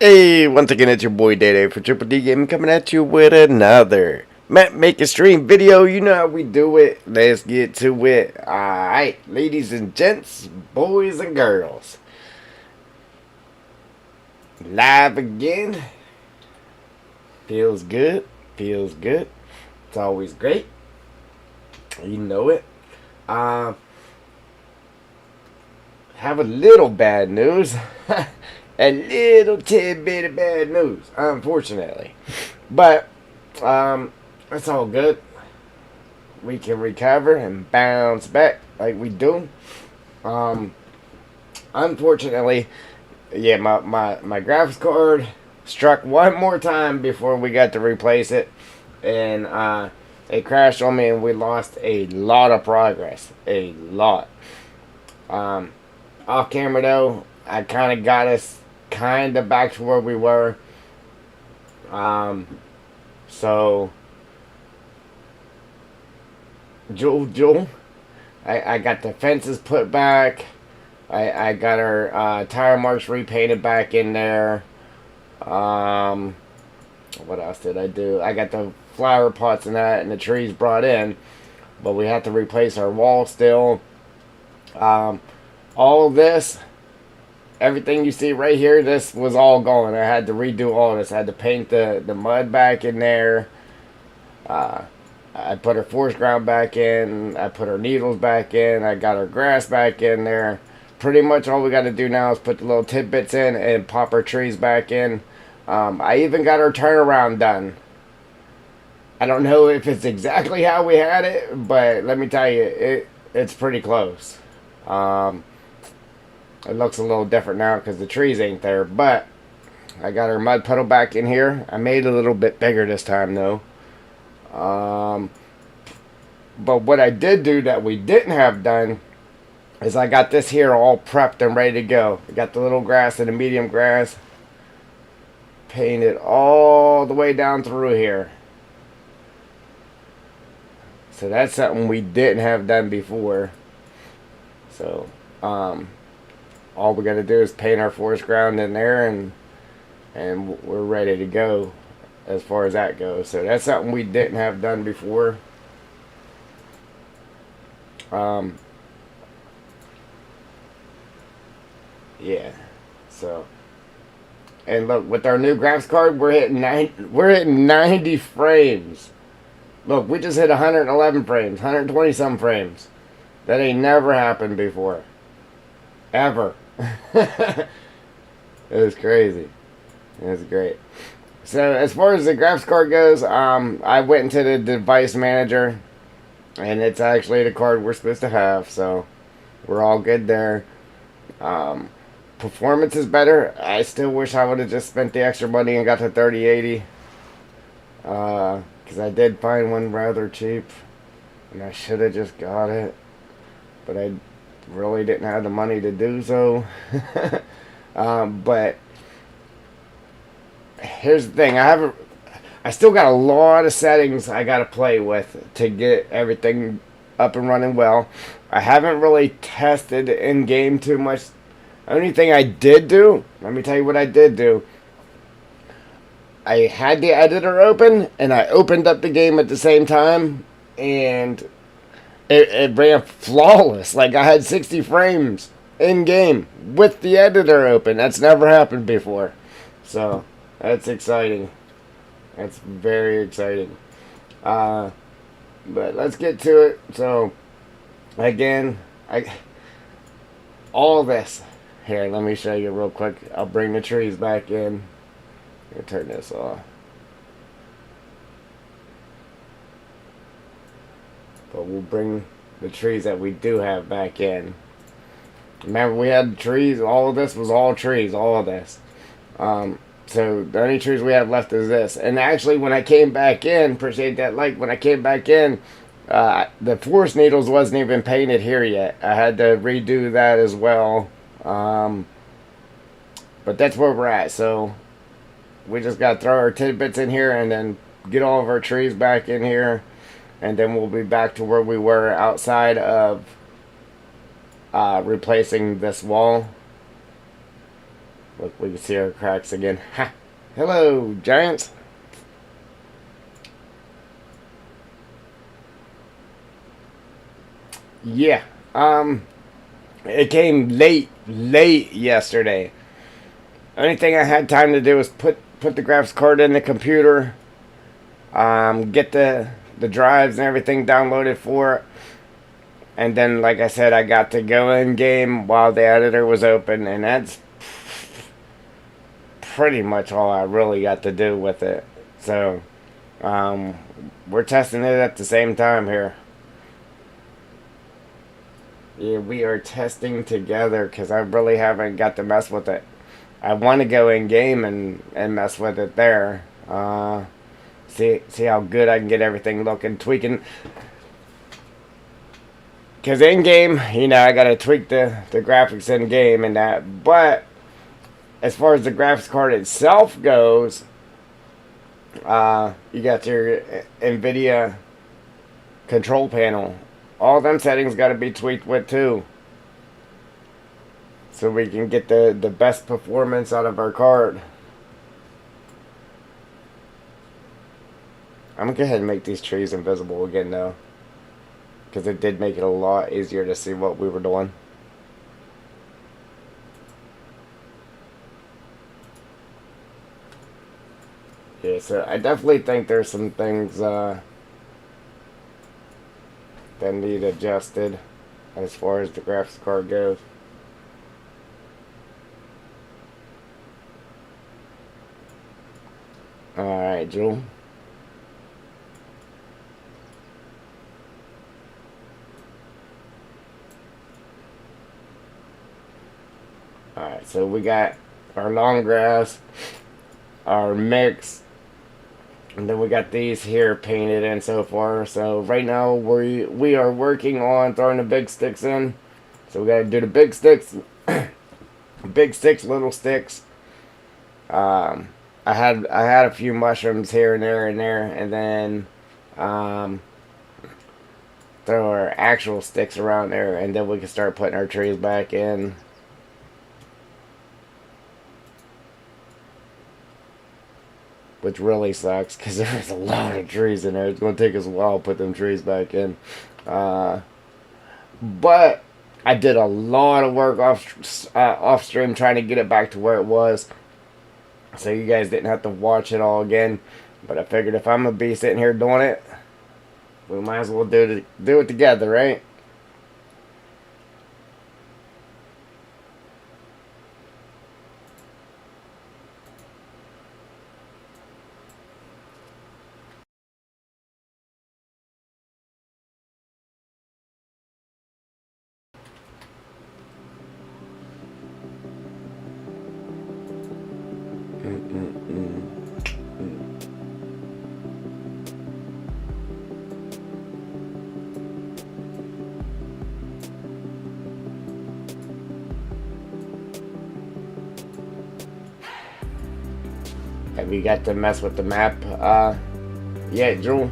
Hey, once again, it's your boy Day for Triple D Gaming coming at you with another map make a stream video. You know how we do it. Let's get to it. Alright, ladies and gents, boys and girls. Live again. Feels good. Feels good. It's always great. You know it. Uh, have a little bad news. A little tidbit of bad news, unfortunately. But it's all good. We can recover and bounce back like we do. Unfortunately, yeah, my graphics card struck one more time before we got to replace it, and it crashed on me, and we lost a lot of progress, a lot. Off camera though, I kind of got us kind of back to where we were. So Jewel, I got the fences put back. I got our tire marks repainted back in there. What else did I do? I got the flower pots and that, and the trees brought in, but we had to replace our wall still. All this, everything you see right here, this was all gone. I had to redo all this. I had to paint the mud back in there. I put our forest ground back in. I put our needles back in. I got our grass back in there. Pretty much all we got to do now is put the little tidbits in and pop our trees back in. I even got our turnaround done. I don't know if it's exactly how we had it, but let me tell you, it's pretty close. It looks a little different now because the trees ain't there, but I got our mud puddle back in here. I made it a little bit bigger this time though. But what I did do that we didn't have done is I got this here all prepped and ready to go. I got the little grass and the medium grass painted all the way down through here. So that's something we didn't have done before. So, all we got to do is paint our forest ground in there, and we're ready to go as far as that goes. So that's something we didn't have done before. Yeah. So, and look, with our new graphics card, we're hitting 90 frames. Look, we just hit 111 frames, 120 some frames. That ain't never happened before. Ever. It was crazy. It was great. So as far as the graphics card goes, I went into the device manager, and it's actually the card we're supposed to have, so we're all good there. Performance is better. I still wish I would have just spent the extra money and got the 3080. Because I did find one rather cheap, and I should have just got it, but I really didn't have the money to do so. But here's the thing, I still got a lot of settings I gotta play with to get everything up and running well. I haven't really tested in game too much. The only thing I did do, let me tell you what I did do. I had the editor open, and I opened up the game at the same time, and it ran flawless. Like, I had 60 frames in game with the editor open. That's never happened before. So that's exciting. That's very exciting. But let's get to it. So again, all this here. Let me show you real quick. I'll bring the trees back in. I'll turn this off. But we'll bring the trees that we do have back in. Remember, we had trees. All of this was all trees. All of this. So the only trees we have left is this. And actually, when I came back in, appreciate that like. When I came back in, the forest needles wasn't even painted here yet. I had to redo that as well. But that's where we're at. So we just got to throw our tidbits in here and then get all of our trees back in here. And then we'll be back to where we were outside of replacing this wall. Look, we can see our cracks again. Ha! Hello, giants. Yeah. It came late yesterday. Only thing I had time to do was put the graphics card in the computer, get the drives and everything downloaded for it, and then, like I said, I got to go in game while the editor was open, and that's pretty much all I really got to do with it. So, um, we're testing it at the same time here. Yeah, we are testing together because I really haven't got to mess with it. I want to go in game and mess with it there. See how good I can get everything looking, tweaking. Because in game, I got to tweak the graphics in game and that. But as far as the graphics card itself goes, you got your NVIDIA control panel. All them settings got to be tweaked with too, so we can get the best performance out of our card. I'm gonna go ahead and make these trees invisible again though, because it did make it a lot easier to see what we were doing. Yeah, so I definitely think there's some things that need adjusted as far as the graphics card goes. Alright, Jewel. Alright, so we got our long grass, our mix, and then we got these here painted in so far. So right now we are working on throwing the big sticks in. So we gotta do the big sticks, big sticks, little sticks. I had a few mushrooms here and there, and then throw our actual sticks around there, and then we can start putting our trees back in. Which really sucks because there's a lot of trees in there. It's going to take us a while to put them trees back in. But I did a lot of work off stream trying to get it back to where it was, so you guys didn't have to watch it all again. But I figured if I'm going to be sitting here doing it, we might as well do it together, right? Have you got to mess with the map yet, Drew?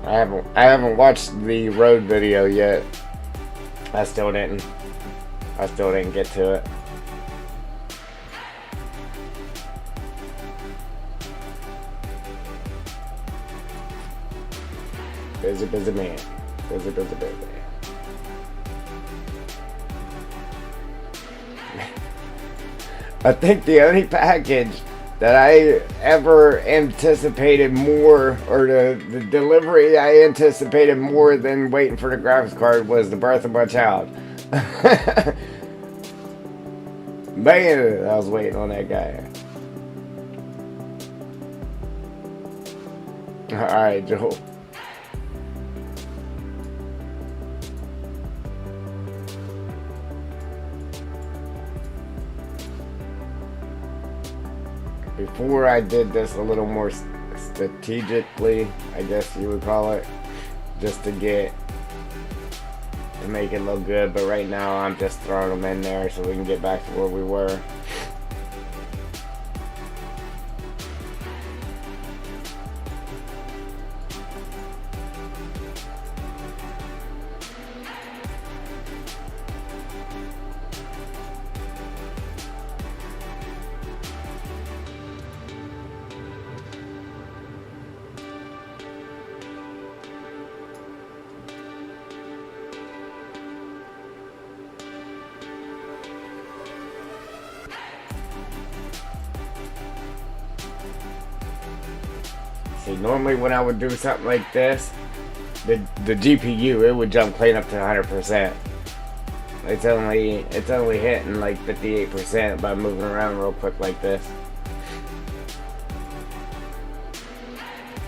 I haven't watched the road video yet. I still didn't get to it. Busy man. Busy. I think the only package that I ever anticipated more, or the delivery I anticipated more than waiting for the graphics card, was the birth of my child. Man, I was waiting on that guy. Alright, Joel. Before I did this a little more strategically, I guess you would call it, just to make it look good, but right now I'm just throwing them in there so we can get back to where we were. See, normally when I would do something like this, the GPU, it would jump clean up to 100%. It's only hitting like 58% by moving around real quick like this.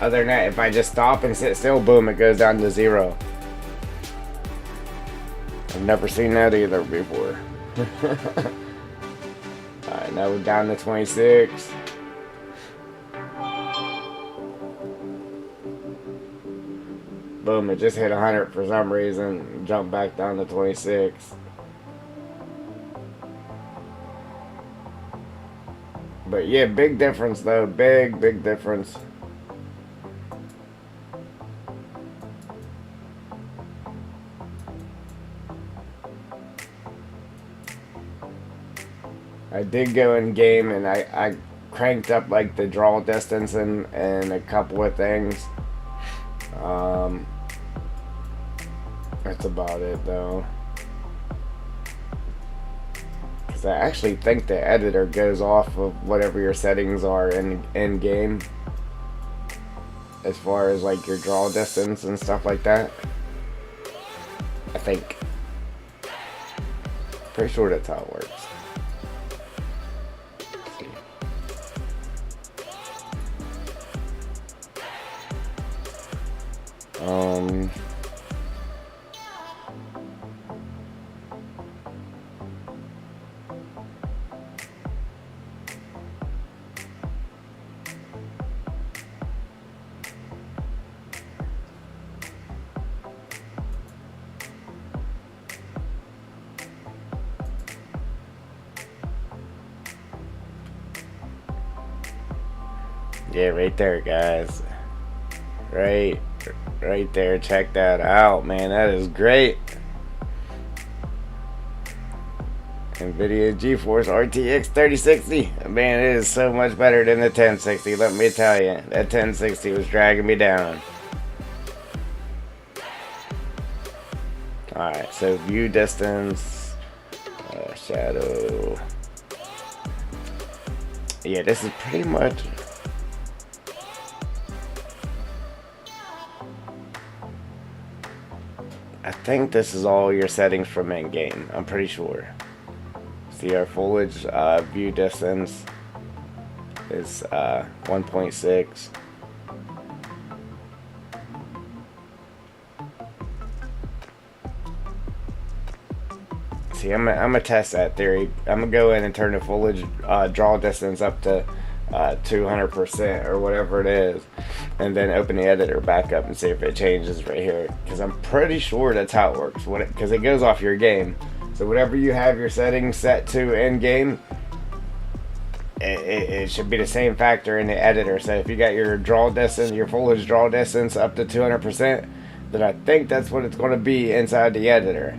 Other than that, if I just stop and sit still, boom, it goes down to 0. I've never seen that either before. Alright, now we're down to 26. Boom, it just hit 100 for some reason. Jumped back down to 26. But yeah, big difference though. Big difference. I did go in game and I cranked up like the draw distance and a couple of things. That's about it though. Because I actually think the editor goes off of whatever your settings are in game. As far as like your draw distance and stuff like that. I think. Pretty sure that's how it works. Yeah, right there, guys. Right there. Check that out, man. That is great. NVIDIA GeForce RTX 3060. Man, it is so much better than the 1060. Let me tell you, that 1060 was dragging me down. Alright, so view distance, shadow. Yeah, this is pretty much. I think this is all your settings from in-game. I'm pretty sure. See, our foliage view distance is 1.6. See, I'm gonna test that theory. I'm gonna go in and turn the foliage draw distance up to 200% or whatever it is, and then open the editor back up and see if it changes right here, because I'm pretty sure that's how it works, because it goes off your game. So whatever you have your settings set to in game, it should be the same factor in the editor. So if you got your draw distance, your foliage draw distance up to 200%, then I think that's what it's going to be inside the editor.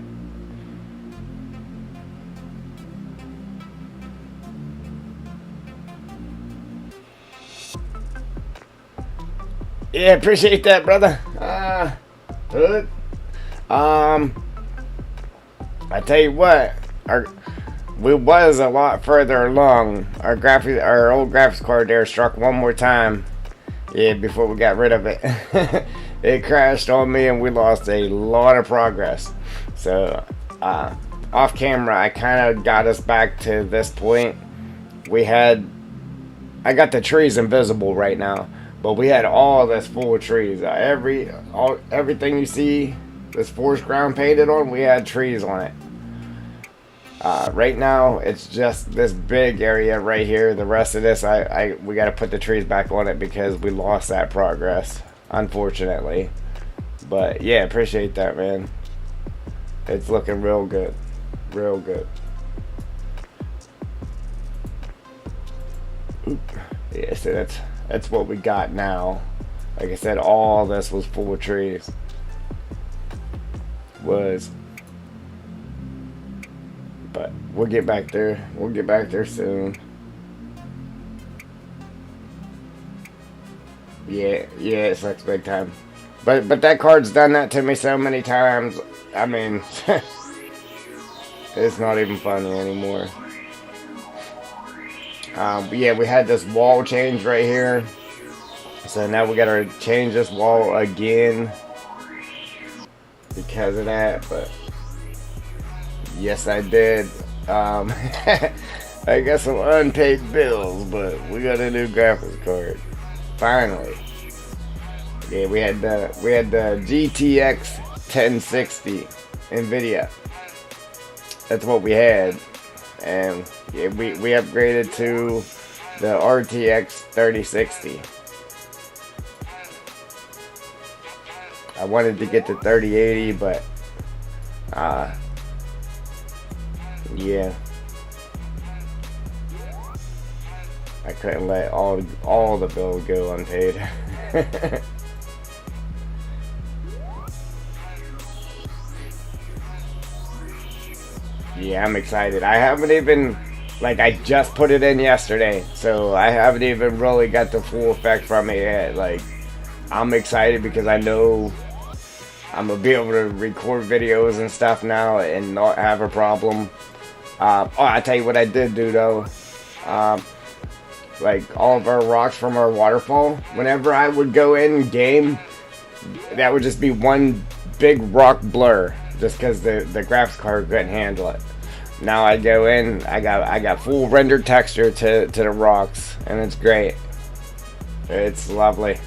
Yeah, appreciate that, brother. Good. I tell you what, we was a lot further along. Our old graphics card there struck one more time. Yeah, before we got rid of it. It crashed on me and we lost a lot of progress. So, off camera, I kind of got us back to this point. I got the trees invisible right now. But we had all this full of trees. Everything you see this forest ground painted on, we had trees on it. Right now, it's just this big area right here. The rest of this, we got to put the trees back on it because we lost that progress, unfortunately. But yeah, appreciate that, man. It's looking real good, real good. Oop. Yeah, so that's what we got now. Like I said, all this was full of trees. But we'll get back there. We'll get back there soon. Yeah, it sucks big time. But that card's done that to me so many times. I mean, it's not even funny anymore. But yeah, we had this wall change right here. So now we gotta change this wall again because of that, but yes, I did. I got some unpaid bills, but we got a new graphics card. Finally. Yeah, we had the GTX 1060 NVIDIA. That's what we had. And yeah, we upgraded to the RTX 3060. I wanted to get the 3080, but yeah, I couldn't let all the bills go unpaid. Yeah, I'm excited. I haven't even, like, I just put it in yesterday, so I haven't even really got the full effect from it yet. Like, I'm excited because I know I'm gonna be able to record videos and stuff now and not have a problem. Oh, I tell you what I did do though. Like all of our rocks from our waterfall, whenever I would go in game, that would just be one big rock blur, just because the graphics card couldn't handle it. Now I go in, I got full rendered texture to the rocks, and it's great. It's lovely.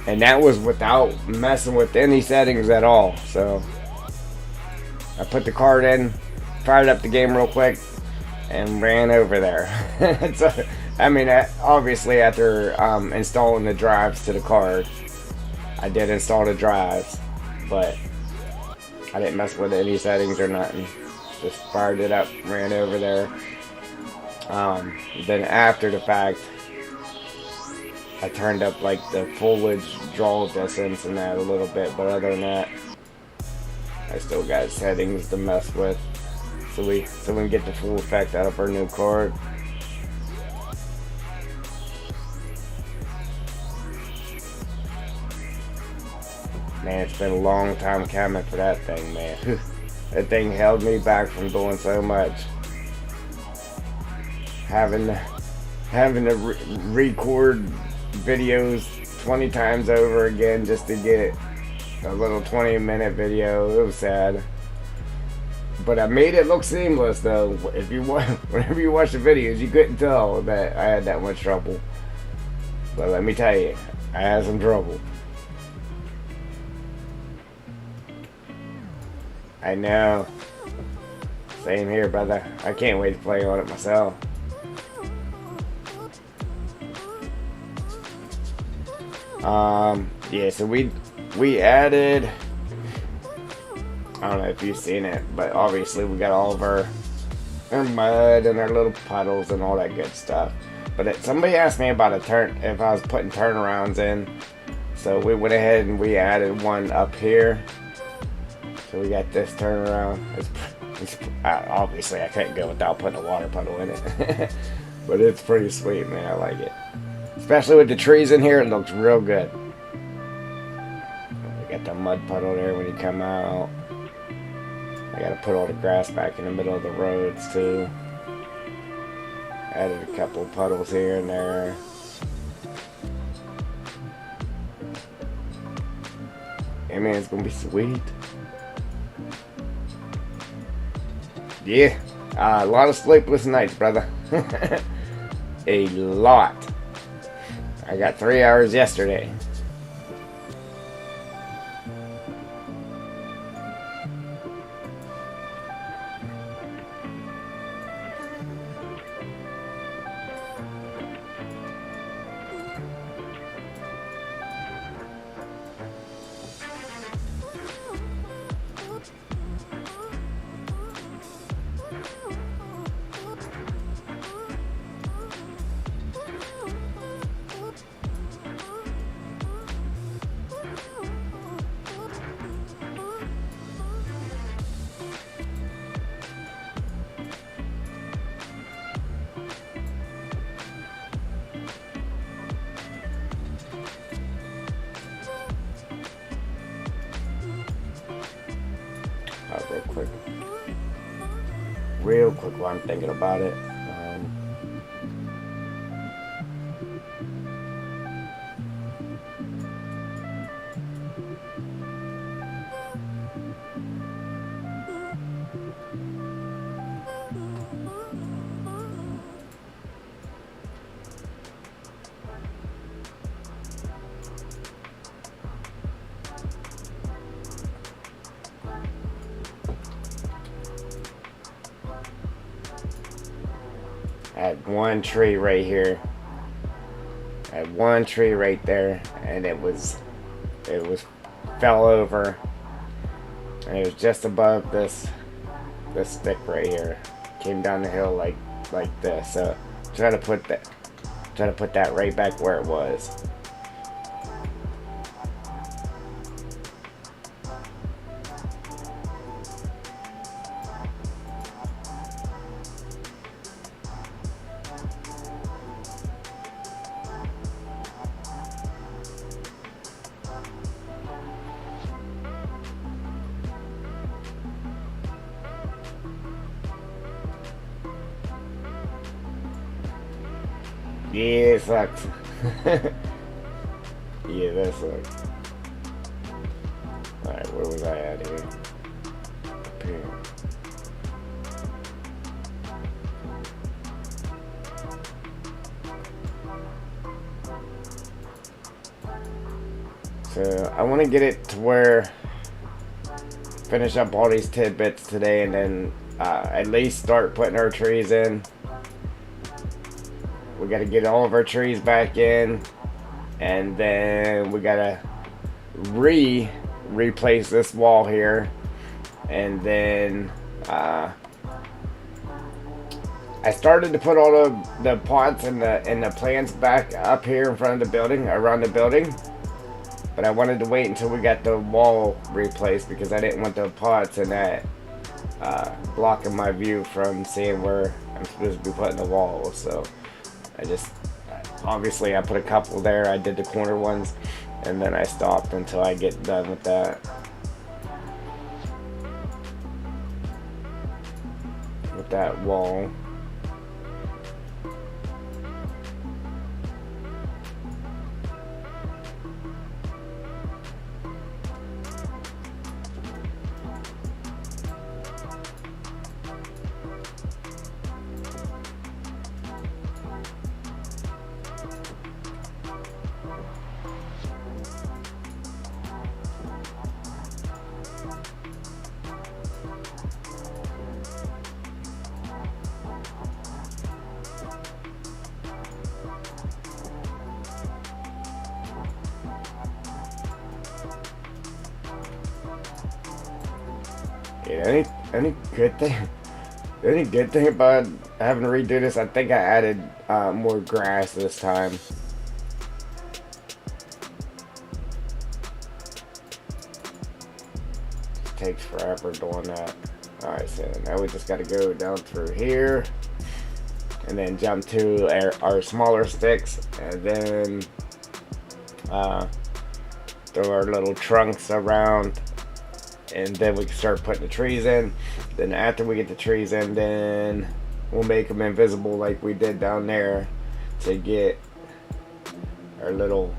And that was without messing with any settings at all. So I put the card in, fired up the game real quick, and ran over there. So, I mean, obviously after installing the drives to the card, I did install the drives, but I didn't mess with any settings or nothing. Just fired it up, ran over there. Then after the fact, I turned up like the foliage draw distance and that a little bit, but other than that, I still got settings to mess with, so we can get the full effect out of our new card. Man, it's been a long time coming for that thing, man. That thing held me back from doing so much. Having to record videos 20 times over again just to get a little 20-minute video. It was sad, but I made it look seamless though. If you whenever you watch the videos, you couldn't tell that I had that much trouble, but let me tell you, I had some trouble. I know, same here, brother. I can't wait to play on it myself. Yeah, so we added, I don't know if you've seen it, but obviously we got all of our mud and our little puddles and all that good stuff. But somebody asked me about if I was putting turnarounds in, so we went ahead and we added one up here. So we got this turnaround. Obviously I couldn't go without putting a water puddle in it. But it's pretty sweet, man. I like it. Especially with the trees in here, it looks real good. We got the mud puddle there when you come out. I gotta put all the grass back in the middle of the roads too. Added a couple of puddles here and there. Hey man, it's gonna be sweet. Yeah, a lot of sleepless nights, brother. A lot. I got 3 hours yesterday. Real quick while I'm thinking about it. I had one tree right here. I had one tree right there, and it was fell over, and it was just above this stick right here. Came down the hill like this. So try to put that right back where it was. Yeah, it sucks. Yeah, that sucks. Alright, where was I at here? Up here. So I want to get it to where finish up all these tidbits today, and then at least start putting our trees in. We got to get all of our trees back in, and then we got to replace this wall here, and then I started to put all of the pots and the plants back up here in front of the building, around the building, but I wanted to wait until we got the wall replaced because I didn't want the pots and that blocking my view from seeing where I'm supposed to be putting the walls. So obviously I put a couple there. I did the corner ones, and then I stopped until I get done with that. With that wall. Yeah, any good thing about having to redo this, I think I added more grass this time. It takes forever doing that. Alright, so now we just got to go down through here, and then jump to our smaller sticks, and then throw our little trunks around, and then we can start putting the trees in. Then after we get the trees in, then we'll make them invisible like we did down there to get our little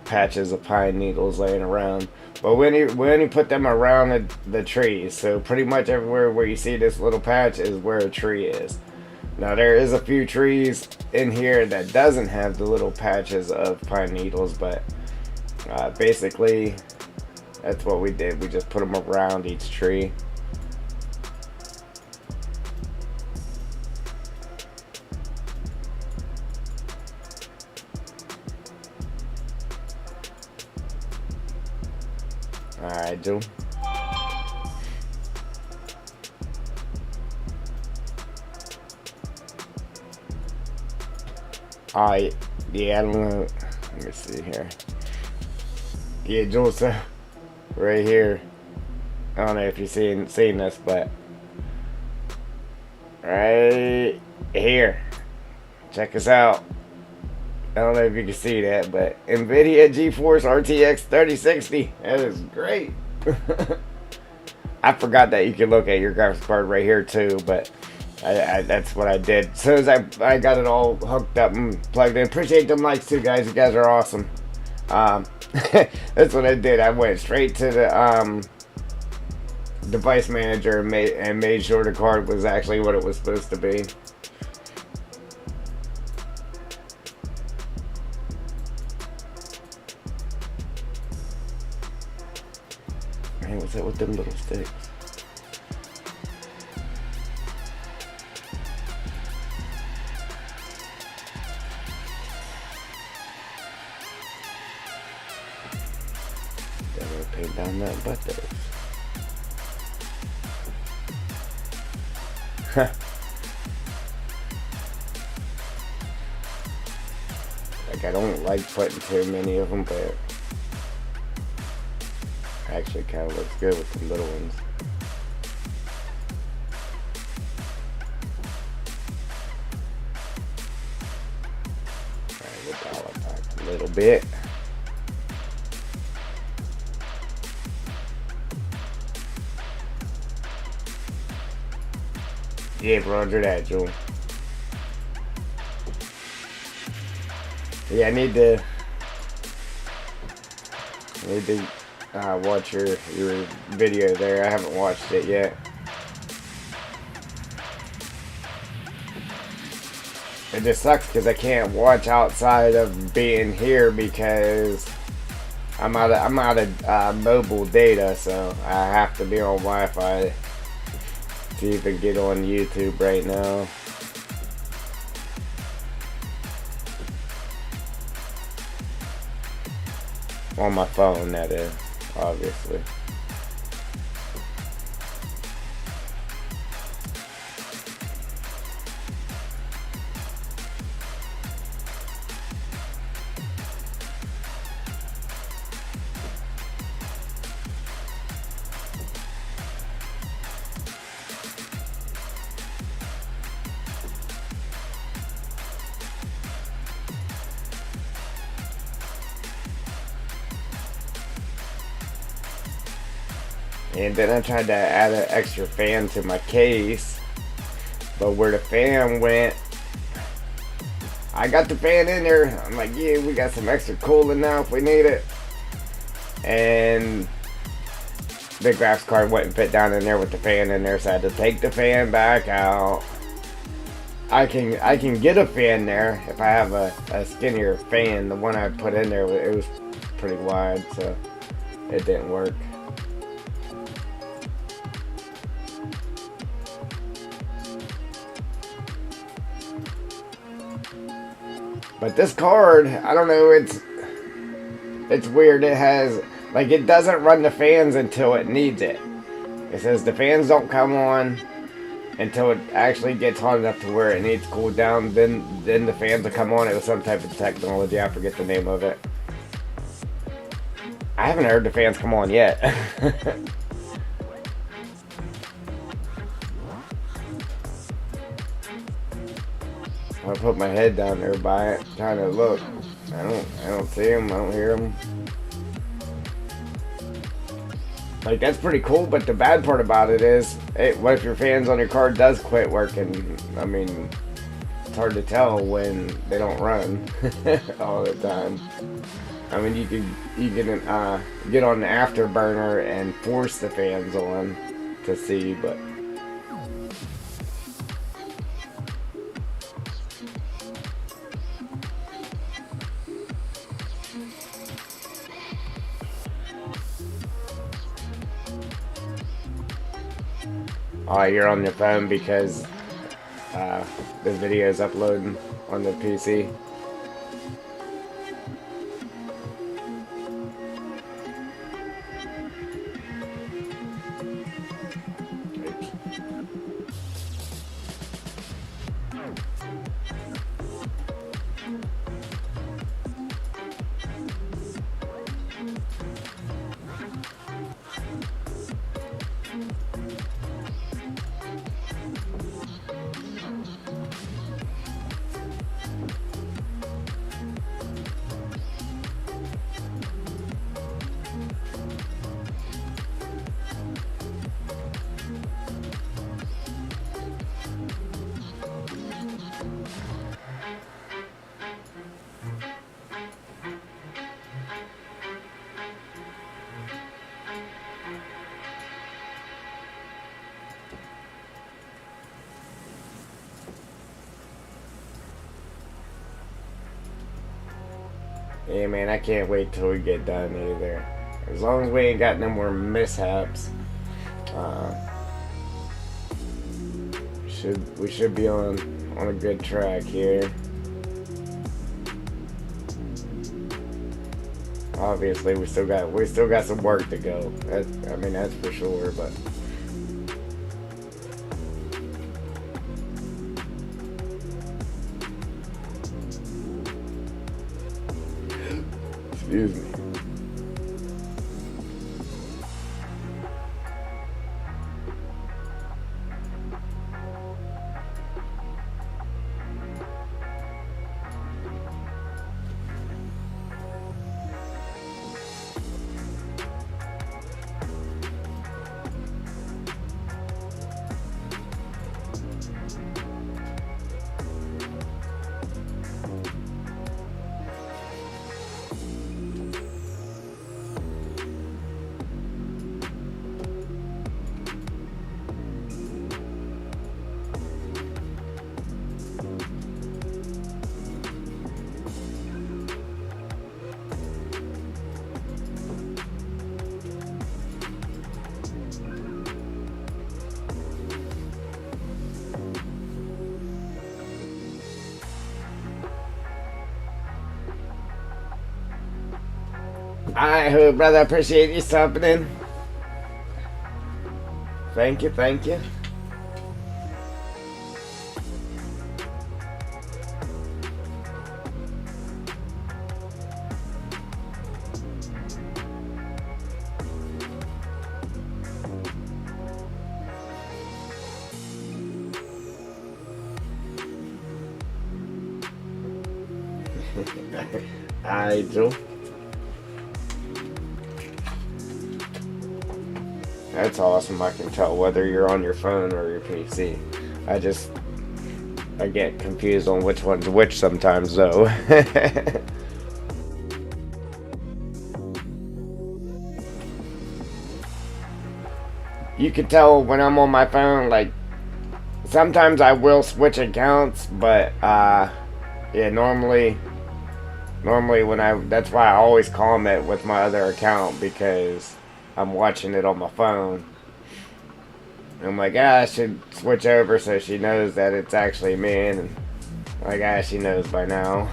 patches of pine needles laying around. But we only put them around the trees, so pretty much everywhere where you see this little patch is where a tree is. Now there is a few trees in here that doesn't have the little patches of pine needles, but basically that's what we did. We just put them around each tree. Alright, Joe. Alright, yeah, I don't know. Let me see here. Yeah, Joseph. Right here. I don't know if you've seen this, but right here. Check us out. I don't know if you can see that, but NVIDIA GeForce RTX 3060. That is great. I forgot that you can look at your graphics card right here too, but that's what I did. As soon as I got it all hooked up and plugged in. Appreciate them likes too, guys. You guys are awesome. That's what I did. I went straight to the device manager and made sure the card was actually what it was supposed to be. Man, what's that with them little sticks? Like, I don't like putting too many of them, but actually kind of looks good with the little ones. Alright, we'll dial it back a little bit. Yeah, roger that, Joel. Yeah, I need to watch your video there. I haven't watched it yet. It just sucks because I can't watch outside of being here because I'm out of mobile data, so I have to be on Wi-Fi to even get on YouTube right now. On my phone, that is, obviously. And then I tried to add an extra fan to my case, but where the fan went, I got the fan in there. I'm like, yeah, we got some extra cooling now if we need it. And the graphics card wouldn't fit down in there with the fan in there, so I had to take the fan back out. I can get a fan there if I have a skinnier fan. The one I put in there, it was pretty wide, so it didn't work. But this card, I don't know, it's weird. It has, like, it doesn't run the fans until it needs it. It says the fans don't come on until it actually gets hot enough to where it needs cooled down. Then the fans will come on. It was some type of technology. I forget the name of it. I haven't heard the fans come on yet. I put my head down there by it, trying to look. I don't see them. I don't hear them. Like, that's pretty cool, but the bad part about it is, what if your fans on your car does quit working? I mean, it's hard to tell when they don't run all the time. I mean, you can get on the afterburner and force the fans on to see, but. Oh, you're on your phone because the video is uploading on the PC. Yeah, man, I can't wait till we get done either. As long as we ain't got no more mishaps, we should be on a good track here. Obviously, we still got some work to go. That's for sure, but. Excuse me. Alright, hood brother, I appreciate you stopping in. Thank you, thank you. Alright, Joe. That's awesome. I can tell whether you're on your phone or your PC. I get confused on which one's which sometimes, though. You can tell when I'm on my phone, like, sometimes I will switch accounts, but, yeah, normally that's why I always comment with my other account, because I'm watching it on my phone. I'm like, I should switch over so she knows that it's actually me, and like, she knows by now.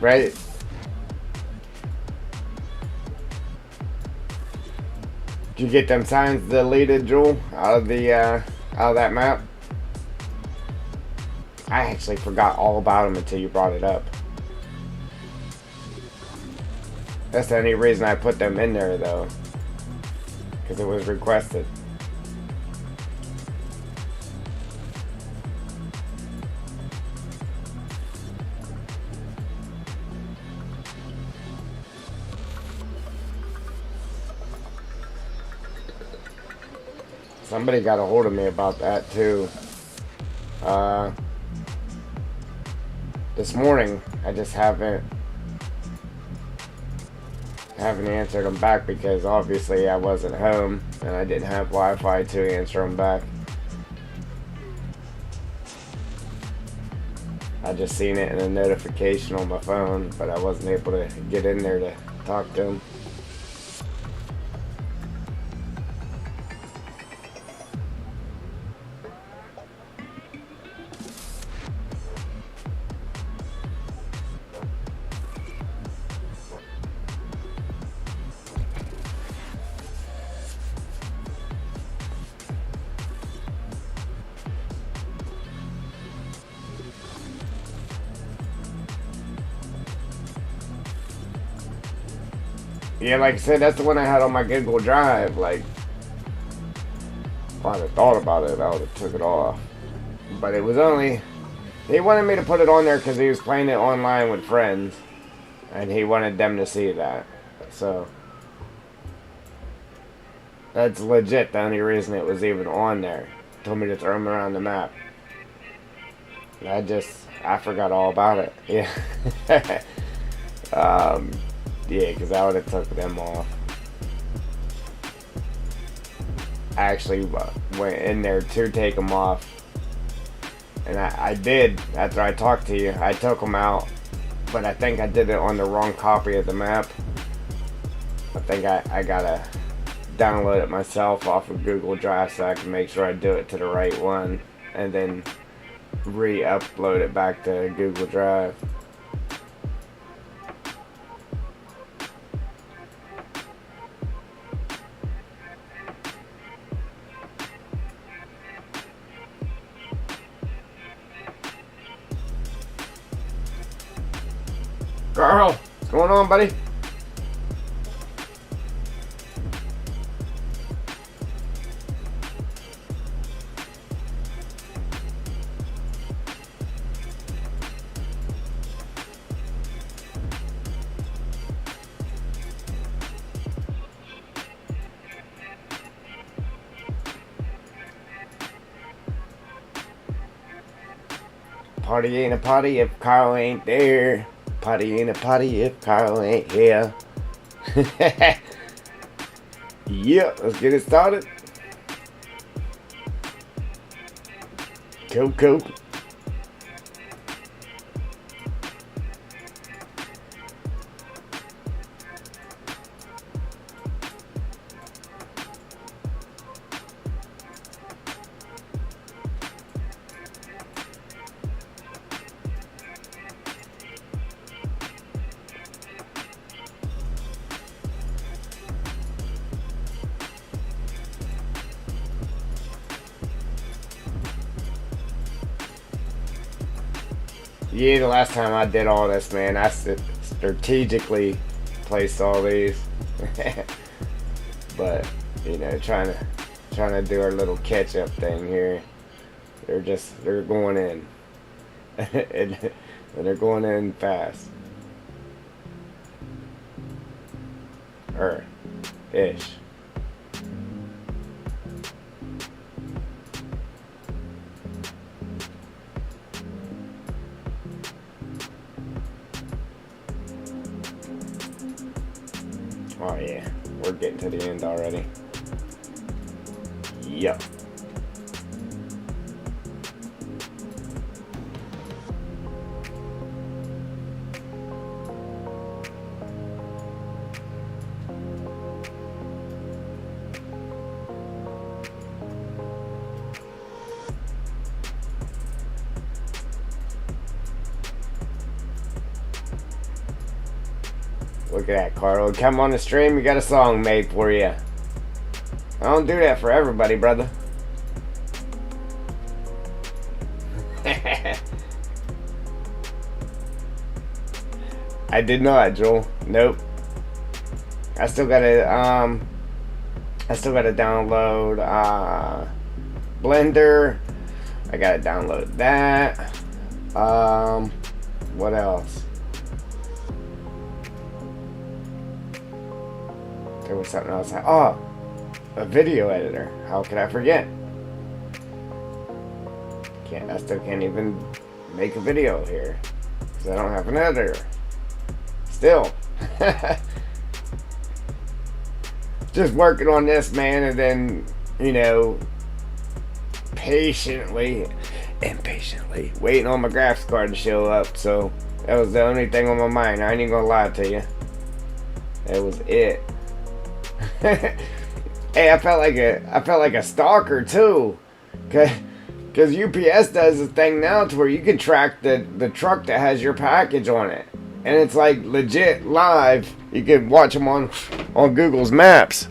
Right? Did you get them signs deleted, Jewel, out of that map? I actually forgot all about them until you brought it up. That's the only reason I put them in there, though, because it was requested. Somebody got a hold of me about that too. This morning, I just haven't answered them back because obviously I wasn't home and I didn't have Wi-Fi to answer them back. I just seen it in a notification on my phone, but I wasn't able to get in there to talk to them. Yeah, like I said, that's the one I had on my Google Drive. Like, if I'd have thought about it, I would have took it off. But it was only... He wanted me to put it on there because he was playing it online with friends. And he wanted them to see that. So... That's legit the only reason it was even on there. Told me to throw him around the map. I forgot all about it. Yeah. Yeah, because I would have took them off. I actually went in there to take them off. And I did, after I talked to you, I took them out. But I think I did it on the wrong copy of the map. I think I gotta download it myself off of Google Drive so I can make sure I do it to the right one, and then re-upload it back to Google Drive. Carl, what's going on, buddy? Party ain't a party if Carl ain't there. Party ain't a party if Carl ain't here. Yeah, let's get it started. Cool. Yeah, the last time I did all this, man, I strategically placed all these. But, you know, trying to do our little catch-up thing here. They're going in. and they're going in fast. Ish. Oh yeah, we're getting to the end already. Yep. Look at that, Carl. Come on the stream, we got a song made for you. I don't do that for everybody, brother. I did not, Joel. Nope. I still gotta download Blender. I gotta download that. What else? There was something else. Oh, a video editor. How could I forget? I still can't even make a video here because I don't have an editor. Still. Just working on this, man, and then, you know, impatiently waiting on my graphics card to show up. So that was the only thing on my mind. I ain't even gonna lie to you. That was it. Hey, I felt like a stalker too, cause UPS does a thing now to where you can track the truck that has your package on it, and it's like legit live. You can watch them on Google's Maps,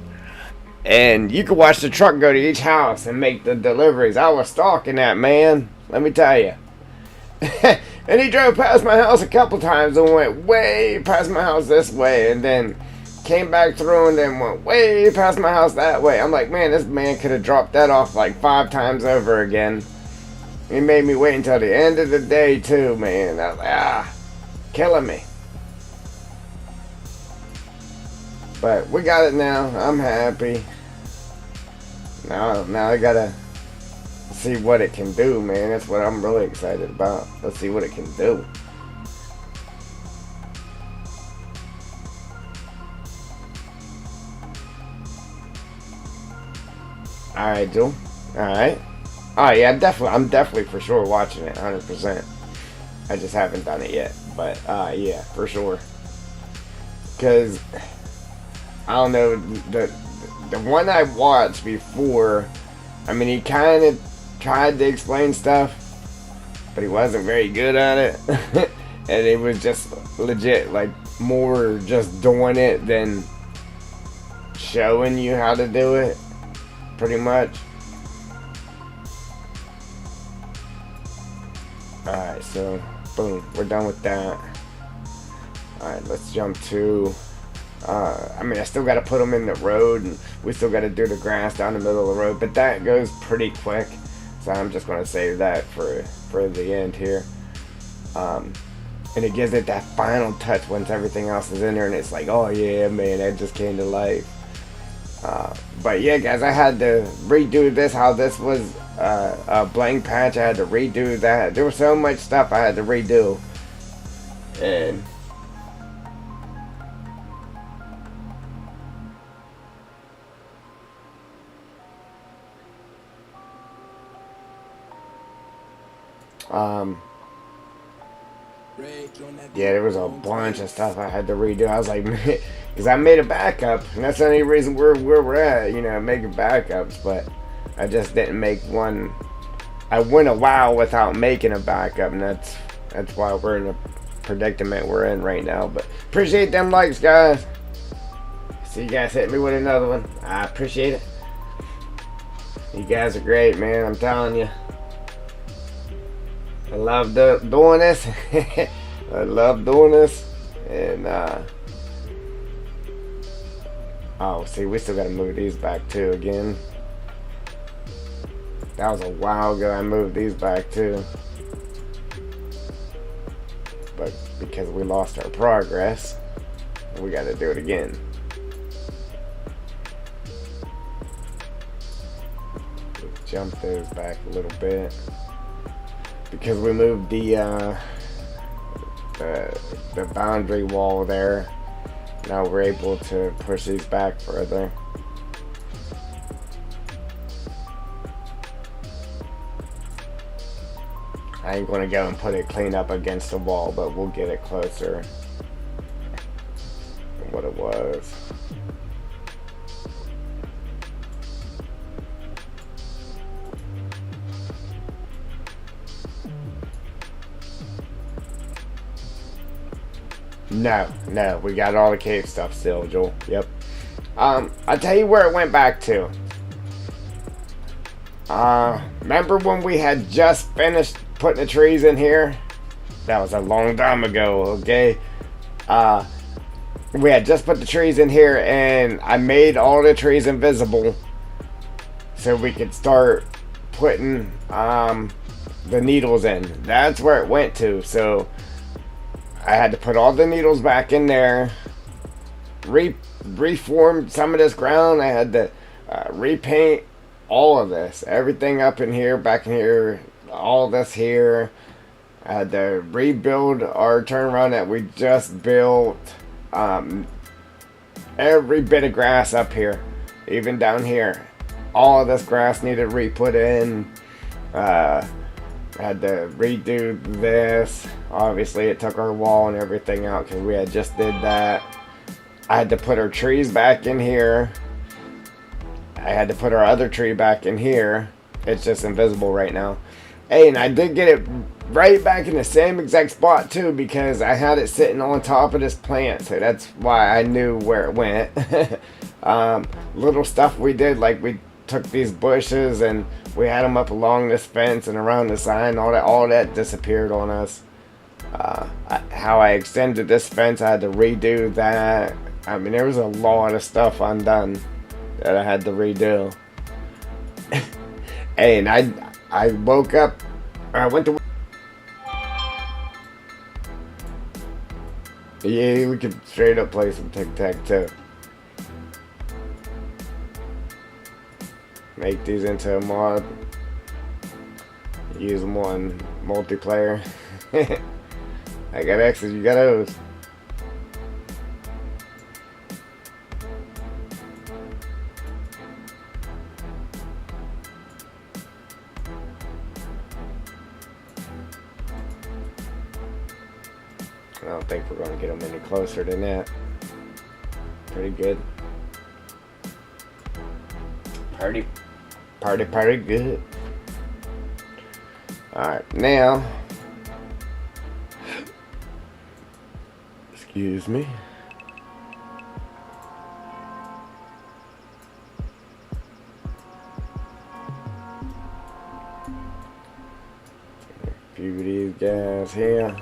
and you can watch the truck go to each house and make the deliveries. I was stalking that, man. Let me tell you. And he drove past my house a couple times and went way past my house this way, and then came back through and then went way past my house that way. I'm like, man, this man could have dropped that off like 5 times over again. He made me wait until the end of the day too, man. I was like, killing me. But we got it now. I'm happy. Now I gotta see what it can do, man. That's what I'm really excited about. Let's see what it can do. Alright, Joe. Alright. Oh yeah, I'm definitely for sure watching it, 100%. I just haven't done it yet. But yeah, for sure. Because I don't know, the the one I watched before, I mean, he kind of tried to explain stuff, but he wasn't very good at it. And it was just legit, like, more just doing it than showing you how to do it, pretty much. Alright, so, boom, we're done with that. Alright, let's jump to, I mean, I still got to put them in the road, and we still got to do the grass down the middle of the road, but that goes pretty quick, so I'm just going to save that for the end here. And it gives it that final touch once everything else is in there, and it's like, oh yeah, man, that just came to life. But yeah, guys, I had to redo this, how this was a blank patch. I had to redo that. There was so much stuff I had to redo. And yeah, there was a bunch of stuff I had to redo. I was like, because I made a backup, and that's the only reason where we're at, you know, making backups. But I just didn't make one. I went a while without making a backup, and that's why we're in the predicament we're in right now. But appreciate them likes, guys. See you guys hit me with another one. I appreciate it. You guys are great, man. I'm telling you. I love doing this. I love doing this. And, oh, see, we still got to move these back, too, again. That was a while ago I moved these back, too. But because we lost our progress, we got to do it again. Jump those back a little bit. Because we moved the boundary wall there, now we're able to push these back further. I ain't gonna go and put it clean up against the wall, but we'll get it closer than what it was. No, we got all the cave stuff still, Joel. Yep. I'll tell you where it went back to. Remember when we had just finished putting the trees in here? That was a long time ago, okay? We had just put the trees in here, and I made all the trees invisible so we could start putting the needles in. That's where it went to. So I had to put all the needles back in there, reform some of this ground. I had to repaint all of this, everything up in here, back in here, all this here. I had to rebuild our turnaround that we just built. Every bit of grass up here, even down here, all of this grass needed re-put in. I had to redo this. Obviously, it took our wall and everything out because we had just did that. I had to put our trees back in here. I had to put our other tree back in here. It's just invisible right now. Hey, and I did get it right back in the same exact spot too, because I had it sitting on top of this plant, so that's why I knew where it went. Little stuff we did, like we took these bushes and we had them up along this fence and around the sign. All that disappeared on us. How I extended this fence, I had to redo that. I mean, there was a lot of stuff undone that I had to redo. Hey, and I woke up, I went to... Yeah, we could straight up play some tic-tac-toe. Make these into a mod. Use them on multiplayer. I got X's, you got O's. I don't think we're going to get them any closer than that. Pretty good. Party, party, party, good. Alright, now, excuse me. A few of these guys here.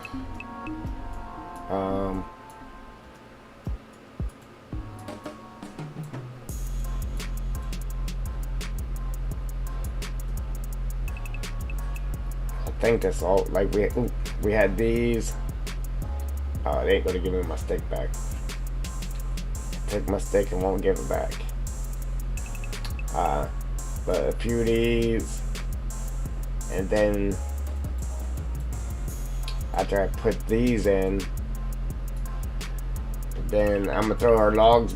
I think that's all. Like we had these. Oh, they ain't gonna give me my stick back. Took my stick and won't give it back. But a few of these, and then after I put these in, then I'm gonna throw our logs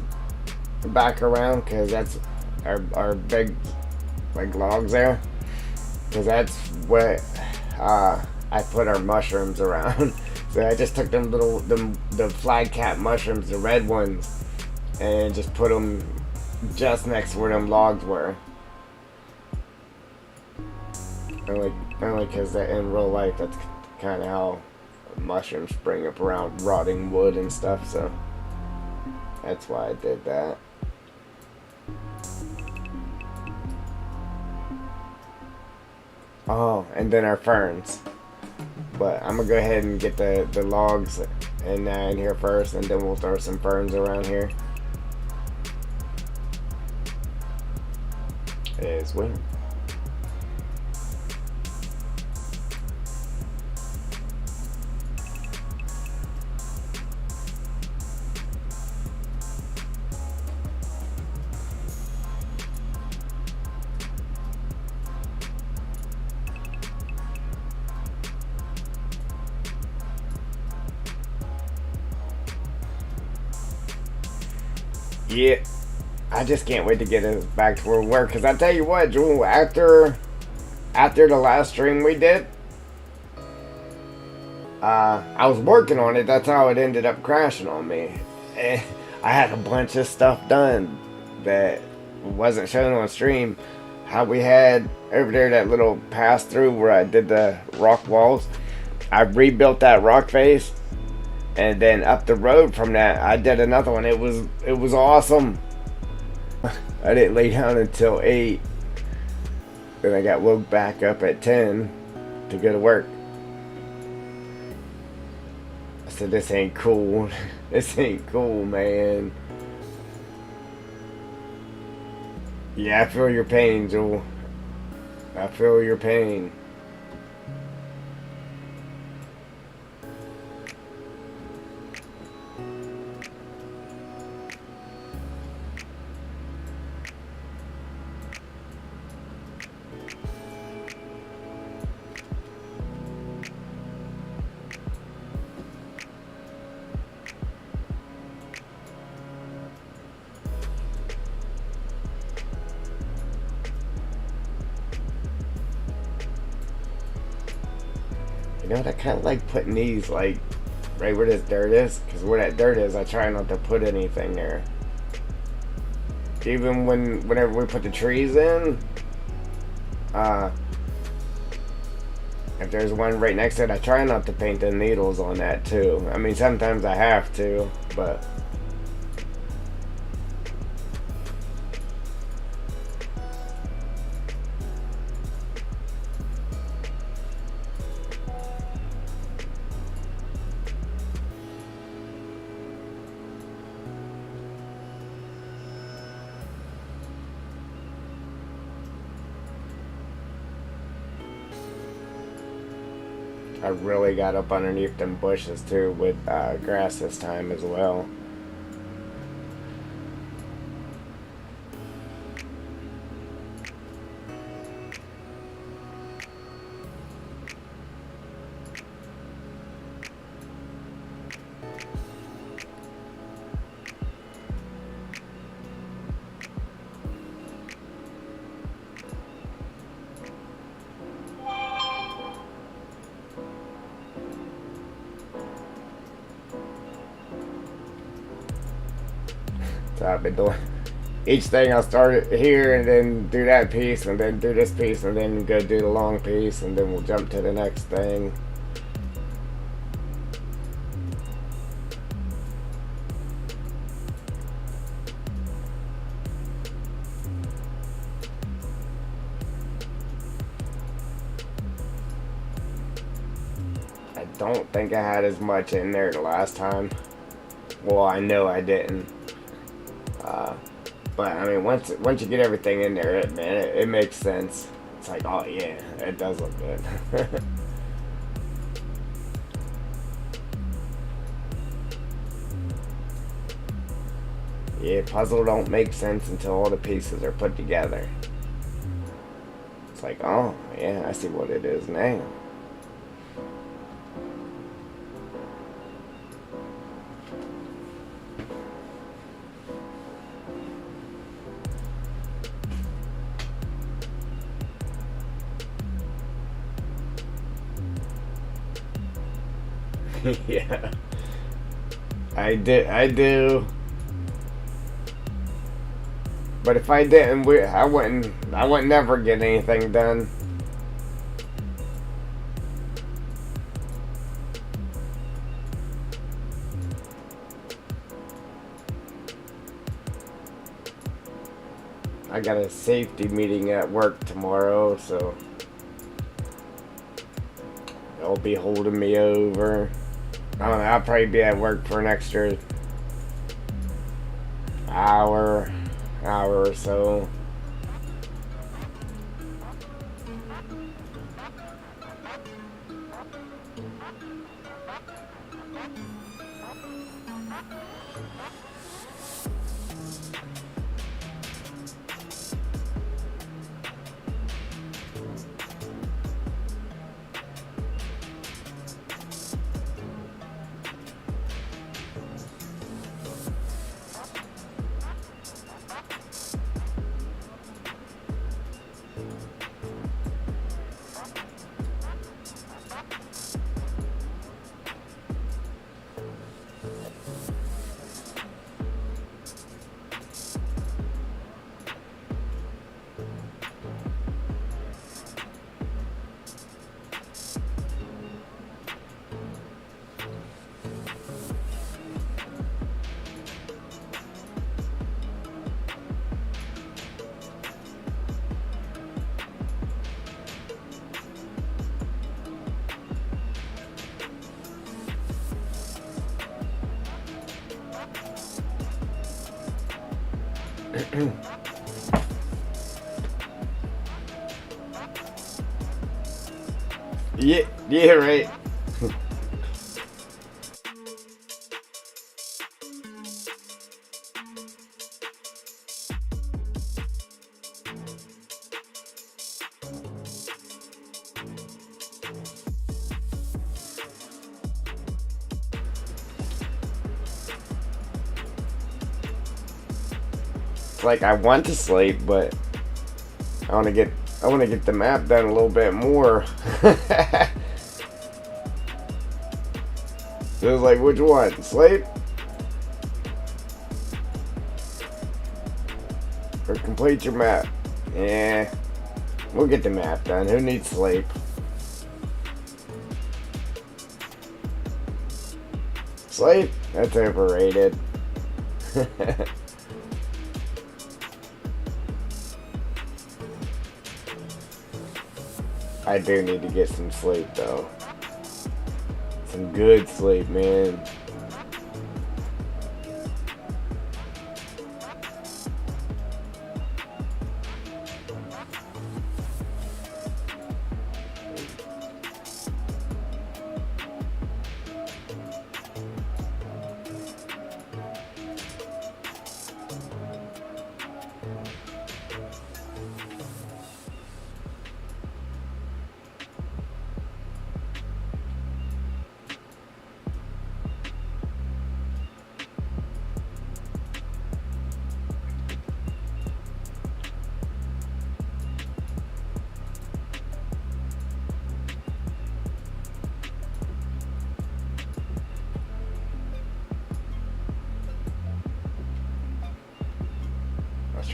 back around, because that's our big like logs there, because that's what I put our mushrooms around. So I just took them little the flag cap mushrooms, the red ones, and just put them just next to where them logs were. Only because that in real life, that's kind of how mushrooms spring up around rotting wood and stuff. So that's why I did that. Oh, and then our ferns. But I'm gonna go ahead and get the logs in here first, and then we'll throw some ferns around here. As well. Yeah, I just can't wait to get us back to where we were. Because I tell you what, Jewel, after the last stream we did, I was working on it. That's how it ended up crashing on me. And I had a bunch of stuff done that wasn't shown on stream. How we had over there that little pass through where I did the rock walls. I rebuilt that rock face. And then up the road from that, I did another one. It was awesome. I didn't lay down until 8. Then I got woke back up at 10 to go to work. I said, this ain't cool. This ain't cool, man. Yeah, I feel your pain, Joel. I feel your pain. You know what, I kind of like putting these like right where this dirt is, because where that dirt is, I try not to put anything there. Even whenever we put the trees in, if there's one right next to it, I try not to paint the needles on that too. I mean, sometimes I have to, but I really got up underneath them bushes too with grass this time as well. So I've been doing. each thing I'll start it here and then do that piece and then do this piece and then go do the long piece and then we'll jump to the next thing. I don't think I had as much in there the last time. Well, I know I didn't. But I mean, once you get everything in there, it makes sense. It's like, oh yeah, it does look good. Yeah, puzzle don't make sense until all the pieces are put together. It's like, oh yeah, I see what it is now. Yeah, I do. But if I didn't, I wouldn't never get anything done. I got a safety meeting at work tomorrow, so they'll be holding me over. I don't know, I'll probably be at work for an extra hour or so. Yeah, right. It's like I want to sleep, but I want to get the map done a little bit more. So it's like, which one? Sleep? Or complete your map? Yeah, we'll get the map done. Who needs sleep? Sleep? That's overrated. I do need to get some sleep though. Some good sleep, man.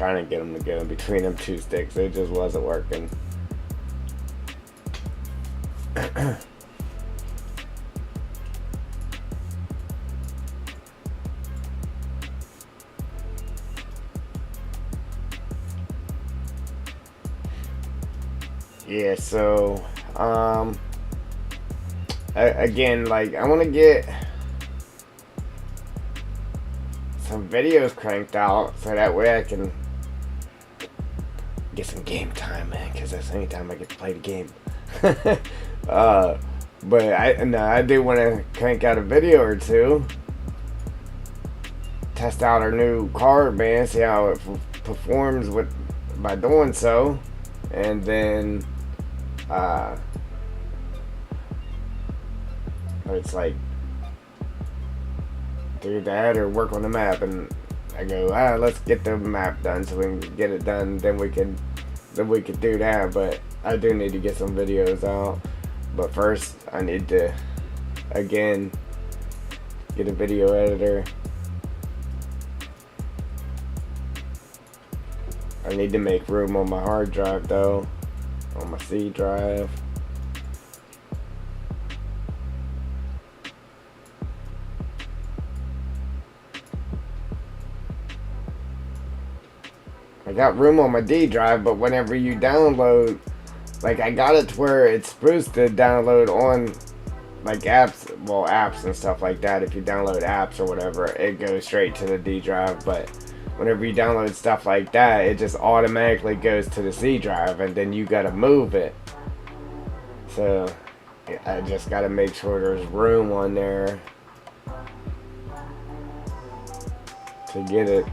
trying to get them to go in between them two sticks. It just wasn't working. Yeah, so again, like, I want to get some videos cranked out so that way I can get some game time, man, because that's the only time I get to play the game. But I do want to crank out a video or two, test out our new card, man, see how it performs by doing so, and then it's like do that or work on the map, and I go, let's get the map done so we can get it done, then we can do that. But I do need to get some videos out, but first I need to again get a video editor. I need to make room on my hard drive though, on my C drive. I got room on my D drive, but whenever you download, like, I got it to where it's supposed to download on like apps and stuff like that. If you download apps or whatever, it goes straight to the D drive, but whenever you download stuff like that, it just automatically goes to the C drive, and then you gotta move it. So I just gotta make sure there's room on there to get it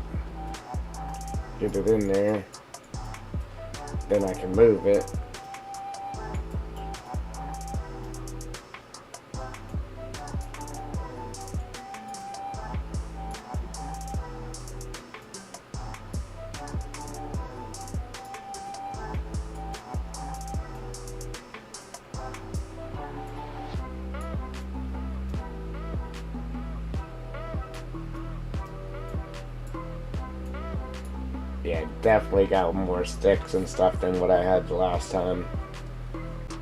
in there, then I can move it. Yeah, definitely got more sticks and stuff than what I had the last time.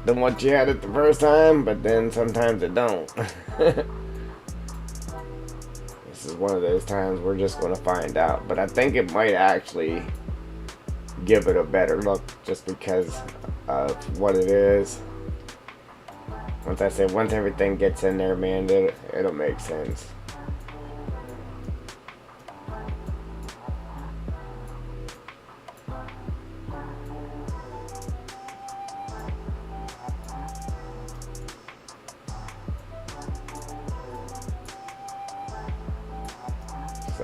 Than what you had it the first time, but then sometimes it don't. This is one of those times we're just going to find out. But I think it might actually give it a better look just because of what it is. Once everything gets in there, man, it'll make sense.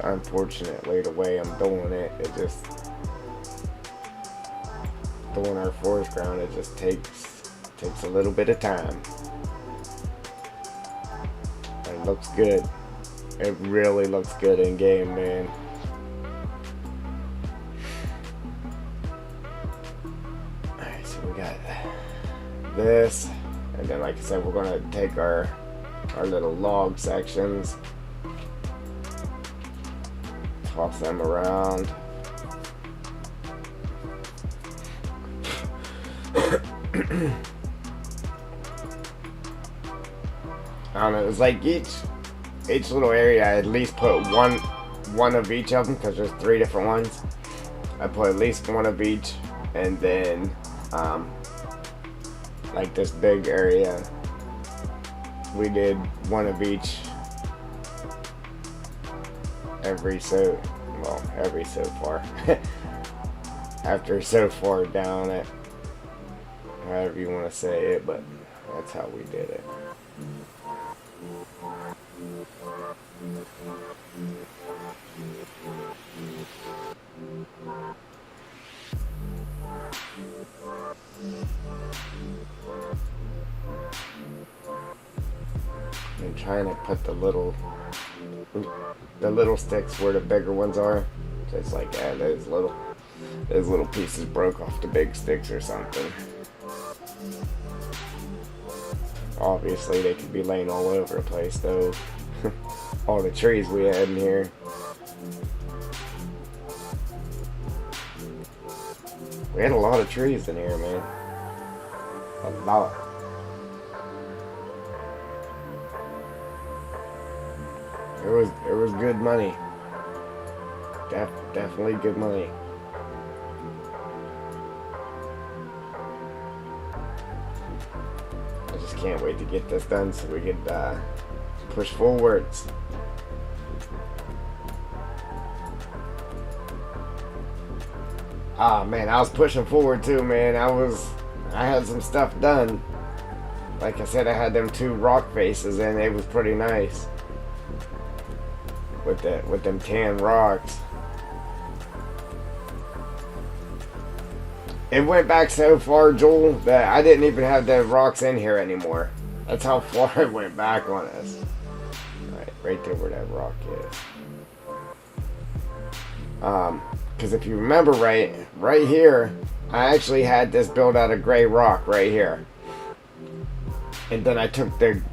Unfortunately, the way I'm doing it, doing our forest ground, it just takes a little bit of time. And it looks good. It really looks good in game, man. Alright, so we got this, and then, like I said, we're gonna take our little log sections, toss them around. I don't know, it's like each little area I at least put one of each of them, because there's 3 different ones. I put at least one of each, and then like this big area, we did one of each every so far. After so far down it, however you want to say it, but that's how we did it. I'm trying to put the little sticks where the bigger ones are. So it's like, yeah, those little pieces broke off the big sticks or something. Obviously, they could be laying all over the place, though. All the trees we had in here. We had a lot of trees in here, man. A lot. It was good money. Definitely good money. I just can't wait to get this done so we could push forwards. Ah, man, I was pushing forward too, man. I had some stuff done. Like I said, I had them 2 rock faces and it was pretty nice. With them tan rocks. It went back so far, Joel, that I didn't even have the rocks in here anymore. That's how far it went back on us. Right there where that rock is. Because if you remember right here, I actually had this built out of gray rock right here. And then I took then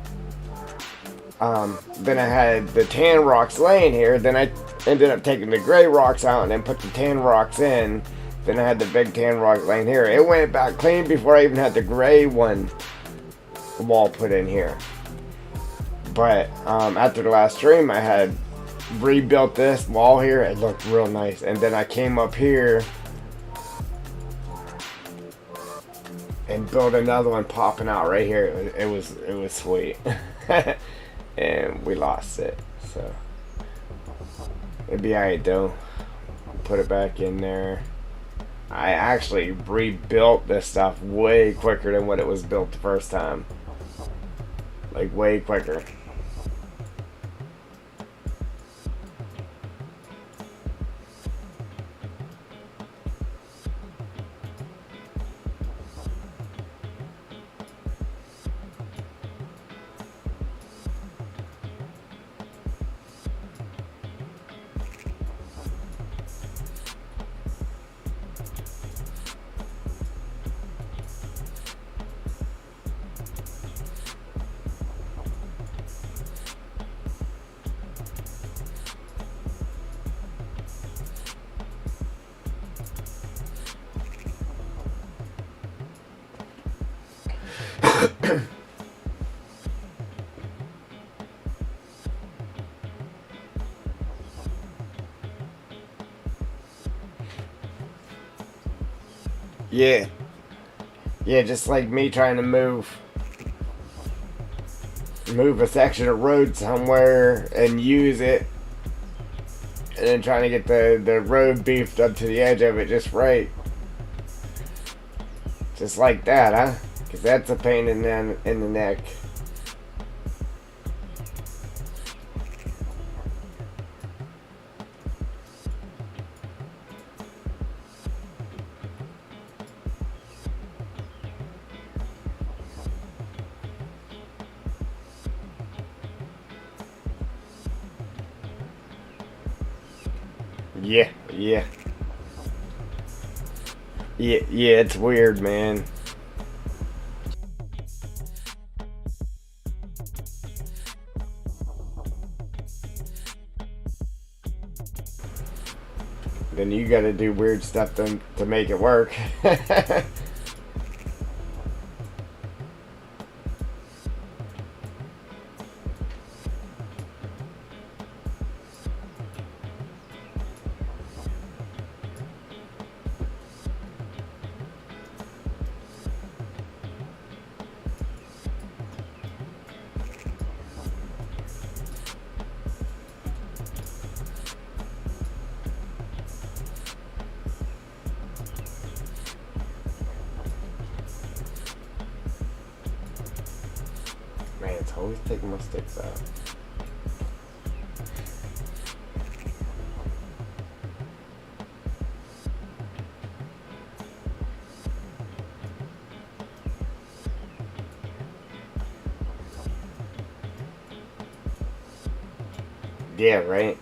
I had the tan rocks laying here. Then I ended up taking the gray rocks out and then put the tan rocks in. Then I had the big tan rock laying here. It went back clean before I even had the gray wall put in here. But after the last stream, I had rebuilt this wall here. It looked real nice. And then I came up here and built another one popping out right here. It was sweet. And we lost it. So it'd be alright though. Put it back in there. I actually rebuilt this stuff way quicker than what it was built the first time. Like way quicker. Yeah. Yeah, just like me trying to move a section of road somewhere and use it, and then trying to get the road beefed up to the edge of it just right. Just like that, huh? Because that's a pain in the neck. Yeah, yeah. Yeah, it's weird, man. Then you gotta do weird stuff to make it work. Man, it's always taking my sticks out. Yeah, right?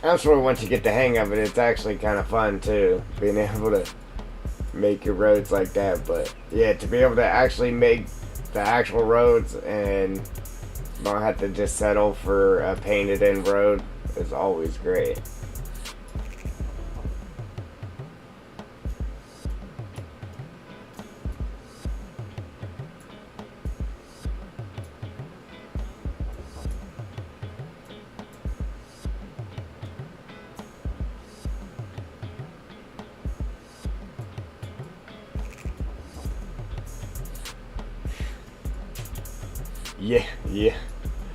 I'm sure once you get the hang of it, it's actually kind of fun too, being able to make your roads like that. But yeah, to be able to actually make the actual roads and Don't have to just settle for a painted in road is always great. Yeah, yeah.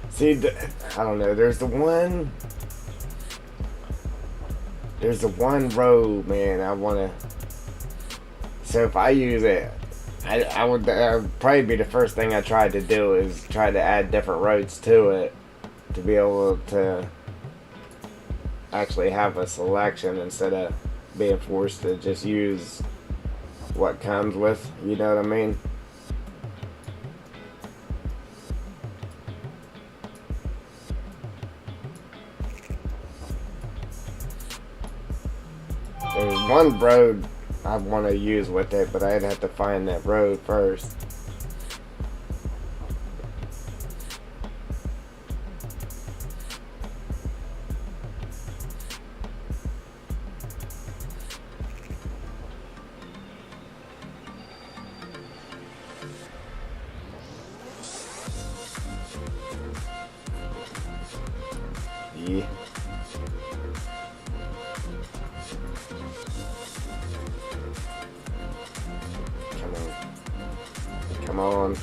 See, I don't know. There's the one road, man. I wanna. So if I use it, I would probably be the first thing I tried to do is try to add different roads to it to be able to actually have a selection instead of being forced to just use what comes with. You know what I mean? There's one road I want to use with it, but I'd have to find that road first. Yeah. Come on.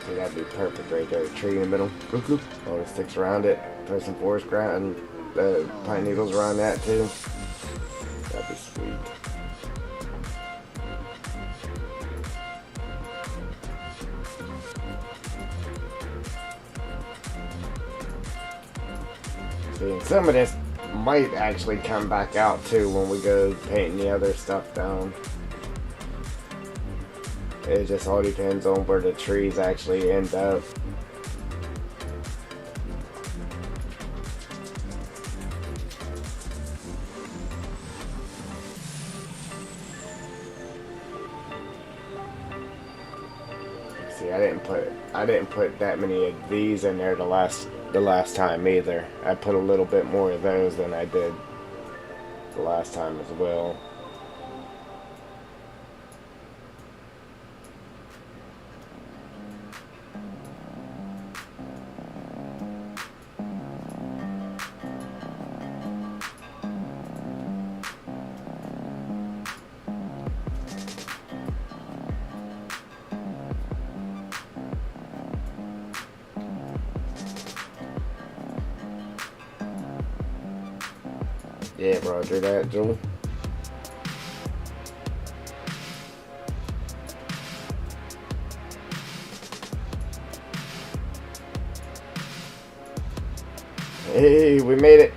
See, that'd be perfect right there. Tree in the middle. All the sticks around it. Put some forest ground and pine needles around that too. That'd be sweet. See, and some of this might actually come back out too when we go painting the other stuff down. It just all depends on where the trees actually end up. See, I didn't put that many of these in there the last time either. I put a little bit more of those than I did the last time as well. Yeah, roger that, Joel. Hey, we made it.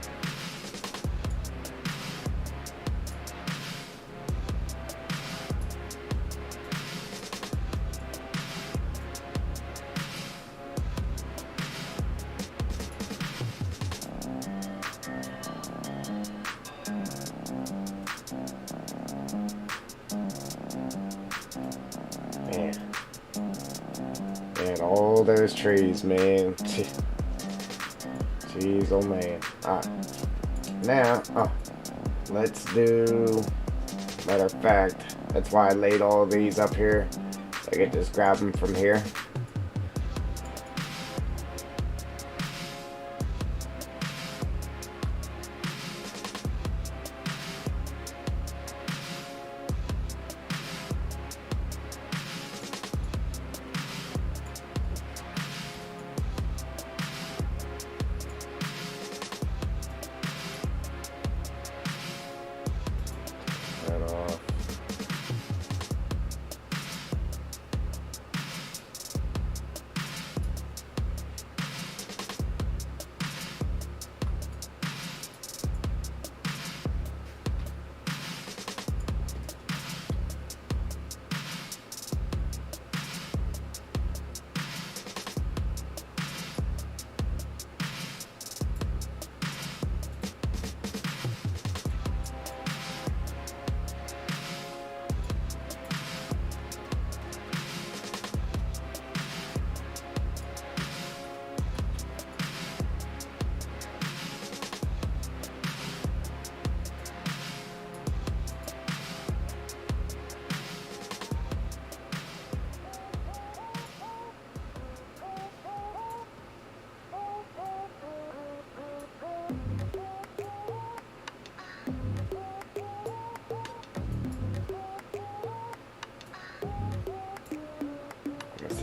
Man. And all those trees, man. Jeez, oh man. Alright. Now, let's do. Matter of fact, that's why I laid all these up here. So I can just grab them from here.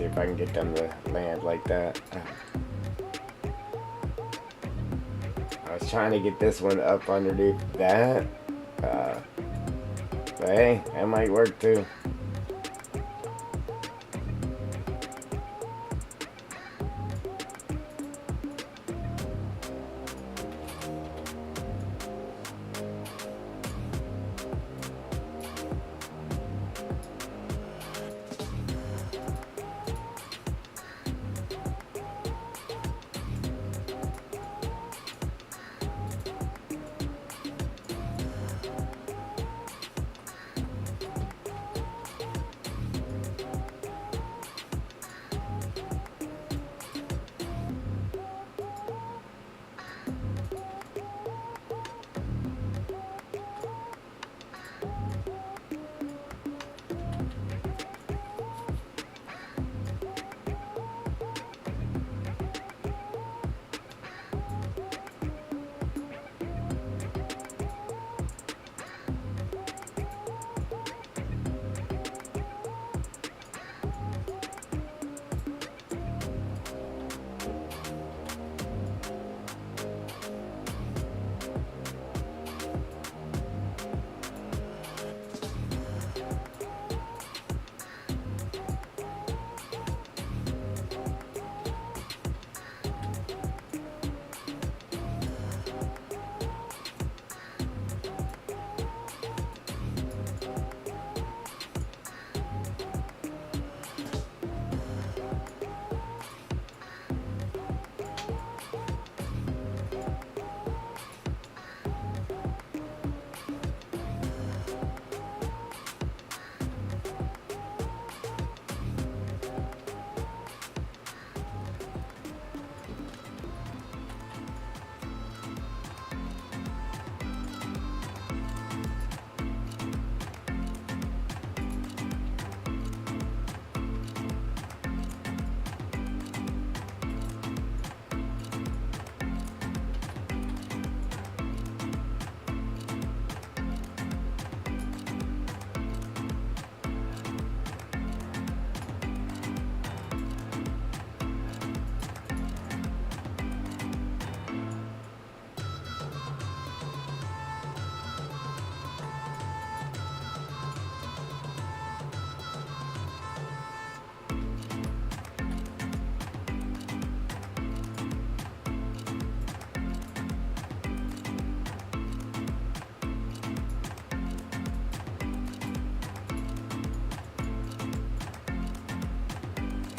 see if I can get them to land like that. I was trying to get this one up underneath that. But hey, that might work too.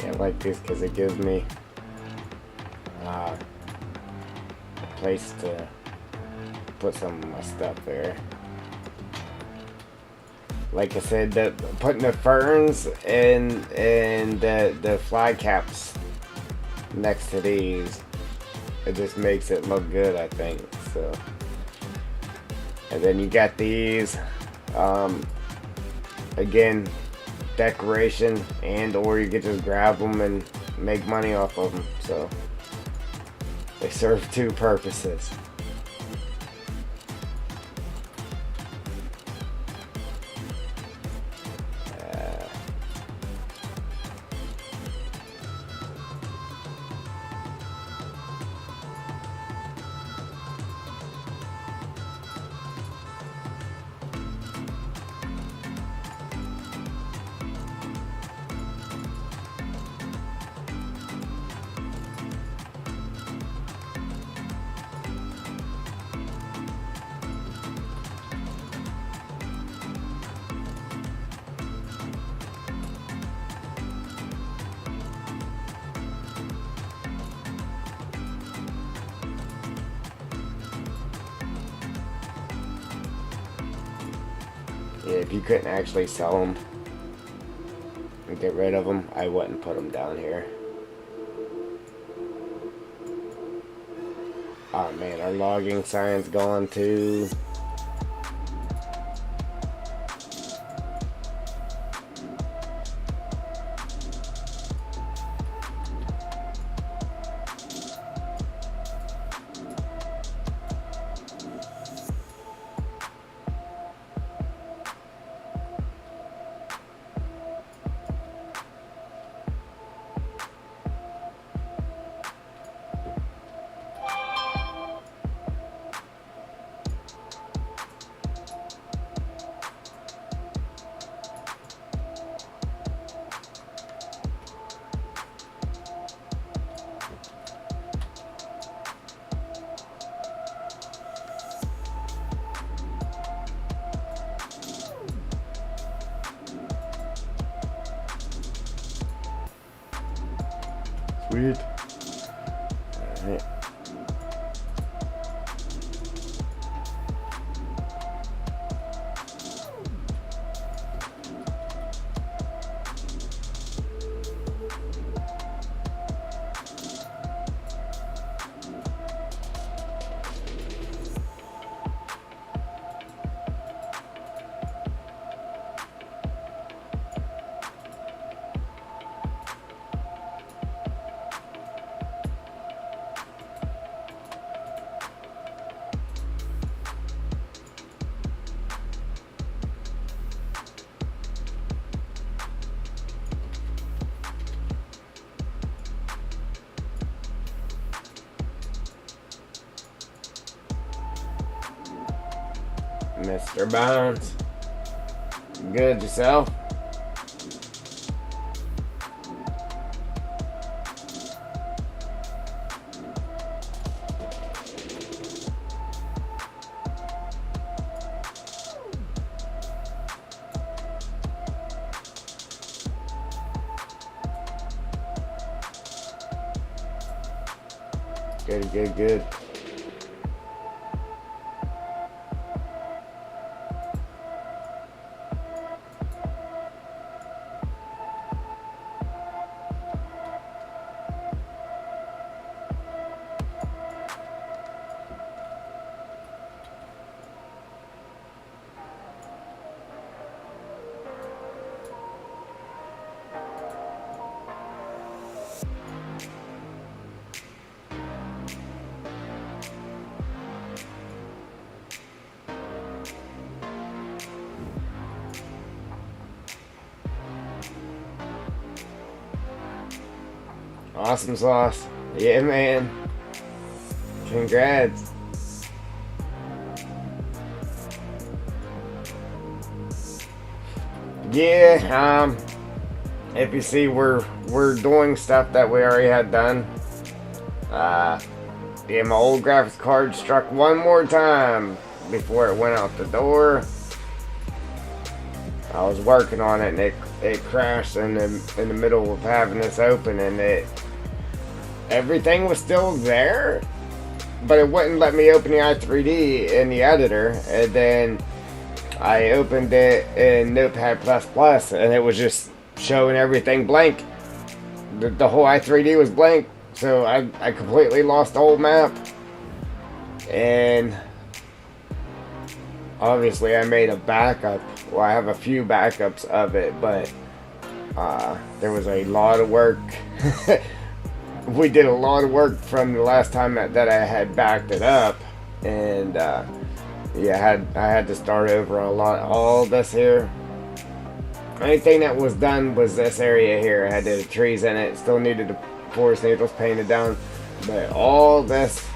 I like this because it gives me a place to put some of my stuff there. Like I said, putting the ferns and the fly caps next to these, it just makes it look good, I think. So, and then you got these, again, decoration, and or you could just grab them and make money off of them. So they serve two purposes. Yeah, if you couldn't actually sell them and get rid of them, I wouldn't put them down here. Oh man, our logging sign's gone too. Sweet. Alright. Mr. Bones. Good yourself? Good, good, good. Awesome sauce. Yeah, man. Congrats. Yeah, if you see, we're doing stuff that we already had done. Yeah, my old graphics card struck one more time before it went out the door. I was working on it and it crashed in the middle of having this open, and everything was still there, but it wouldn't let me open the i3D in the editor. And then I opened it in Notepad++, and it was just showing everything blank. The whole i3D was blank, so I completely lost the whole map. And obviously I made a backup. Well, I have a few backups of it, but there was a lot of work. We did a lot of work from the last time that I had backed it up, and yeah, I had to start over a lot. All this here, anything that was done was this area here. I had the trees in it. Still needed the forest needles painted down, but all this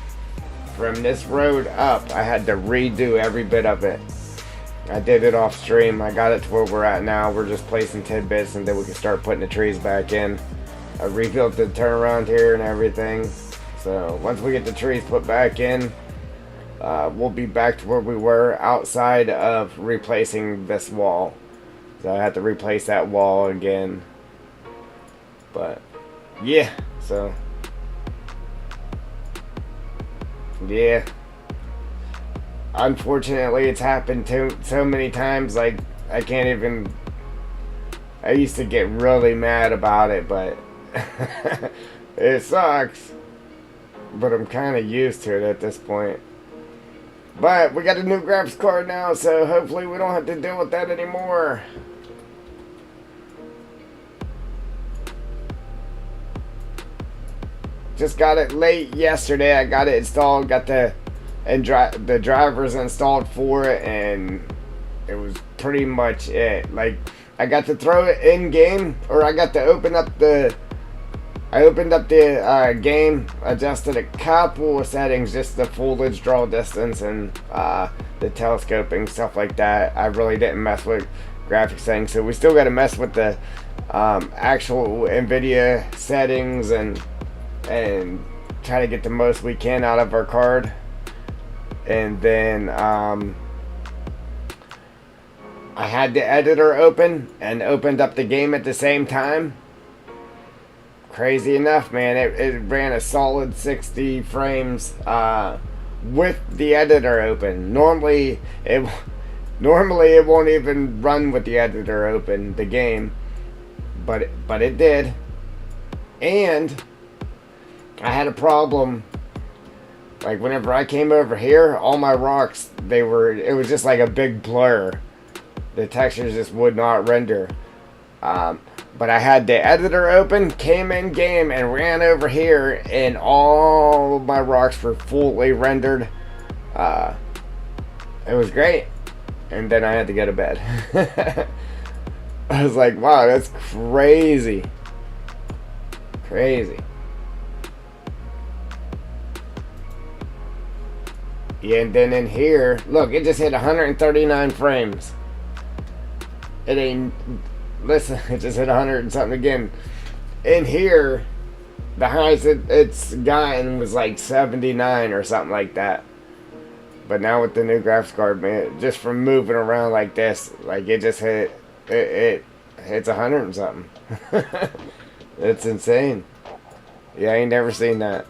from this road up, I had to redo every bit of it. I did it off stream. I got it to where we're at now. We're just placing tidbits, and then we can start putting the trees back in. I rebuilt the turnaround here and everything. So once we get the trees put back in, we'll be back to where we were, outside of replacing this wall. So I had to replace that wall again. But yeah, so yeah. Unfortunately, it's happened so many times, like I can't even. I used to get really mad about it, but it sucks. But I'm kind of used to it at this point. But we got a new graphics card now, so hopefully we don't have to deal with that anymore. Just got it late yesterday. I got it installed, got the drivers installed for it, and it was pretty much it. Like, I got to throw it in game, or I got to open up the game, adjusted a couple of settings, just the foliage draw distance and the telescoping, stuff like that. I really didn't mess with graphics settings, so we still got to mess with the actual NVIDIA settings and try to get the most we can out of our card. And then I had the editor open and opened up the game at the same time. crazy enough, man, it ran a solid 60 frames with the editor open. Normally it won't even run with the editor open, the game, but it did. And I had a problem. Like whenever I came over here, all my rocks, it was just like a big blur. The textures just would not render. But I had the editor open, came in game, and ran over here, and all of my rocks were fully rendered. It was great. And then I had to go to bed. I was like, wow, that's crazy. Crazy. Yeah, and then in here, look, it just hit 139 frames. It ain't, listen, it just hit 100 and something again. In here, the highest it's gotten was like 79 or something like that. But now with the new graphics card, man, just from moving around like this, like it just it hits 100 and something. It's insane. Yeah, I ain't never seen that.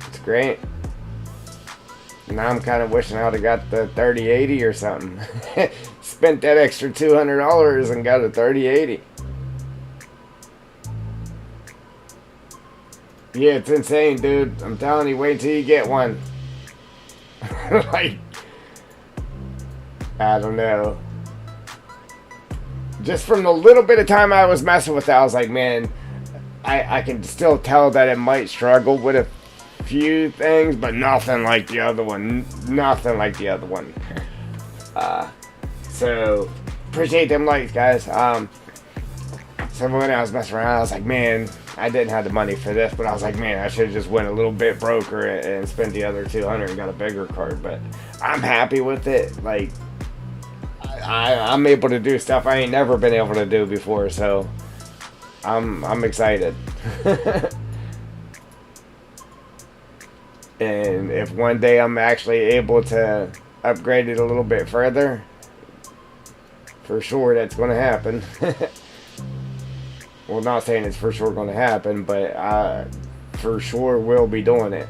It's great. Now I'm kind of wishing I would have got the 3080 or something. Spent that extra $200 and got a 3080. Yeah, it's insane, dude. I'm telling you, wait till you get one. Like, I don't know. Just from the little bit of time I was messing with it, I was like, man, I can still tell that it might struggle with a few things, but nothing like the other one. Nothing like the other one. So, appreciate them likes, guys. So when I was messing around, I was like, man, I didn't have the money for this, but I was like, man, I should have just went a little bit broker and spent the other 200 and got a bigger card. But I'm happy with it. Like, I'm able to do stuff I ain't never been able to do before, so I'm excited. And if one day I'm actually able to upgrade it a little bit further, for sure that's going to happen. Well, not saying it's for sure going to happen, but I for sure will be doing it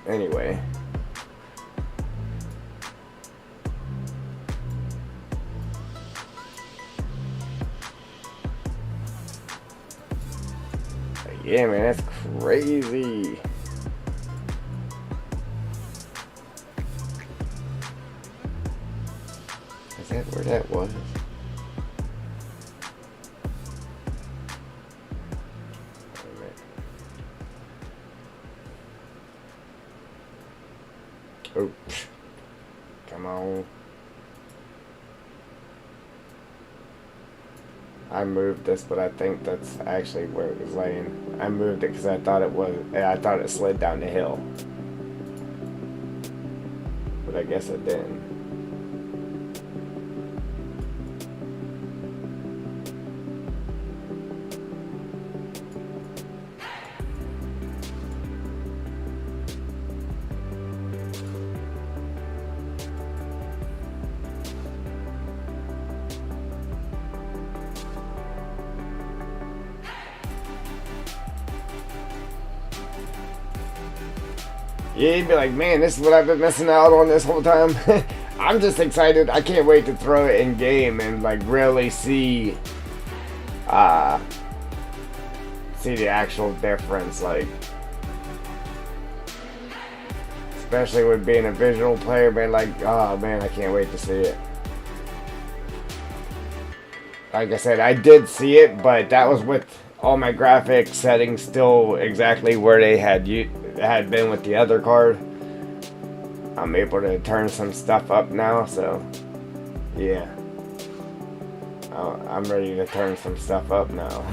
anyway. But yeah, man, that's crazy. Is that where that was? Oh, come on. I moved this, but I think that's actually where it was laying. I moved it because I thought it slid down the hill. But I guess it didn't. Yeah, you'd be like, man, this is what I've been missing out on this whole time. I'm just excited. I can't wait to throw it in game and like really see the actual difference. Like, especially with being a visual player, man. Like, oh man, I can't wait to see it. Like I said, I did see it, but that was with all my graphics settings still exactly where they had been with the other card. I'm able to turn some stuff up now, so yeah, I'm ready to turn some stuff up now.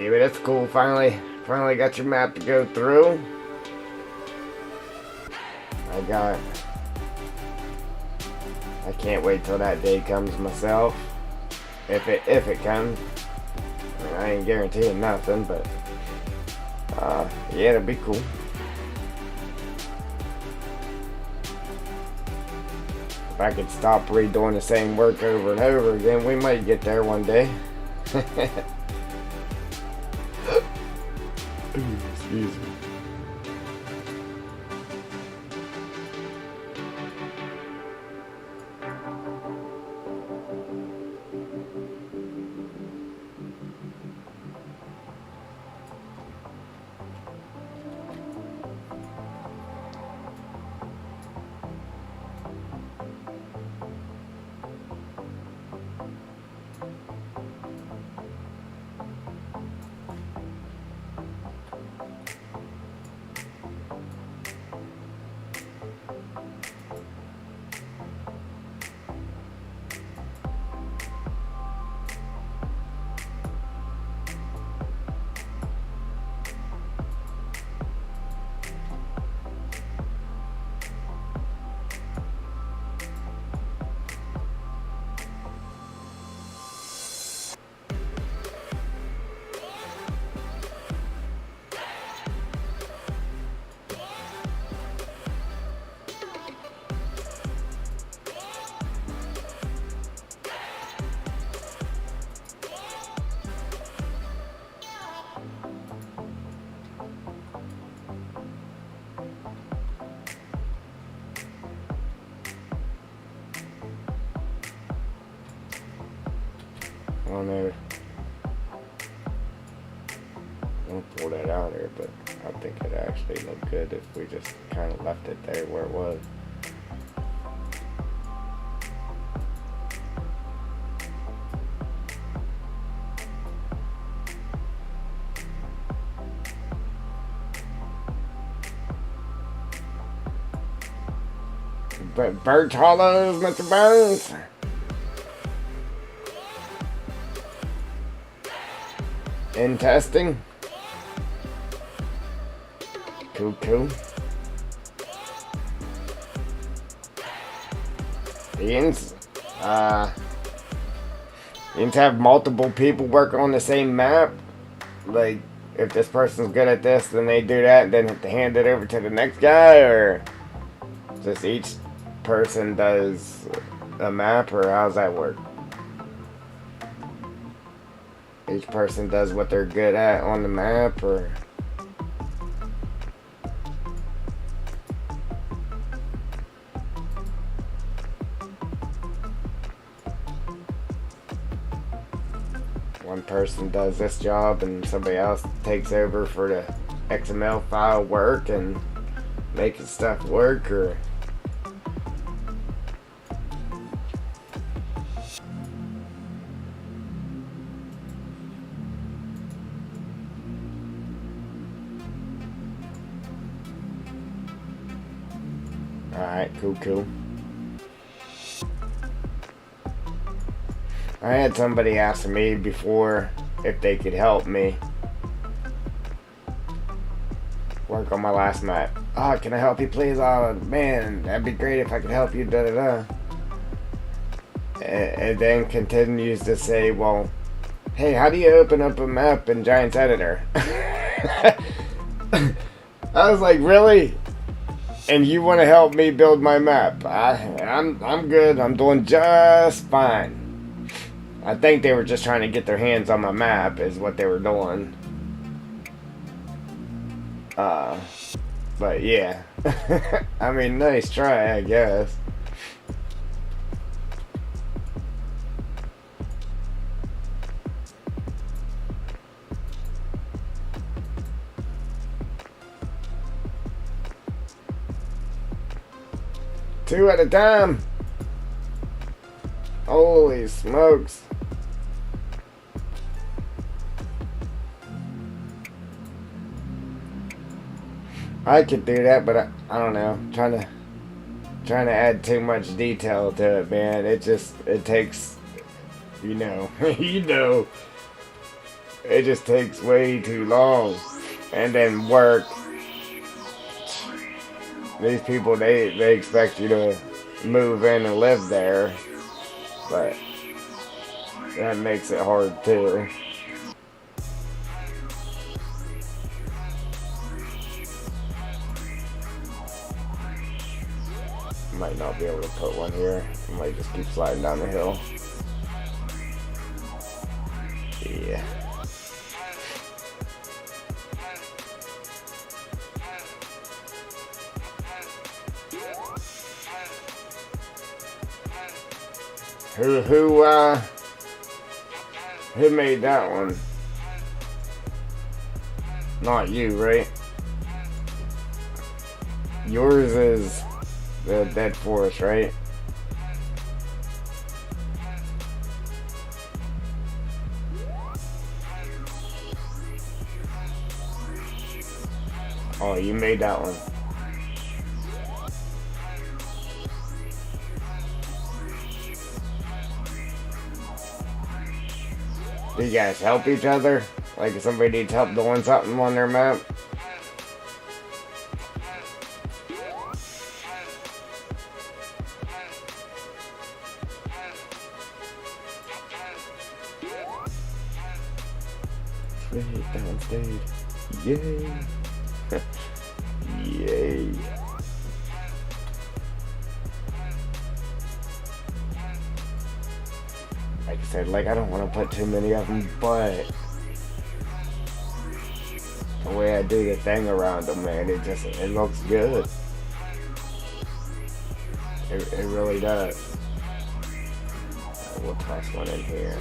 Yeah, but that's cool. Finally got your map to go through. I can't wait till that day comes myself. If it comes. I mean, I ain't guaranteeing nothing, but yeah, it'll be cool. If I could stop redoing the same work over and over again, we might get there one day. Excuse me. I don't know. Don't pull that out here, but I think it actually looked good if we just kind of left it there where it was. But Birch Hollows, Mr. Burns. In testing. Cool. Ian's have multiple people working on the same map. Like, if this person's good at this, then they do that, and then have to hand it over to the next guy, or just each person does a map, or how's that work? Each person does what they're good at on the map, or... One person does this job and somebody else takes over for the XML file work and making stuff work, or... Alright, cool. I had somebody ask me before if they could help me work on my last map. Oh, can I help you please? Oh, man, that'd be great if I could help you, da-da-da. And then continues to say, well, hey, how do you open up a map in Giants Editor? I was like, really? And you want to help me build my map? I'm good. I'm doing just fine. I think they were just trying to get their hands on my map is what they were doing. But yeah. I mean, nice try, I guess. Two at a time. Holy smokes. I could do that, but I don't know. Trying to add too much detail to it, man. It takes, you know, It just takes way too long. And then work. These people, they expect you to move in and live there. But that makes it hard too. Might not be able to put one here. I might just keep sliding down the hill. Yeah. Who made that one? Not you, right? Yours is the dead forest, right? Oh, you made that one. Do you guys help each other? Like if somebody needs help doing something on their map? Straight downstage. Yay! Yay! Like I said, like I don't want to put too many of them, but the way I do the thing around them, man, it looks good. It really does. Right, we'll toss one in here.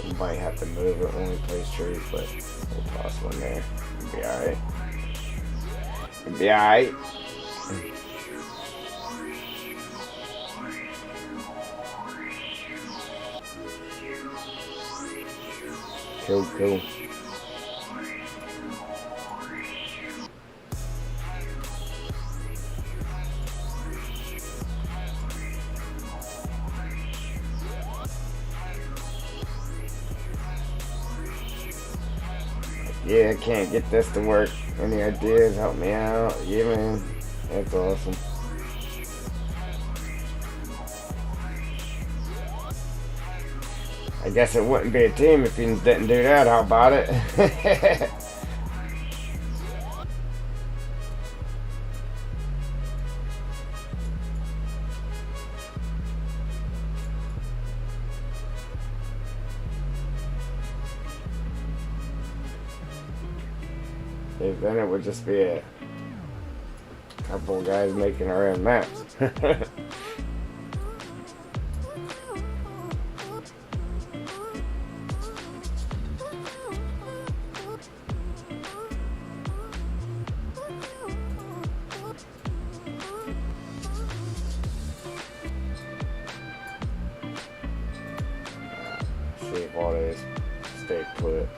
We might have to move it when we place trees, but we'll toss one there. It'll be alright. It'll be alright. Cool. Yeah, I can't get this to work. Any ideas? Help me out. Yeah, man. That's awesome. I guess it wouldn't be a team if you didn't do that. How about it? Then it would just be a couple of guys making our own maps. See if all these stay put.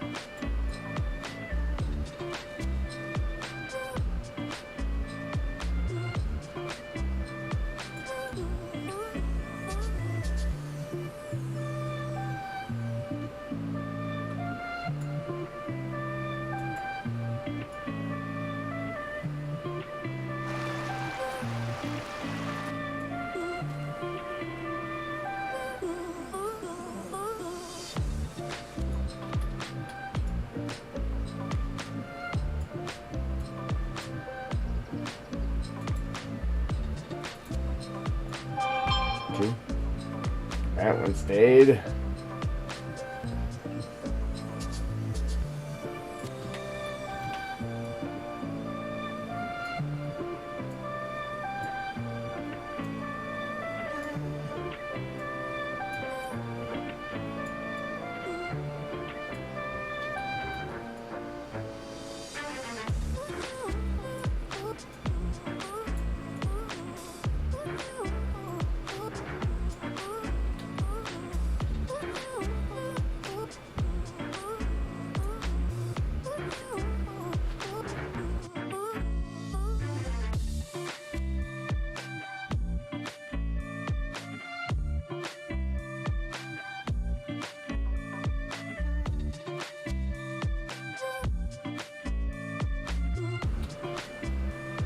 That one stayed.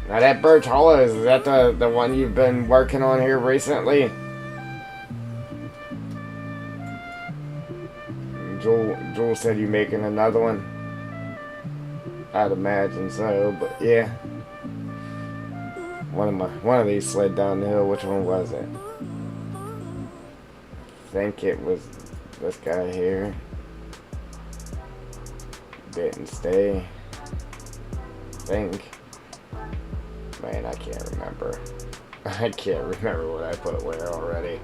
Now that Birch Hollow, is that the one you've been working on here recently? Joel said you're making another one. I'd imagine so, but yeah. One of these slid down the hill. Which one was it? I think it was this guy here. Didn't stay. I think. Man, I can't remember. I can't remember what I put where already.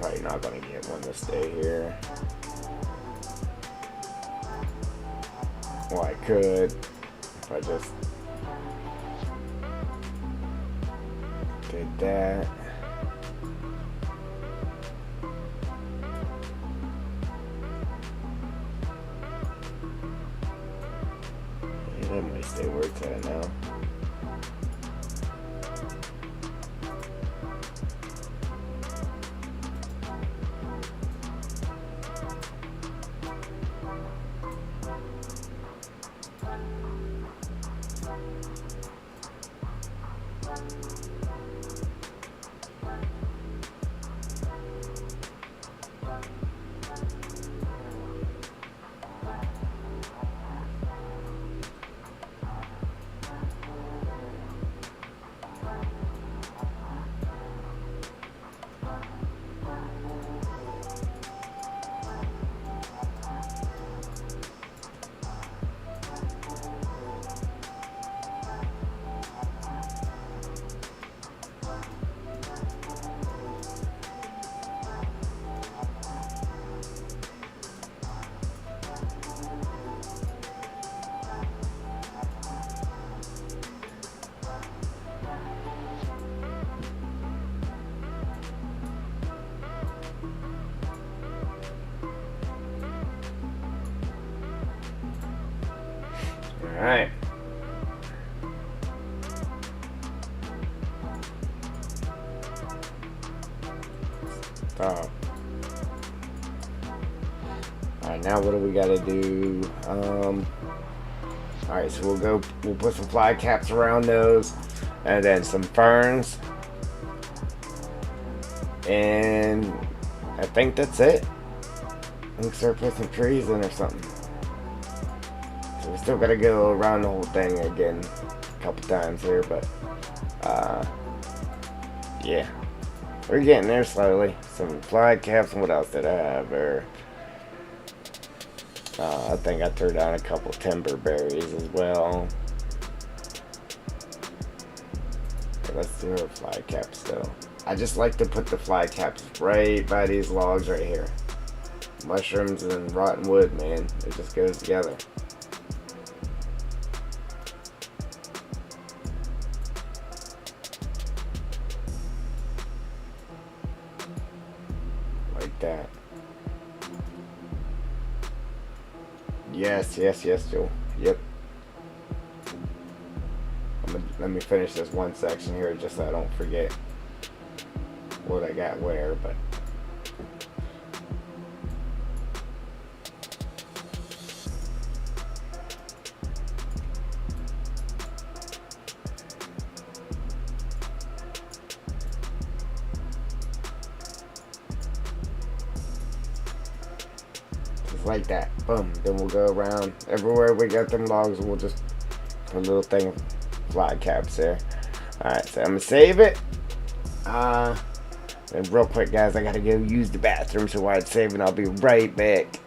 Probably not gonna get one to stay here. Well, I could if I just did that. Yeah, that might stay where it's at now. Alright. Stop. Alright, now what do we gotta do? Alright, so we'll put some fly caps around those, and then some ferns. And I think that's it. We can start putting some trees in or something. So we still gotta go around the whole thing again a couple times here, but yeah. We're getting there slowly. Some fly caps, and what else did I have there? I think I threw down a couple timber berries as well. Okay, let's do our fly caps though. I just like to put the fly caps right by these logs right here. Mushrooms and rotten wood, man. It just goes together. Like that. Yes, Joel. Yep. Let me finish this one section here just so I don't forget what I got where, but just like that. Boom. Then we'll go around everywhere we got them logs, we'll just put a little thing of fly caps there. Alright, so I'm gonna save it. And real quick, guys, I gotta go use the bathroom, so while it's saving, I'll be right back.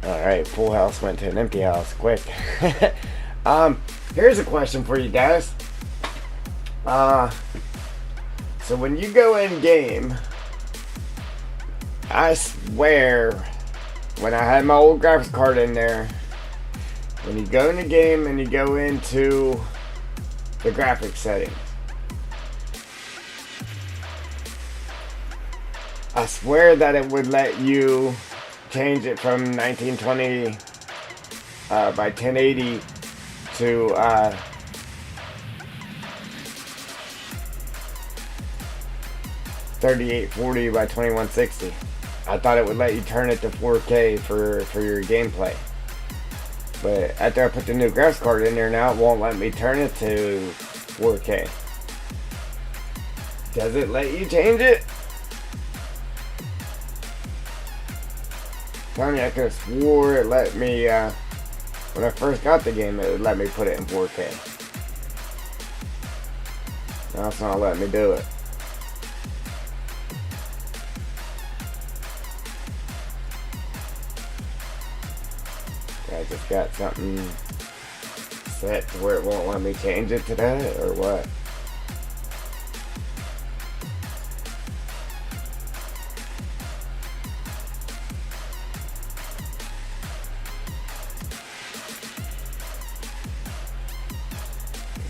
Alright, full house went to an empty house. Quick. Here's a question for you guys. So when you go in game, I swear, when I had my old graphics card in there, when you go in the game and you go into the graphics settings, I swear that it would let you change it from 1920 by 1080 to 3840 by 2160. I thought it would let you turn it to 4K for your gameplay. But after I put the new graphics card in there now, it won't let me turn it to 4K. Does it let you change it? Tony, I could have swore it let me, when I first got the game, it would let me put it in 4K. Now it's not letting me do it. I just got something set to where it won't let me change it to that, or what?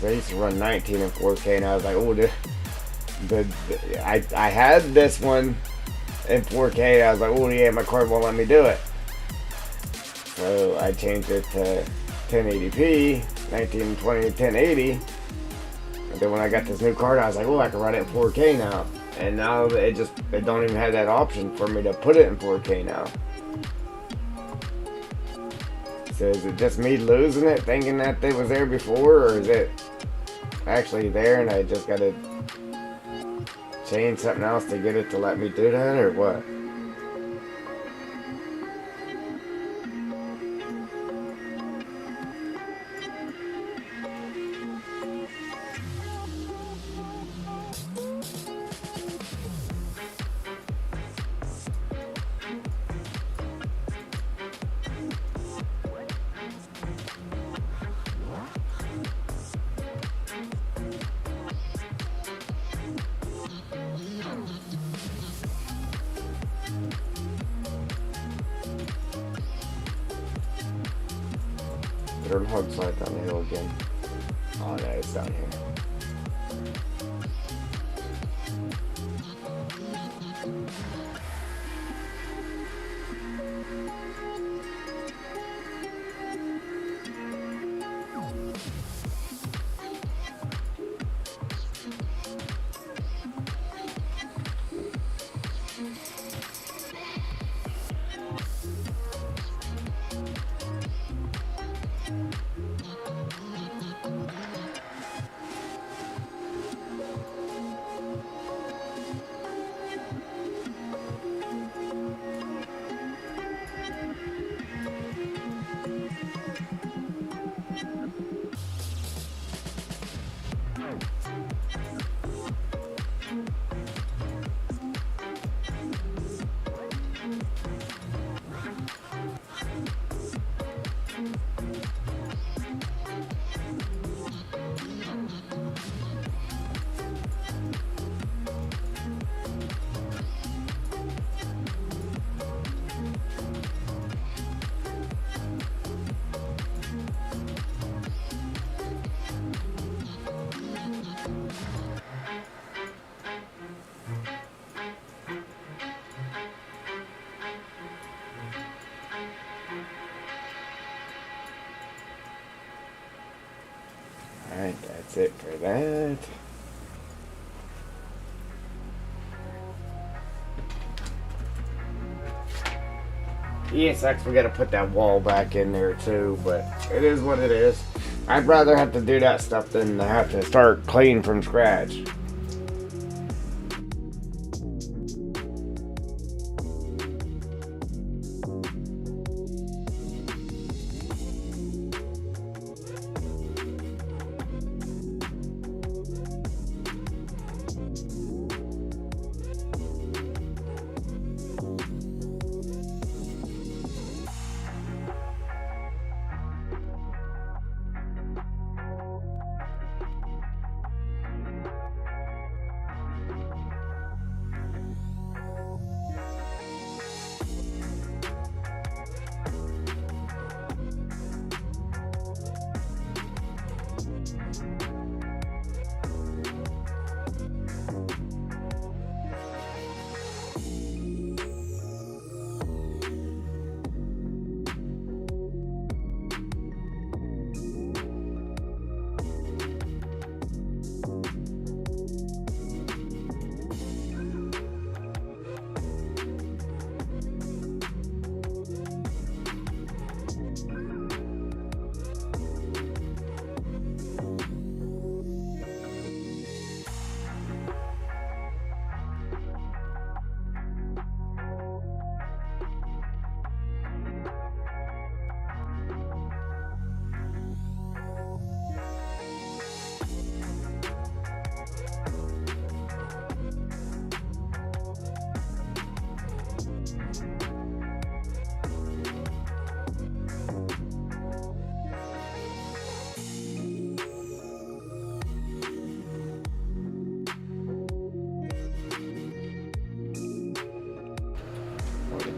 I used to run 19 in 4K, and I was like, oh, I had this one in 4K. I was like, oh yeah, my card won't let me do it. So I changed it to 1080p, 1920 1080. And then when I got this new card, I was like, oh, I can run it in 4K now. And now it don't even have that option for me to put it in 4K now. So is it just me losing it, thinking that it was there before, or is it actually there and I just gotta change something else to get it to let me do that, or what? There's a hog slide down the hill again. Oh no, it's down here. Alright, that's it for that. Yeah, sucks we gotta put that wall back in there too, but it is what it is. I'd rather have to do that stuff than have to start clean from scratch.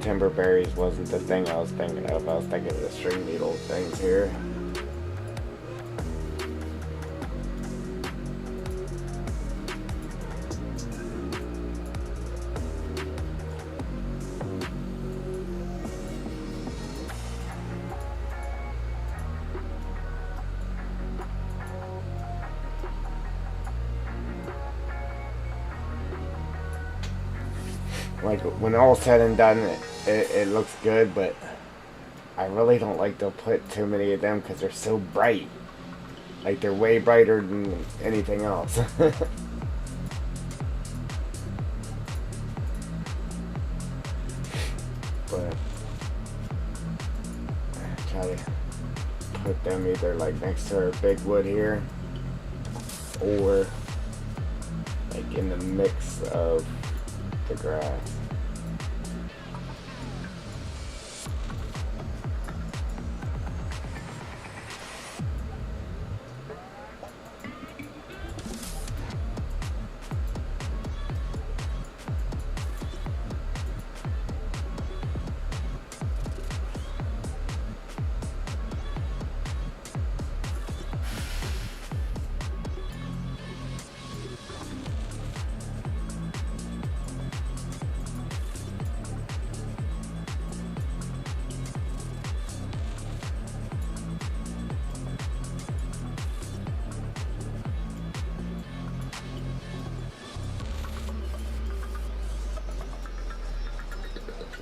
timber berries wasn't the thing I was thinking of. I was thinking of the string needle things here. Like when all said and done, it looks good, but I really don't like to put too many of them because they're so bright. Like they're way brighter than anything else. But I try to put them either like next to our big wood here, or like in the mix of the grass.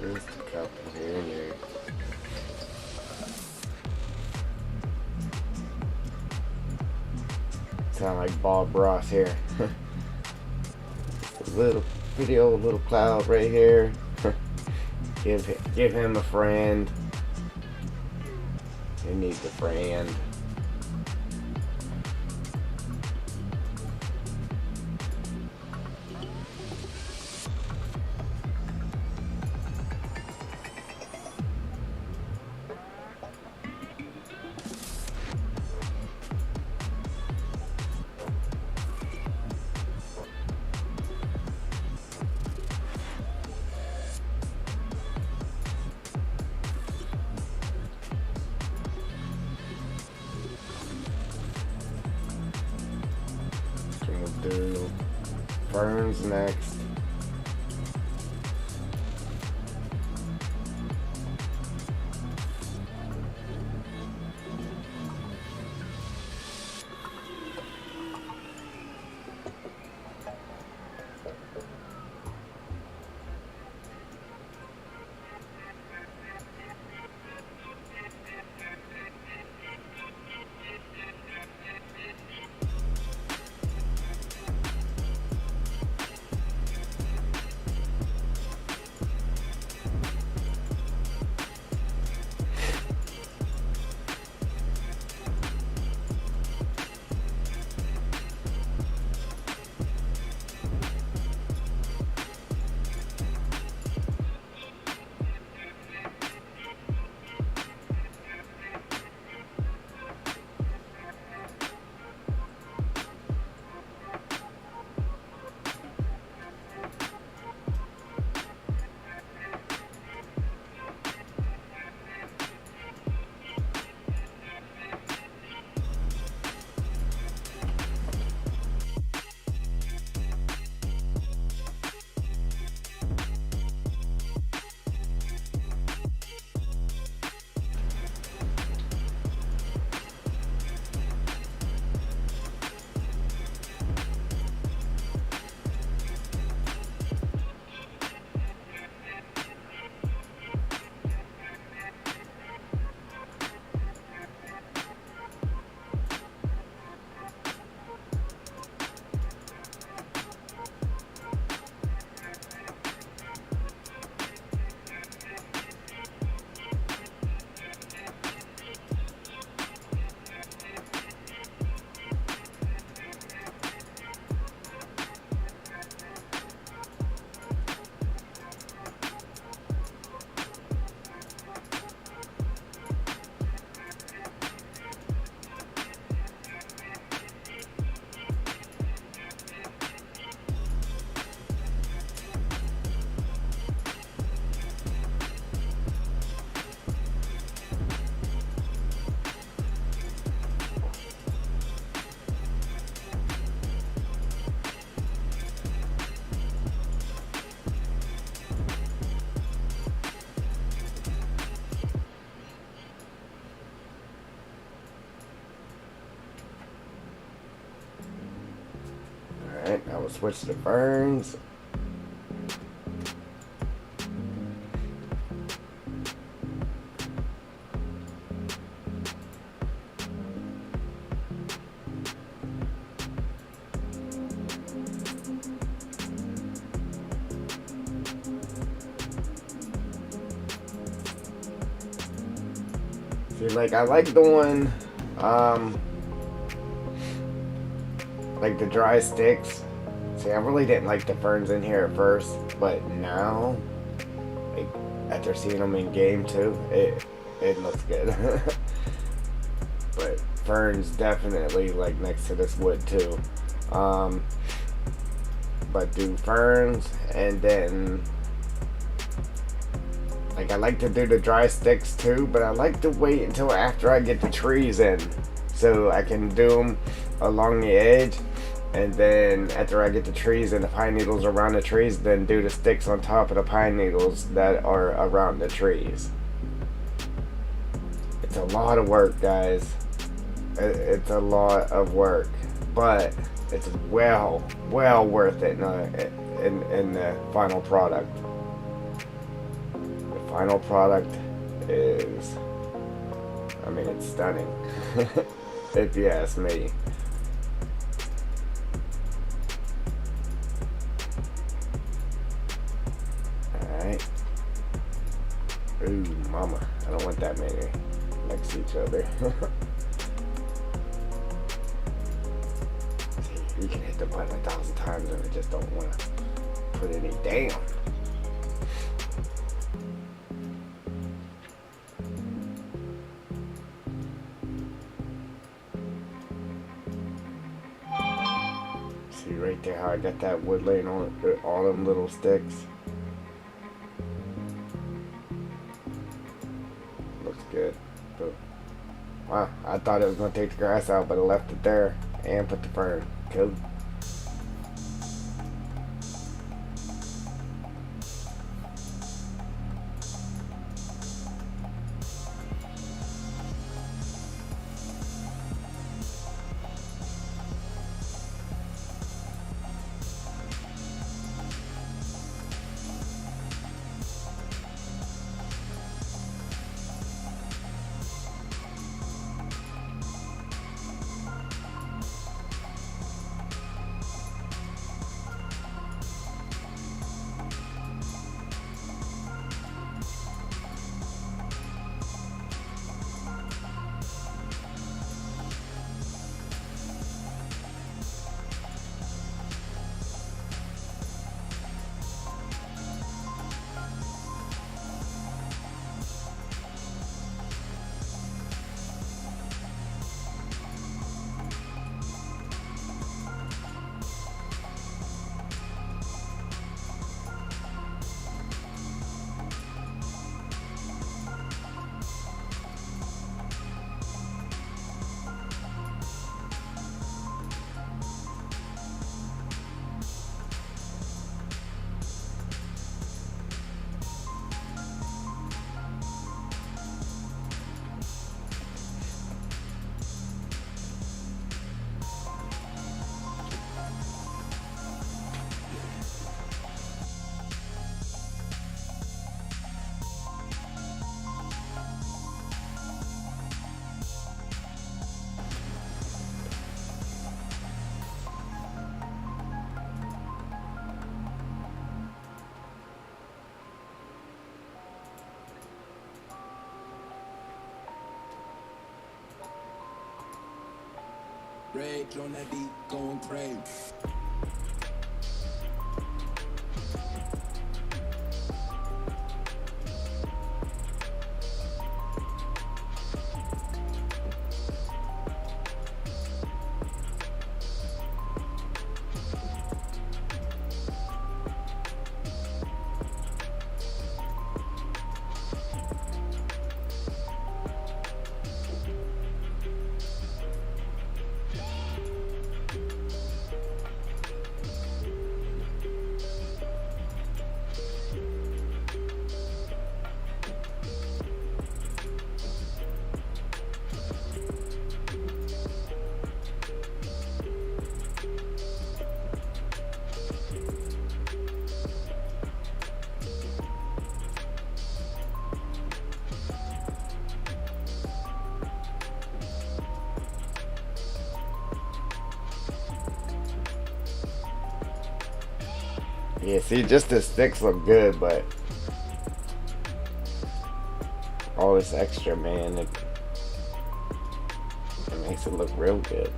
Just a couple here and there. Sound like Bob Ross here. A little video, little cloud right here. give him a friend. He needs a friend. We'll do ferns next. switch to ferns. See, like, I like doing, like the dry sticks. See, I really didn't like the ferns in here at first, but now, like, after seeing them in game too, it looks good. But ferns definitely, like, next to this wood too. But do ferns, and then, like, I like to do the dry sticks too, but I like to wait until after I get the trees in, so I can do them along the edge, and then after I get the trees and the pine needles around the trees, then do the sticks on top of the pine needles that are around the trees. It's a lot of work, guys. It's a lot of work, but it's well worth it in the final product. The final product is, I mean, it's stunning, if you ask me. Alright. Ooh, mama. I don't want that many next to each other. See, you can hit the button 1,000 times and I just don't want to put any down. See right there how I got that wood laying on all them little sticks? Looks good. But, wow, I thought it was going to take the grass out, but I left it there and put the fern. Cool. Rage on that beat, going crazy. Yeah, see, just the sticks look good, but all this extra, man, it makes it look real good.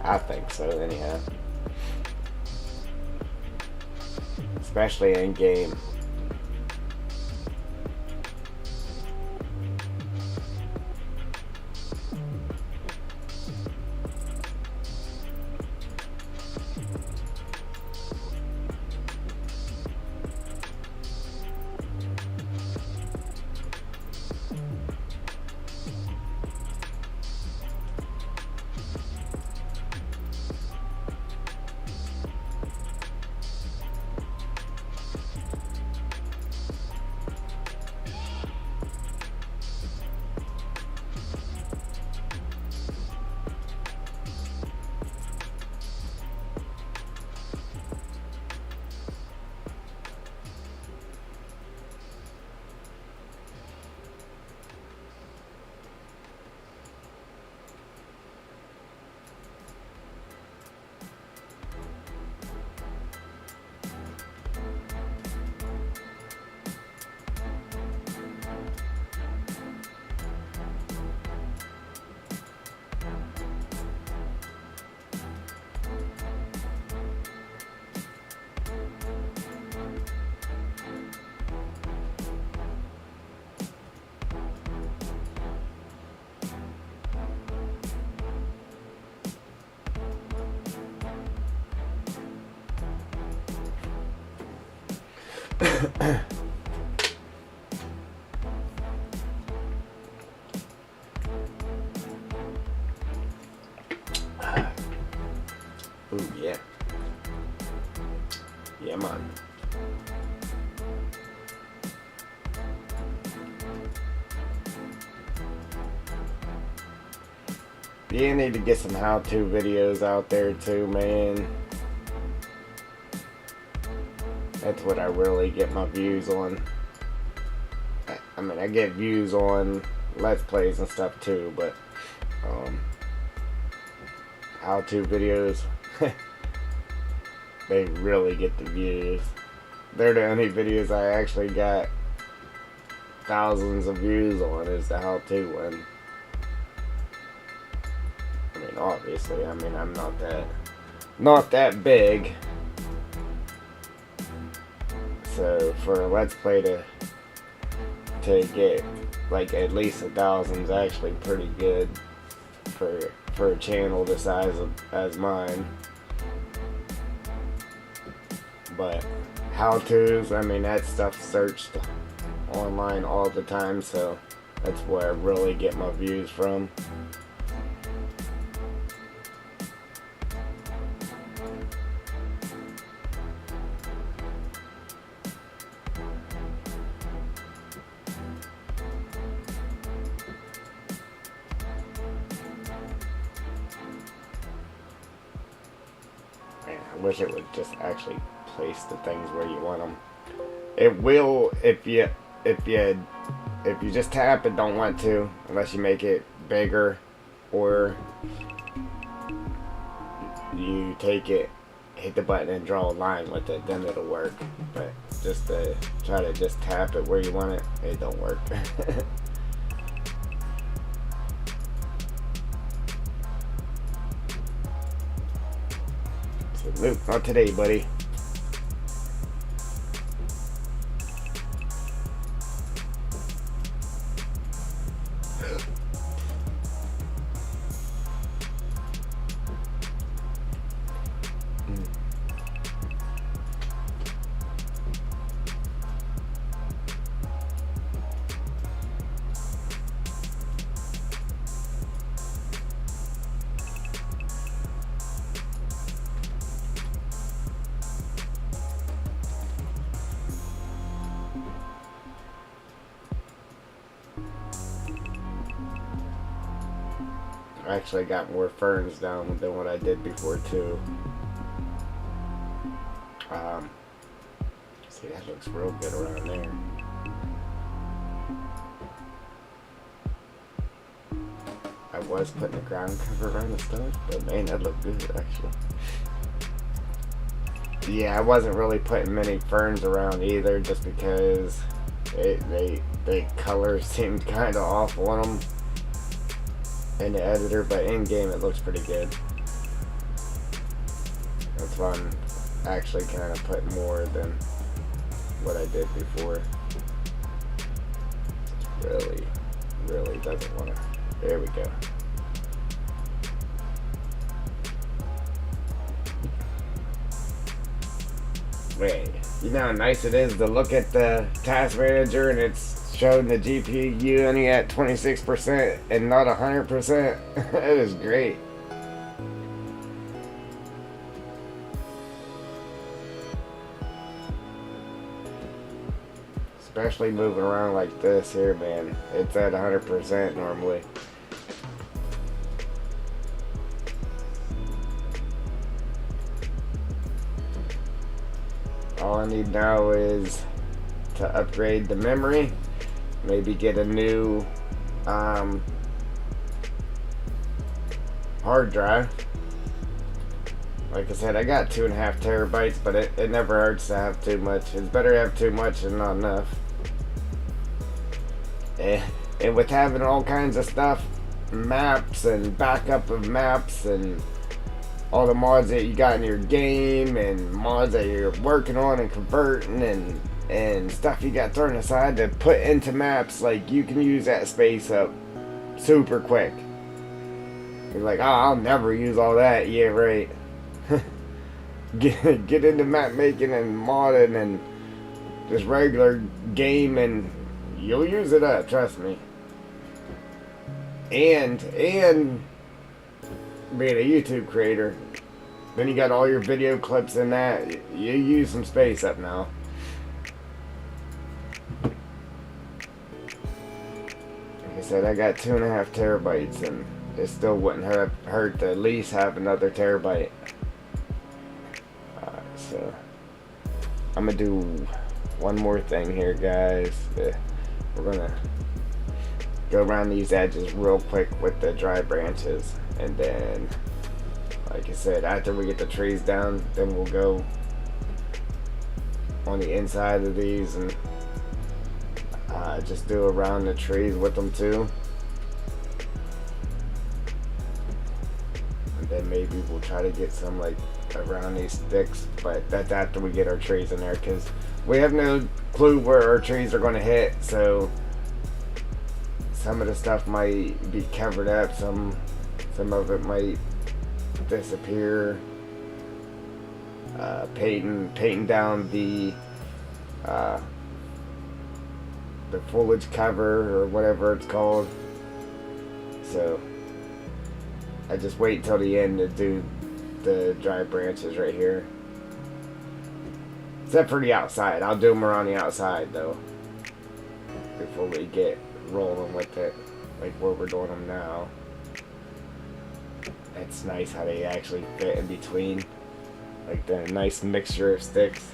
I think so, anyhow. Especially in game. Ooh, yeah. Yeah, man. You need to get some how-to videos out there too, man. That's what I really get my views on. I mean, I get views on Let's Plays and stuff too, but how-to videos, they really get the views. They're the only videos I actually got thousands of views on, is the how-to one. I mean, obviously, I mean, I'm not that big. So for a Let's Play to get like at least 1,000 is actually pretty good for a channel the size as mine. But how-tos, I mean, that stuff searched online all the time, so that's where I really get my views from. I wish it would just actually place the things where you want them. It will if you just tap and don't want to, unless you make it bigger, or you take it, hit the button and draw a line with it, then it'll work. But just to try to just tap it where you want it, it don't work. Nope, not today, buddy. I actually got more ferns down than what I did before too. See, that looks real good around there. I was putting a ground cover around the stuff, but man, that looked good actually. Yeah, I wasn't really putting many ferns around either, just because the colors seemed kind of off on them in the editor, but in game it looks pretty good. That's why I'm actually kind of putting more than what I did before. Really, really doesn't want to. There we go. Wait, you know how nice it is to look at the task manager and it's showing the GPU only at 26% and not 100%? It is great. Especially moving around like this here, man. It's at 100% normally. All I need now is to upgrade the memory. Maybe get a new hard drive. Like I said, I got 2.5 terabytes, but it never hurts to have too much. It's better to have too much than not enough. And with having all kinds of stuff, maps and backup of maps and all the mods that you got in your game and mods that you're working on and converting and stuff you got thrown aside to put into maps, like you can use that space up super quick. You're like, oh, I'll never use all that. Yeah, right. Get into map making and modding and just regular game and you'll use it up, trust me. And being a YouTube creator, then you got all your video clips in that. You use some space up now. Like I said, I got 2.5 terabytes, and it still wouldn't hurt to at least have another terabyte. So I'm gonna do one more thing here, guys. We're gonna go around these edges real quick with the dry branches, and then, like I said, after we get the trees down, then we'll go on the inside of these and just do around the trees with them too. And then maybe we'll try to get some like around these sticks, but that's after we get our trees in there, because we have no clue where our trees are going to hit, so some of the stuff might be covered up, some of it might disappear. Painting down the foliage cover or whatever it's called. So I just wait until the end to do the dry branches right here. Except for the outside. I'll do them around the outside though, before we get rolling with it, like where we're doing them now. It's nice how they actually fit in between, like the nice mixture of sticks.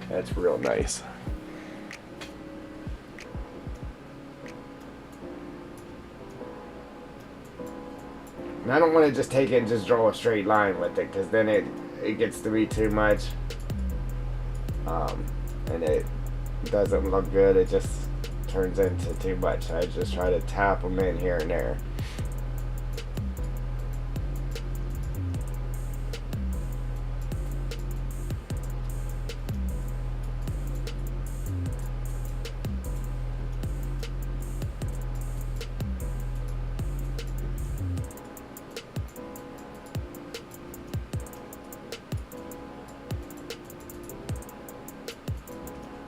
That's real nice. And I don't want to just take it and just draw a straight line with it, because then it gets to be too much, and it doesn't look good. It just turns into too much. I just try to tap them in here and there.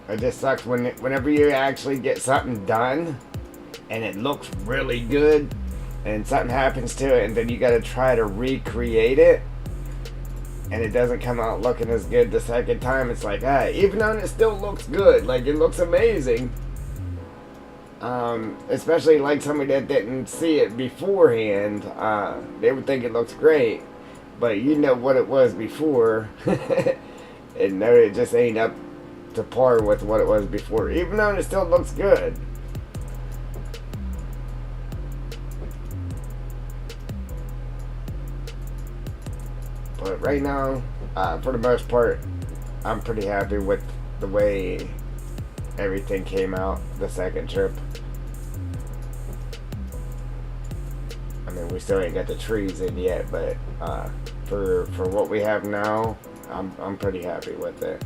It just sucks whenever you actually get something done and it looks really good and something happens to it, and then you got to try to recreate it and it doesn't come out looking as good the second time. It's like, even though it still looks good, like it looks amazing, especially like somebody that didn't see it beforehand, they would think it looks great, but you know what it was before. And no, it just ain't up to par with what it was before, even though it still looks good. But right now, for the most part, I'm pretty happy with the way everything came out the second trip. I mean, we still ain't got the trees in yet, but for what we have now, I'm pretty happy with it.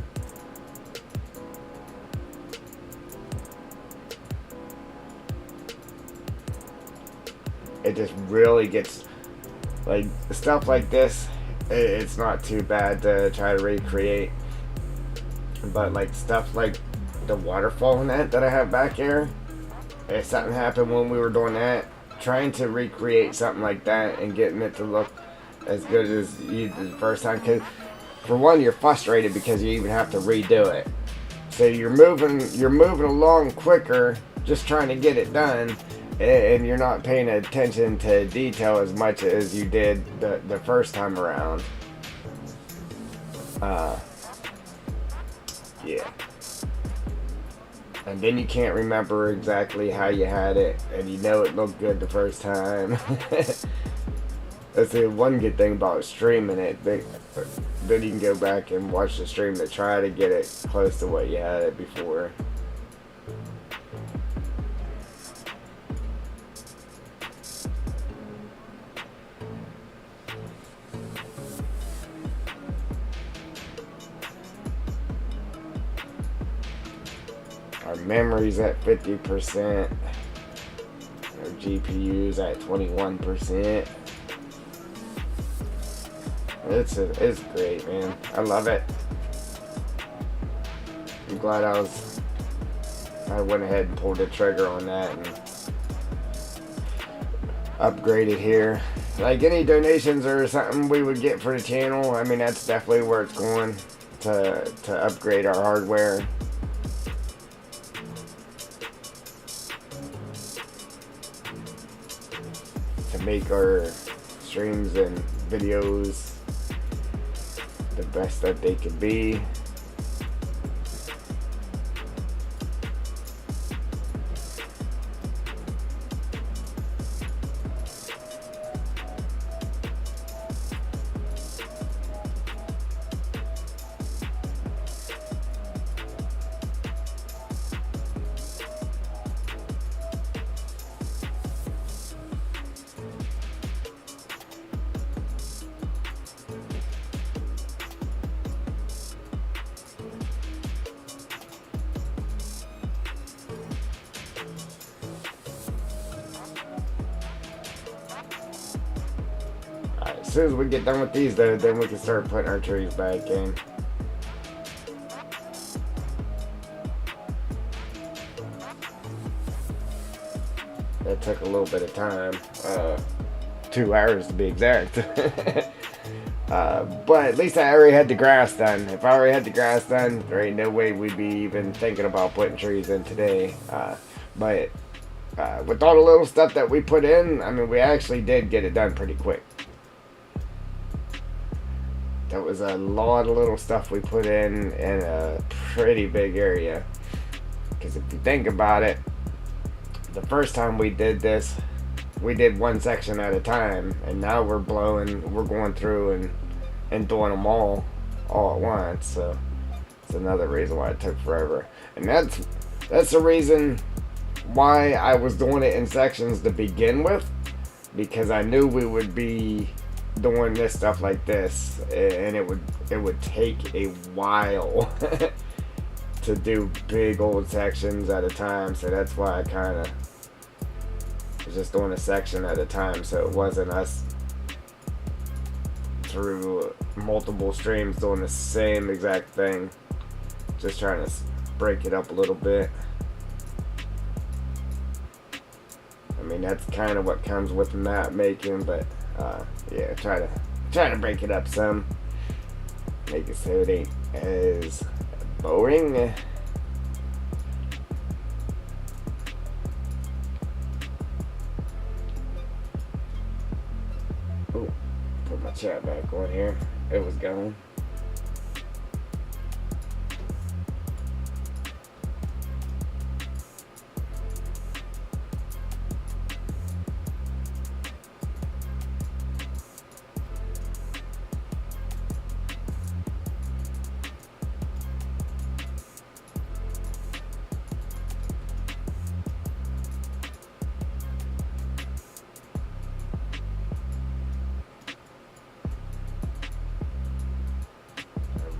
It just really gets like stuff like this. It's not too bad to try to recreate, but like stuff like the waterfall net that I have back here, if something happened when we were doing that, trying to recreate something like that and getting it to look as good as you did the first time. Because for one, you're frustrated because you even have to redo it. So you're moving along quicker, just trying to get it done, and you're not paying attention to detail as much as you did the first time around. Yeah. And then you can't remember exactly how you had it, and you know it looked good the first time. That's the one good thing about streaming it. Then you can go back and watch the stream to try to get it close to what you had it before. Our memory's at 50%. Our GPU's at 21%. It's great, man. I love it. I'm glad I went ahead and pulled the trigger on that and upgraded here. Like any donations or something we would get for the channel, I mean that's definitely where it's going to upgrade our hardware. To make our streams and videos the best that they could be. As soon as we get done with these though, then we can start putting our trees back in. That took a little bit of time, 2 hours to be exact. But at least I already had the grass done. If I already had the grass done, there ain't no way we'd be even thinking about putting trees in today. But with all the little stuff that we put in, I mean, we actually did get it done pretty quick. That was a lot of little stuff we put in a pretty big area. Because if you think about it, the first time we did this, we did one section at a time, and now we're going through and doing them all at once. So it's another reason why it took forever. And that's the reason why I was doing it in sections to begin with, because I knew we would be doing this stuff like this, and it would take a while to do big old sections at a time. So that's why I kind of was just doing a section at a time, so it wasn't us through multiple streams doing the same exact thing, just trying to break it up a little bit. I mean, that's kind of what comes with map making, but yeah, try to break it up some, make it so it ain't as boring. Oh, put my chat back on here. It was gone.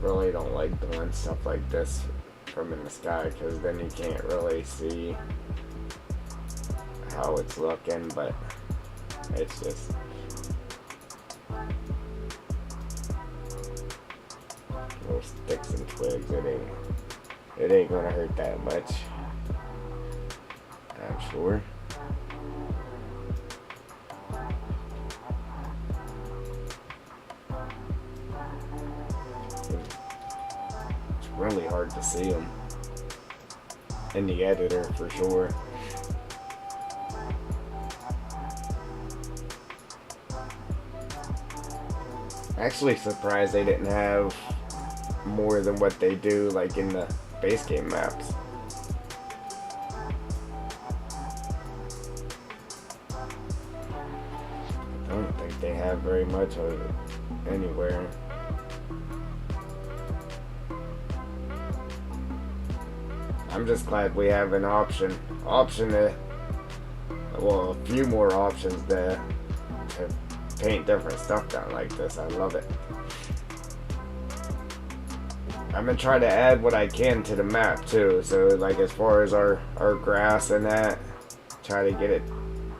really don't like doing stuff like this from in the sky, because then you can't really see how it's looking, but it's just little sticks and twigs. It ain't gonna hurt that much, I'm sure. It's really hard to see them in the editor for sure. Actually surprised they didn't have more than what they do like in the base game maps. I don't think they have very much of it anywhere. I'm just glad we have an option to, well, a few more options to paint different stuff down like this. I love it. I'm gonna try to add what I can to the map too. So like as far as our grass and that, try to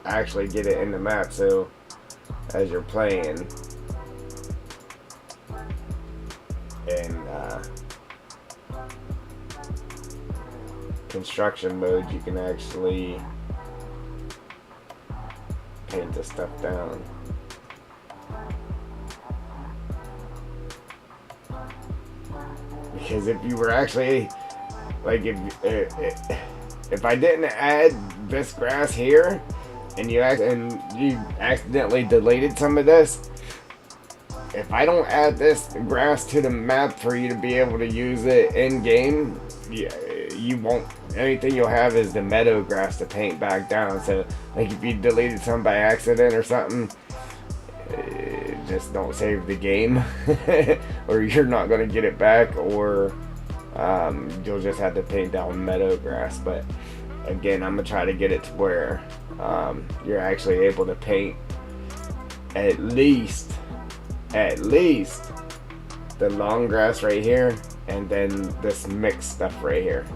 actually get it in the map, so as you're playing in construction mode, you can actually paint this stuff down. Because if you were actually, like, if I didn't add this grass here, and you accidentally deleted some of this, if I don't add this grass to the map for you to be able to use it in game, you won't. Anything you'll have is the meadow grass to paint back down. So, like, if you deleted some by accident or something, just don't save the game, or you're not going to get it back, or you'll just have to paint down meadow grass. But again, I'm going to try to get it to where you're actually able to paint at least the long grass right here, and then this mixed stuff right here.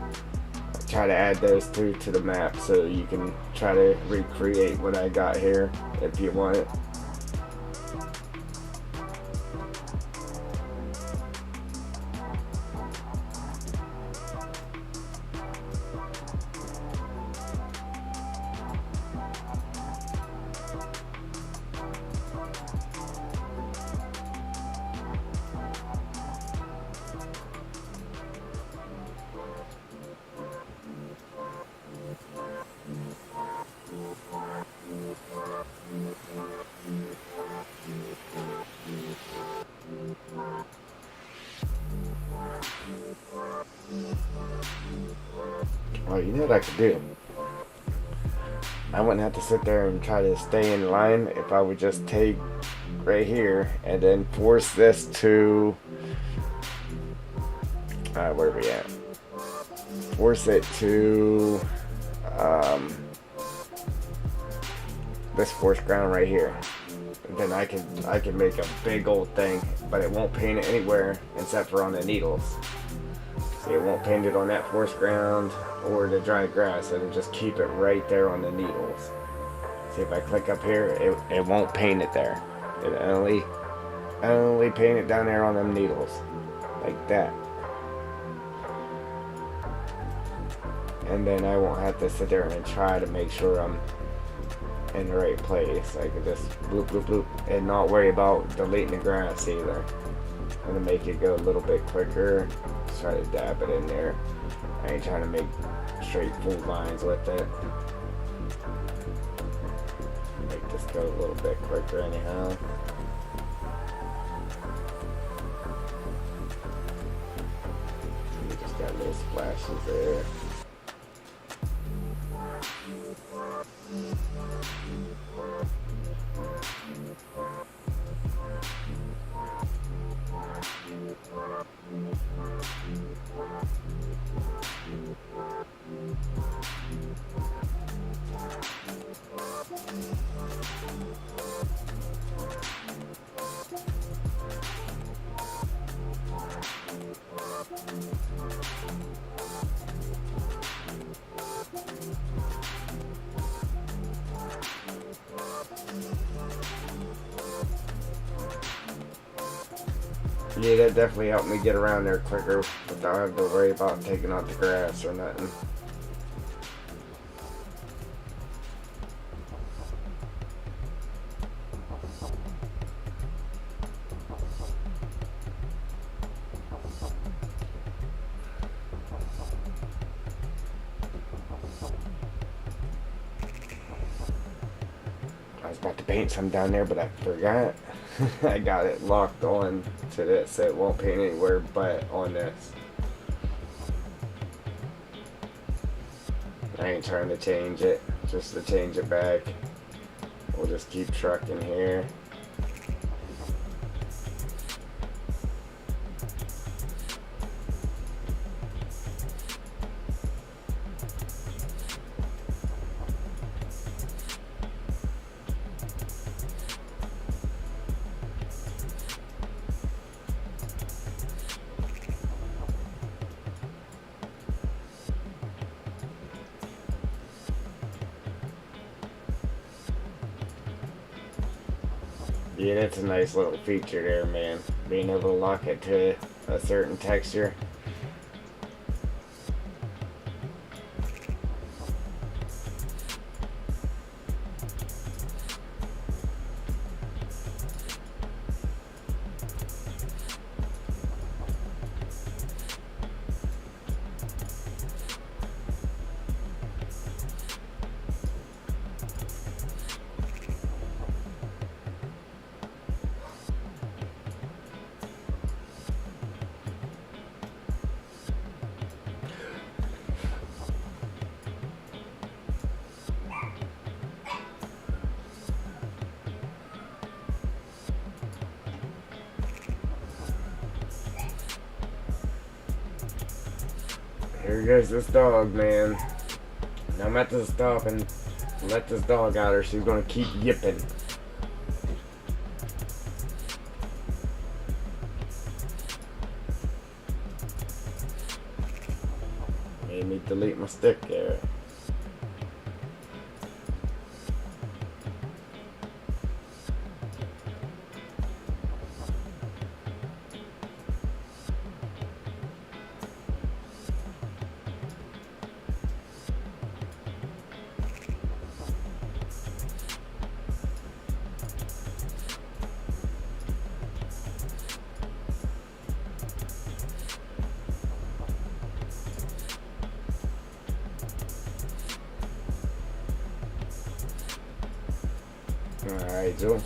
Try to add those two to the map so you can try to recreate what I got here if you want it. Oh, you know what I could do? I wouldn't have to sit there and try to stay in line if I would just take right here and then force this to where are we at? Force it to this force ground right here. And then I can make a big old thing, but it won't paint it anywhere except for on the needles. See, it won't paint it on that force ground or the dry grass. It'll just keep it right there on the needles. See, if I click up here, it won't paint it there. It only paint it down there on them needles, like that. And then I won't have to sit there and try to make sure I'm in the right place. I can just bloop, bloop, bloop, and not worry about deleting the grass either. I'm gonna make it go a little bit quicker. Just try to dab it in there. I ain't trying to make straight full lines with it. Make this go a little bit quicker anyhow. You just got little splashes there. Yeah, that definitely helped me get around there quicker without having to worry about taking out the grass or nothing. I was about to paint some down there, but I forgot. I got it locked on to this, so it won't paint anywhere but on this. I ain't trying to change it, just to change it back. We'll just keep trucking here. Yeah, that's a nice little feature there, man. Being able to lock it to a certain texture. Here goes this dog, man. Now I'm at to stop and let this dog out or she's gonna keep yipping. Made me delete my stick there. Alright, Joe.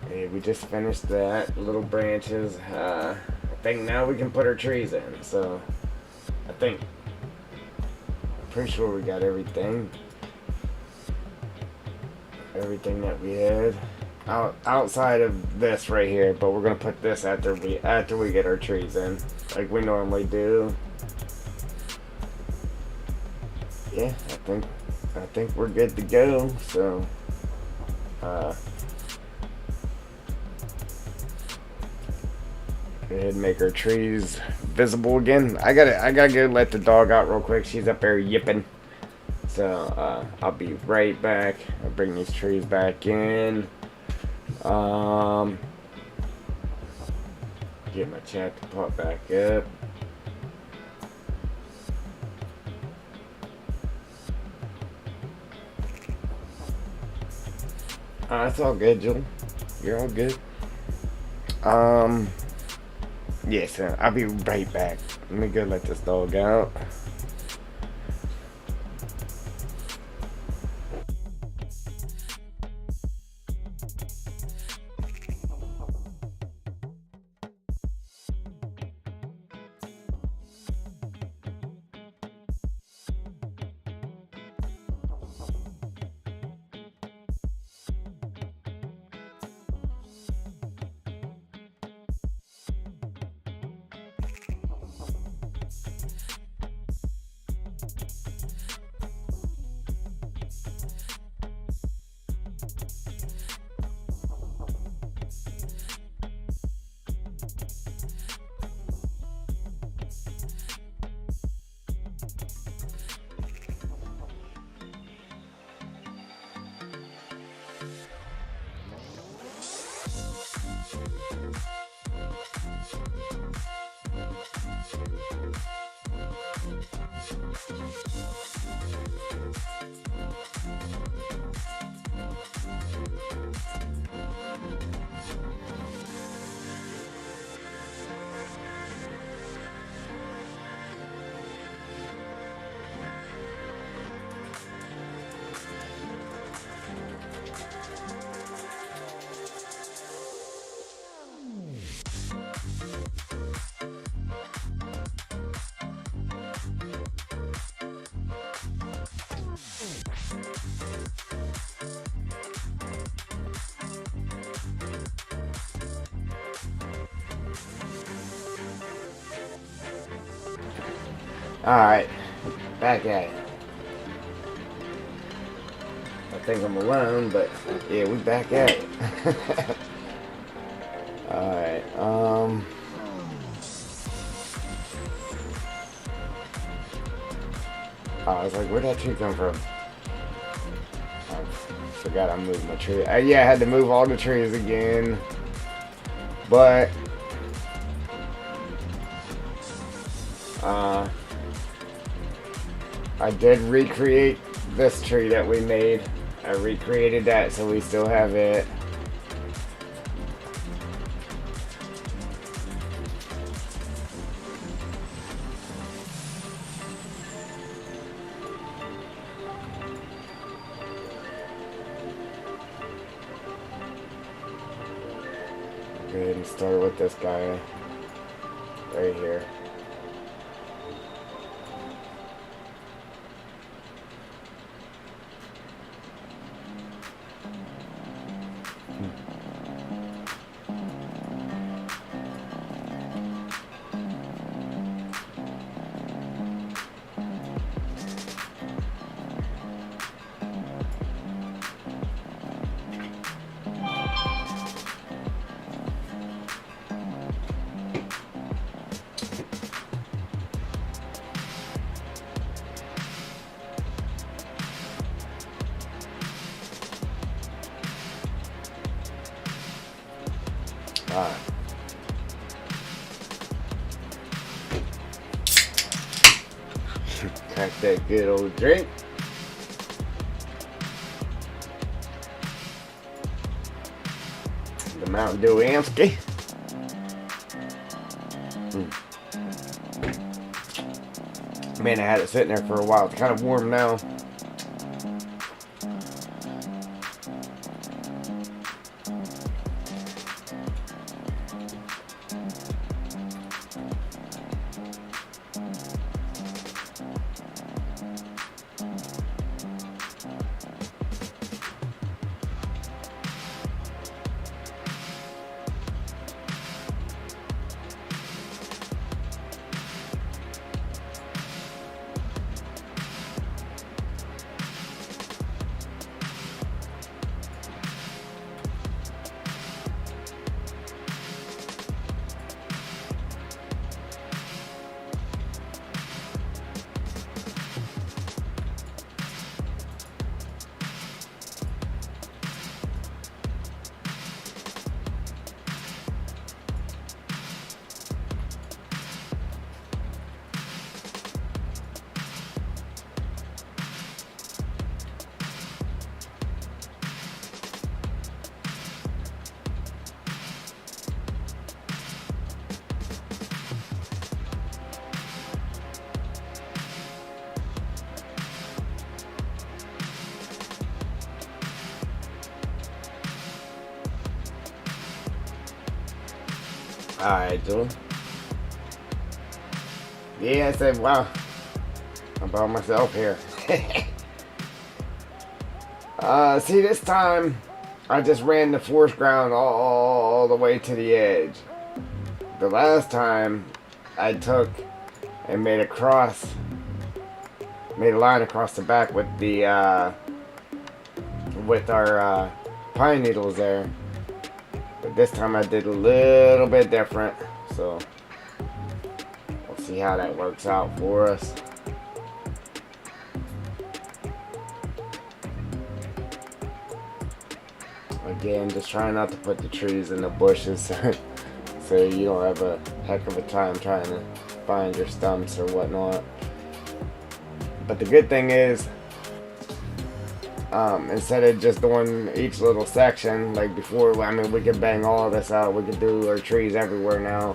Hey, we just finished that. Little branches. I think now we can put our trees in. So, I'm pretty sure we got everything. Everything that we had. Outside of this right here, but we're gonna put this after we get our trees in, like we normally do. Yeah, I think we're good to go. So, go ahead and make our trees visible again. I gotta go let the dog out real quick. She's up there yipping. So I'll be right back. I'll bring these trees back in. Get my chat to pop back up. It's all good, Joel. You're all good. Yes, I'll be right back. Let me go let this dog out. Alright, back at it. I think I'm alone, but yeah, we back at it. Alright, I was like, where'd that tree come from? I forgot I moved my tree. Yeah, I had to move all the trees again. But I did recreate this tree that we made. I recreated that, so we still have it. Go ahead and start with this guy right here. Alright. Crack that good old drink. The Mountain Dew Amsky. Man, I had it sitting there for a while. It's kind of warm now. Alright, dude. Yeah, I said, wow. I'm by myself here. See, this time, I just ran the forest ground all the way to the edge. The last time, I took and made a line across the back with the, with our, pine needles there. But this time I did a little bit different, so we'll see how that works out for us. Again, just trying not to put the trees in the bushes so you don't have a heck of a time trying to find your stumps or whatnot. But the good thing is, instead of just doing each little section like before, I mean, we could bang all of this out. We could do our trees everywhere now,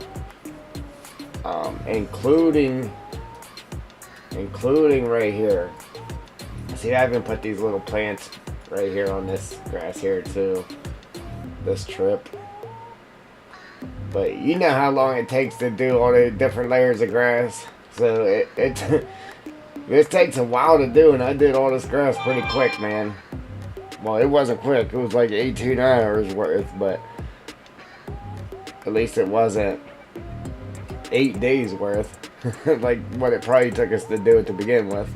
including right here. See, I even put these little plants right here on this grass here too, this trip. But you know how long it takes to do all the different layers of grass, so this takes a while to do, and I did all this grass pretty quick, man. Well, it wasn't quick. It was like 18 hours worth, but at least it wasn't 8 days worth. like what it probably took us to do it to begin with.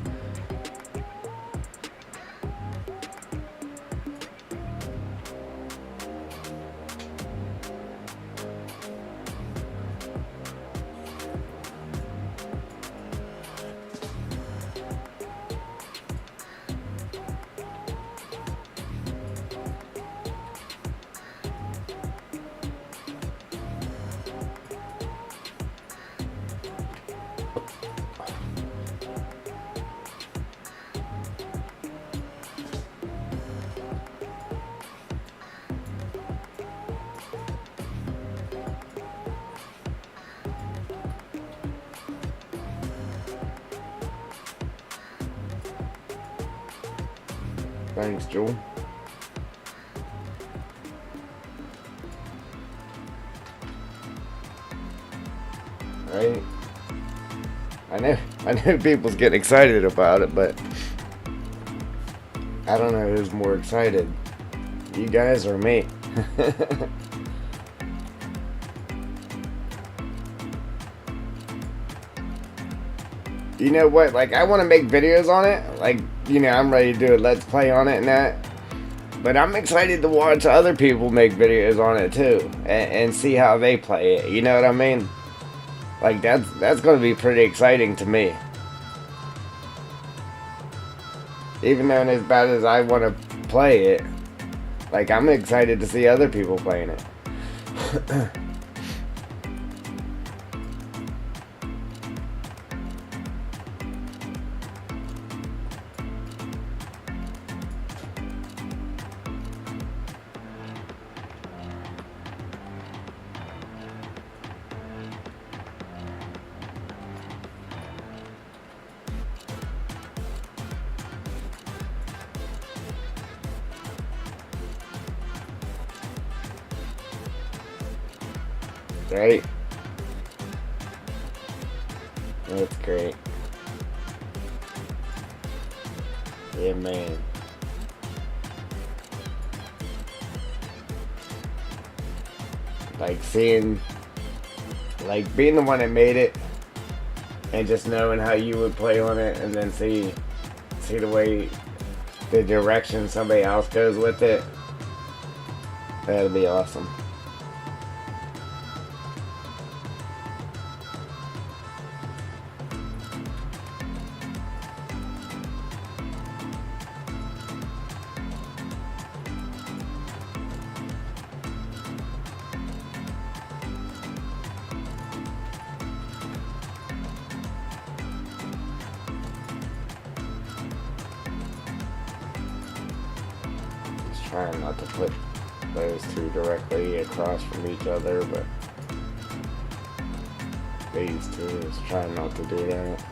Thanks, Joel. Right? I know people's getting excited about it, but I don't know who's more excited. You guys or me? You know what? Like, I want to make videos on it. Like, I'm ready to do a let's play on it and that. But I'm excited to watch other people make videos on it too, and see how they play it. You know what I mean? Like, that's going to be pretty exciting to me. Even though as bad as I want to play it, like, I'm excited to see other people playing it. Right? That's great. Yeah, man. Like being the one that made it, and just knowing how you would play on it, and then see the way, the direction somebody else goes with it. That'd be awesome. Trying not to put those two directly across from each other, but these two is trying not to do that.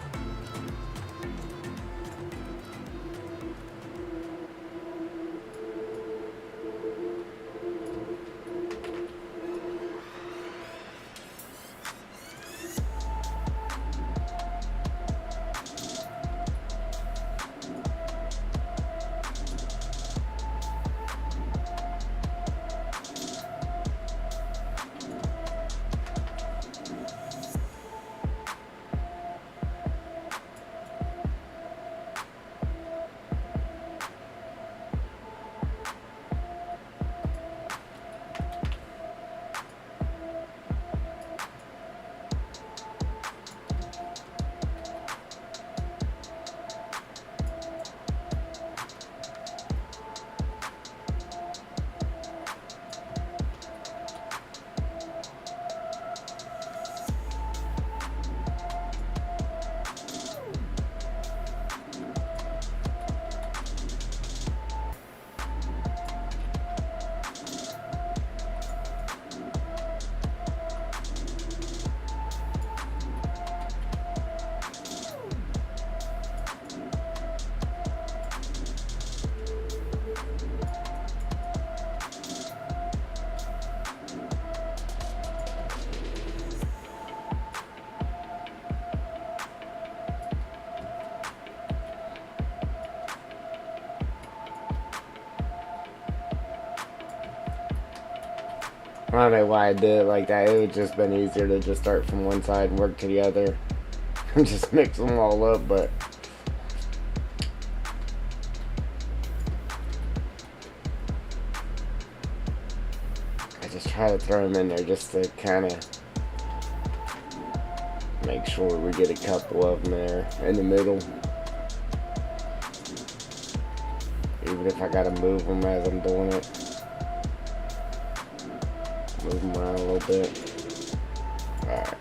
I don't know why I did it like that. It would just been easier to just start from one side and work to the other. just mix them all up, but I just try to throw them in there just to kind of make sure we get a couple of them there in the middle. Even if I gotta move them as I'm doing it. Move them around a little bit. Alright.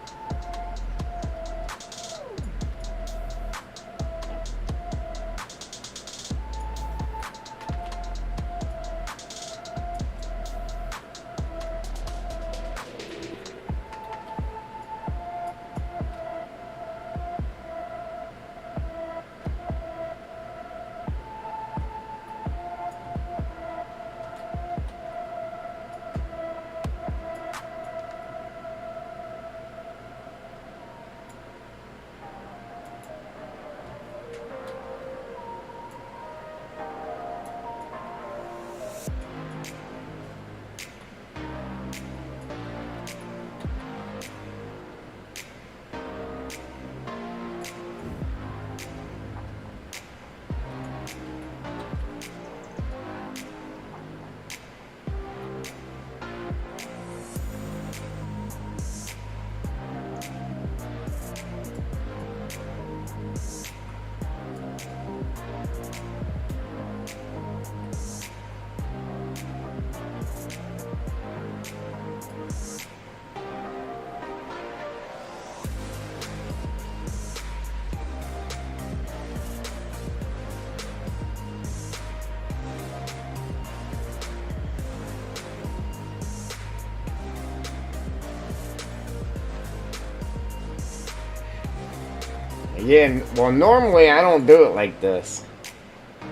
Yeah, well, normally I don't do it like this.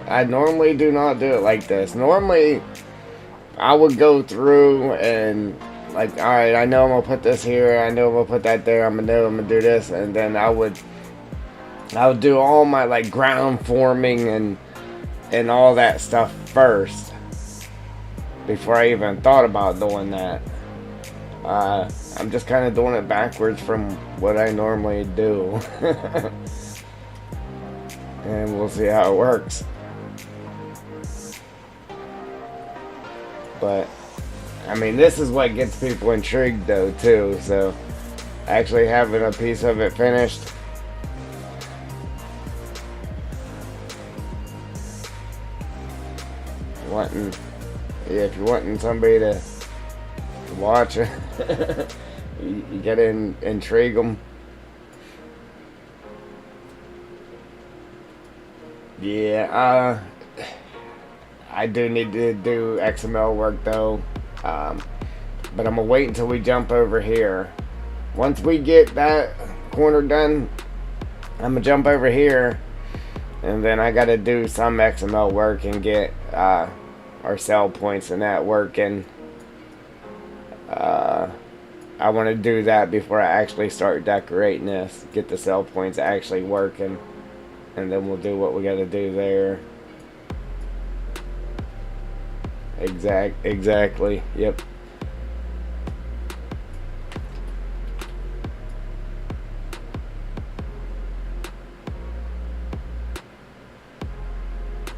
I normally do not do it like this. Normally, I would go through and, like, alright, I know I'm gonna put this here, I know I'm gonna put that there, I'm gonna do this, and then I would do all my, like, ground forming and all that stuff first before I even thought about doing that. I'm just kind of doing it backwards from what I normally do. And we'll see how it works. But, I mean, this is what gets people intrigued, though, too. So, actually having a piece of it finished. If you're wanting somebody to watch it, you gotta intrigue them. Yeah, I do need to do XML work though, but I'm gonna wait until we jump over here. Once we get that corner done, I'm gonna jump over here, and then I gotta do some XML work and get our cell points and that working. I want to do that before I actually start decorating this. Get the cell points actually working, and then we'll do what we got to do there. Exactly. Yep.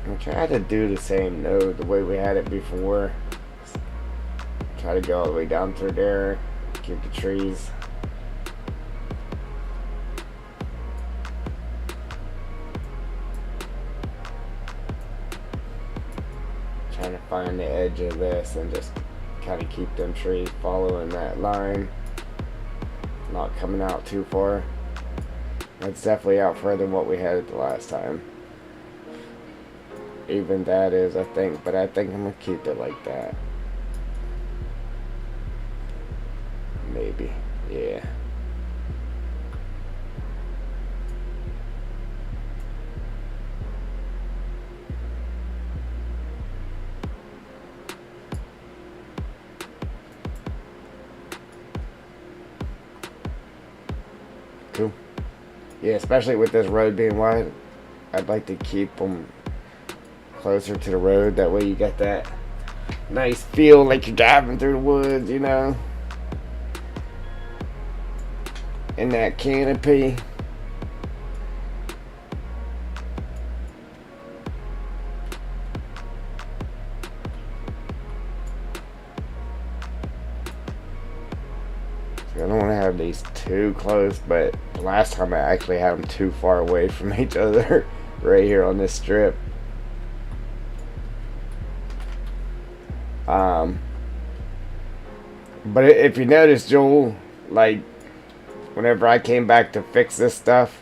I'm trying to do the same node the way we had it before. Try to go all the way down through there. Keep the trees. Trying to find the edge of this and just kind of keep them trees following that line. Not coming out too far. That's definitely out further than what we had the last time. Even that is, I think, but I think I'm going to keep it like that. Maybe, yeah. Cool. Yeah, especially with this road being wide, I'd like to keep them closer to the road. That way you get that nice feel like you're driving through the woods, you know. In that canopy. I don't want to have these too close, but last time I actually had them too far away from each other right here on this strip. But if you notice, Joel, like, whenever I came back to fix this stuff,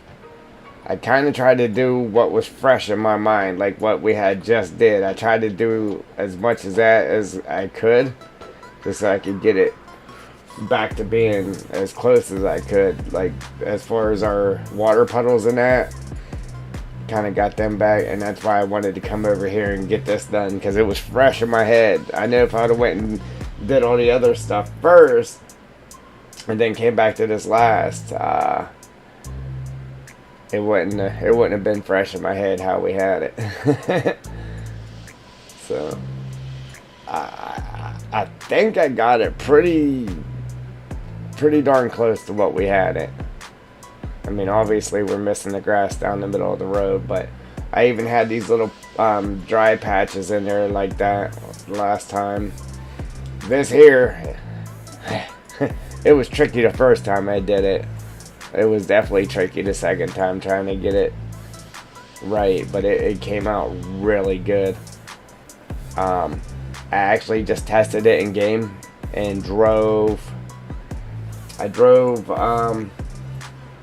I kind of tried to do what was fresh in my mind, like what we had just did. I tried to do as much as that as I could, just so I could get it back to being as close as I could. Like, as far as our water puddles and that, kind of got them back, and that's why I wanted to come over here and get this done, because it was fresh in my head. I know if I would have went and did all the other stuff first, and then came back to this last, it wouldn't have been fresh in my head how we had it. So I think I got it pretty darn close to what we had it. I mean, obviously we're missing the grass down the middle of the road, but I even had these little dry patches in there like that last time. This here, it was tricky the first time I did it. It was definitely tricky the second time trying to get it right, but it came out really good. I actually just tested it in game and I drove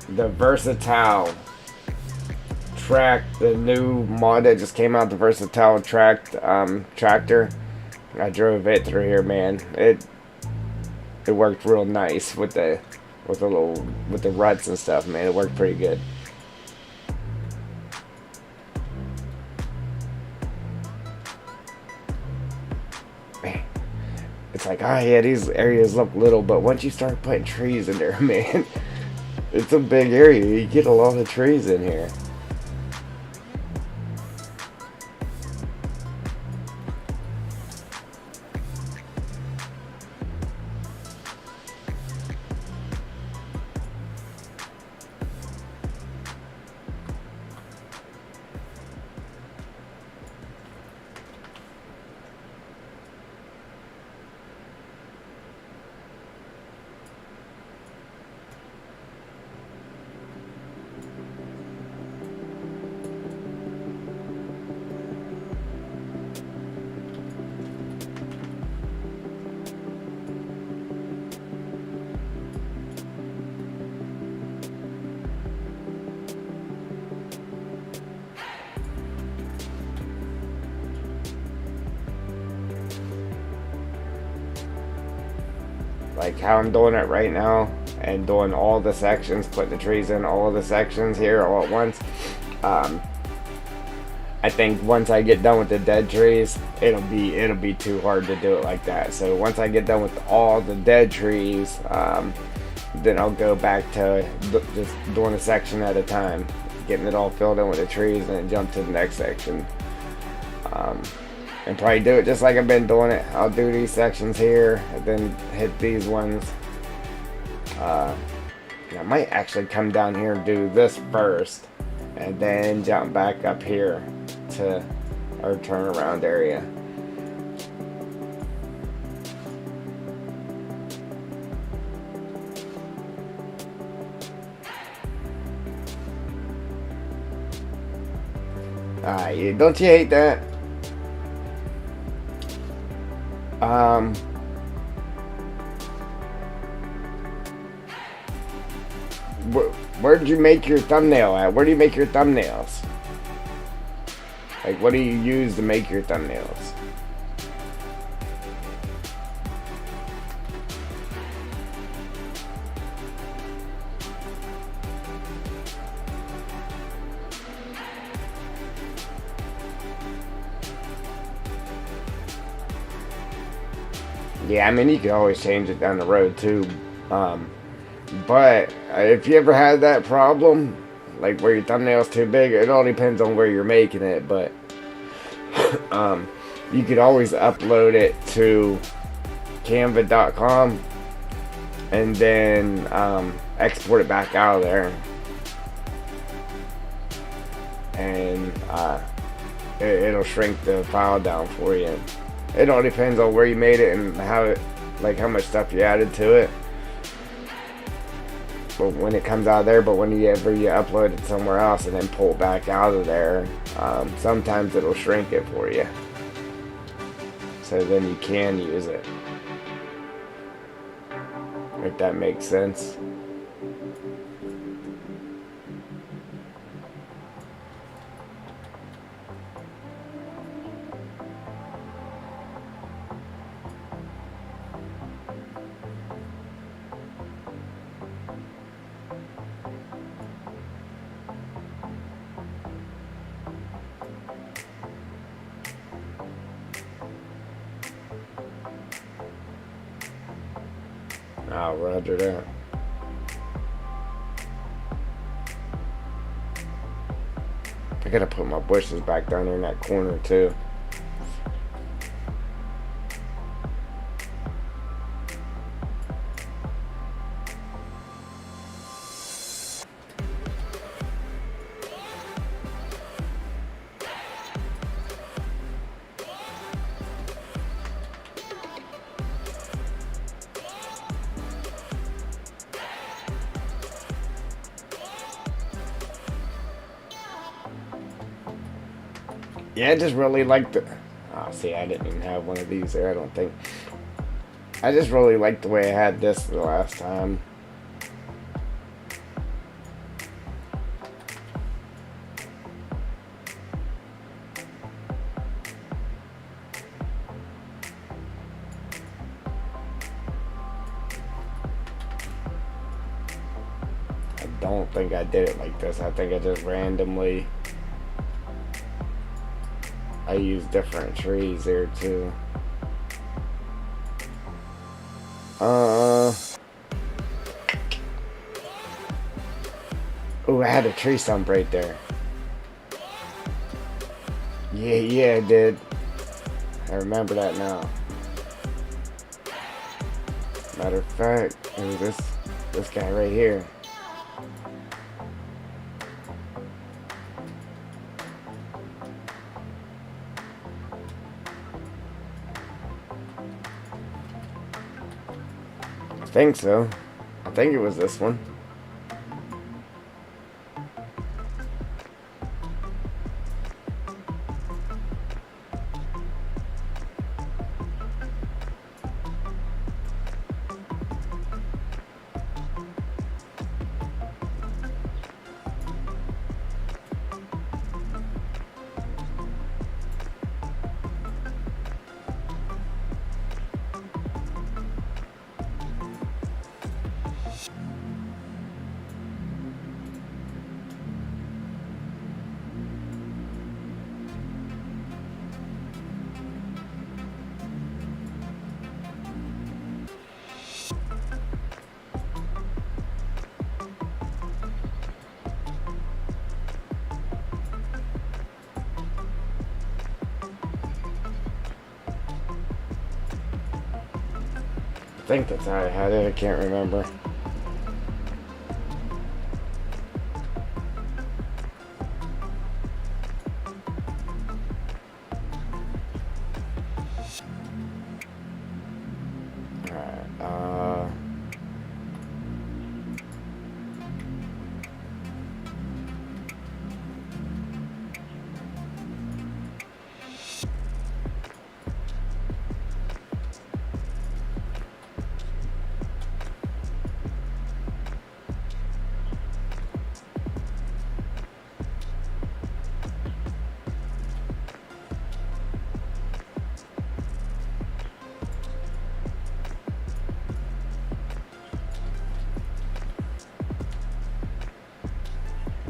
the Versatile track, the new mod that just came out, the Versatile tractor. I drove it through here, man. It worked real nice with the ruts and stuff, man. It worked pretty good. Man, it's like, oh yeah, these areas look little, but once you start putting trees in there, man, it's a big area. You get a lot of trees in here. Like how I'm doing it right now, and doing all the sections, putting the trees in all of the sections here all at once. I think once I get done with the dead trees, it'll be too hard to do it like that. So once I get done with all the dead trees, then I'll go back to just doing a section at a time, getting it all filled in with the trees, and then jump to the next section. And probably do it just like I've been doing it. I'll do these sections here, and then hit these ones. I might actually come down here and do this first, and then jump back up here to our turnaround area. Don't you hate that? Where did you make your thumbnail at? Where do you make your thumbnails? Like, what do you use to make your thumbnails? Yeah, I mean, you can always change it down the road too. But if you ever had that problem, like where your thumbnail's too big, it all depends on where you're making it. But you could always upload it to canva.com and then export it back out of there. And it'll shrink the file down for you. It all depends on where you made it and how much stuff you added to it. but when it comes out of there, but whenever you upload it somewhere else and then pull it back out of there, sometimes it'll shrink it for you. So then you can use it. If that makes sense. Oh, roger that. I gotta put my bushes back down there in that corner too. Yeah, I just really like the... Oh, see, I didn't even have one of these there, I don't think. I just really liked the way I had this the last time. I don't think I did it like this. I think I just randomly... I use different trees there too. Oh, I had a tree stump right there. Yeah, I did. I remember that now. Matter of fact, it was this guy right here. I think so. I think it was this one. I think that's how I had it. I can't remember. Alright,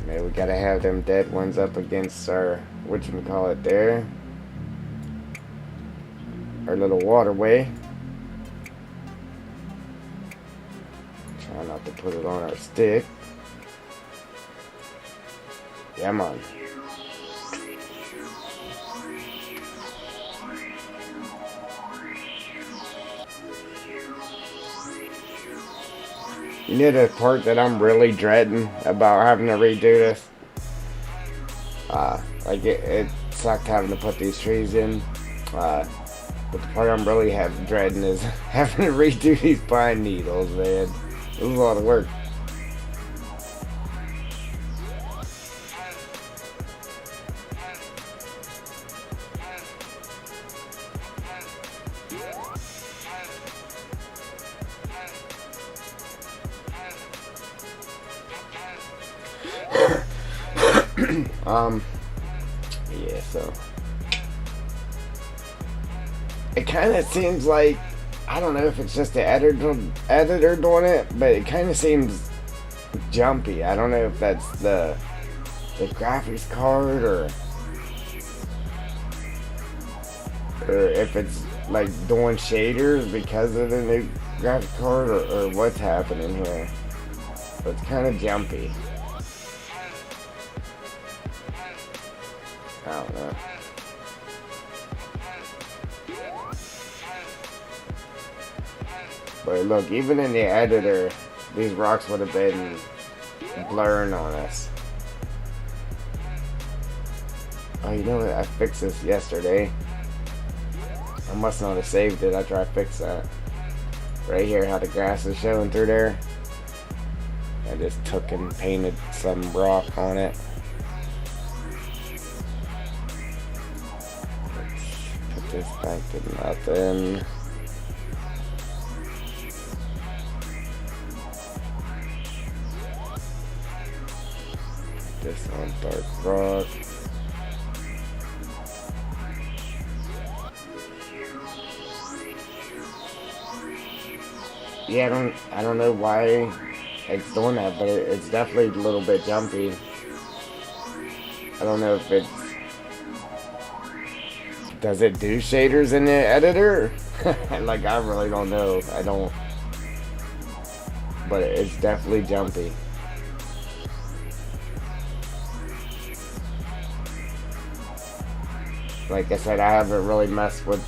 maybe we gotta have them dead ones up against our, whatchamacallit there. Our little waterway. Try not to put it on our stick. Yeah, man. You know the part that I'm really dreading about having to redo this? Like it sucked having to put these trees in. But the part I'm really dreading is having to redo these pine needles, man. It was a lot of work. Yeah, so it kind of seems like, I don't know if it's just the editor doing it, but it kind of seems jumpy. I don't know if that's the graphics card or if it's like doing shaders because of the new graphics card or what's happening here. But it's kind of jumpy. I don't know. But look, even in the editor, these rocks would have been blurring on us. Oh, you know what? I fixed this yesterday. I must not have saved it after I fixed that. Right here, how the grass is showing through there. I just took and painted some rock on it. Let's put this back to nothing. Put this on dark rock. Yeah, I don't know why it's doing that, but it's definitely a little bit jumpy. I don't know if it's... Does it do shaders in the editor? Like, I really don't know. I don't. But it's definitely jumpy. Like I said, I haven't really messed with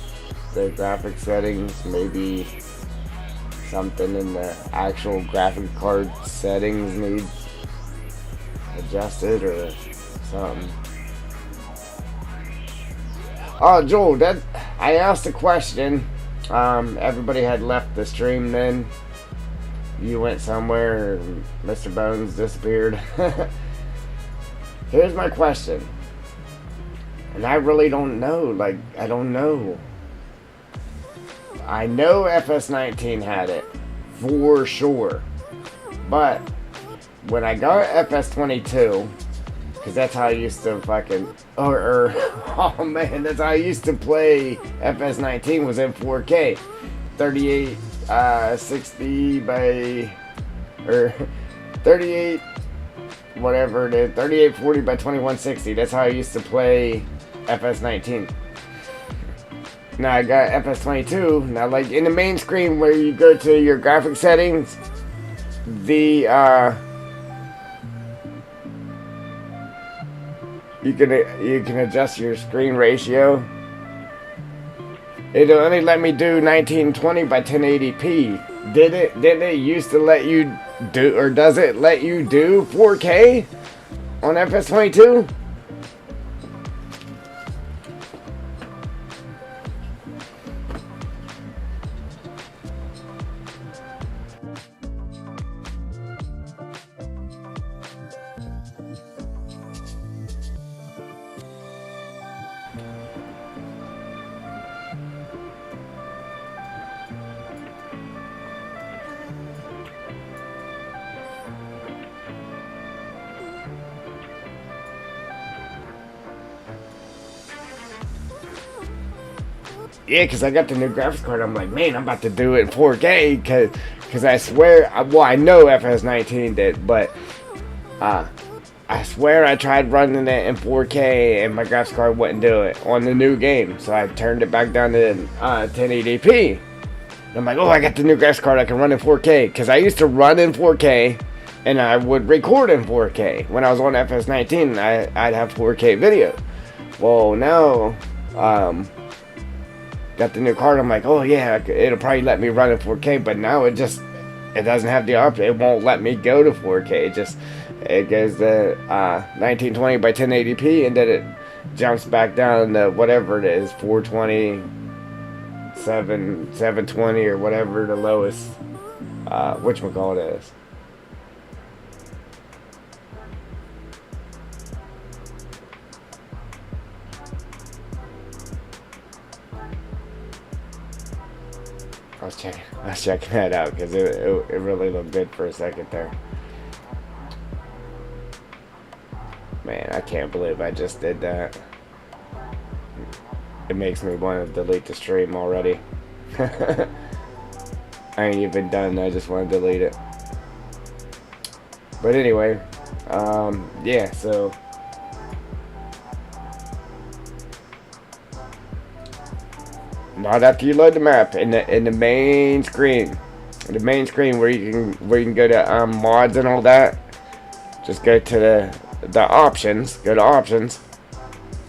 the graphic settings. Maybe something in the actual graphic card settings needs adjusted or something. Oh, Joel, I asked a question. Everybody had left the stream then. You went somewhere, and Mr. Bones disappeared. Here's my question. And I really don't know. Like, I don't know. I know FS19 had it. For sure. But when I got FS22, because that's how I used to fucking... oh man, that's how I used to play FS19 was in 4K. 3860 by... Or 38... Whatever it is. 3840 by 2160. That's how I used to play FS19. Now I got FS22. Now, like in the main screen where you go to your graphic settings, the you can adjust your screen ratio. It'll only let me do 1920 by 1080p. Didn't it used to let you do, or does it let you do 4K on FS22? Yeah, because I got the new graphics card. I'm like, man, I'm about to do it in 4K. Because I swear, well, I know FS19 did, but I swear I tried running it in 4K and my graphics card wouldn't do it on the new game. So I turned it back down to 1080p. And I'm like, oh, I got the new graphics card. I can run in 4K. Because I used to run in 4K and I would record in 4K. When I was on FS19, I'd have 4K video. Well, now... got the new card. I'm like, oh yeah, it'll probably let me run in 4K, but now it doesn't have the option. It won't let me go to 4K. It goes to 1920 by 1080p, and then it jumps back down to whatever it is, 420, 720, or whatever the lowest whatchamacallit is. I was checking that out because it really looked good for a second there. Man, I can't believe I just did that. It makes me want to delete the stream already. I ain't even done, I just want to delete it. But anyway, yeah, so not after you load the map in the main screen. The main screen where you can go to mods and all that. Just go to the options. Go to options.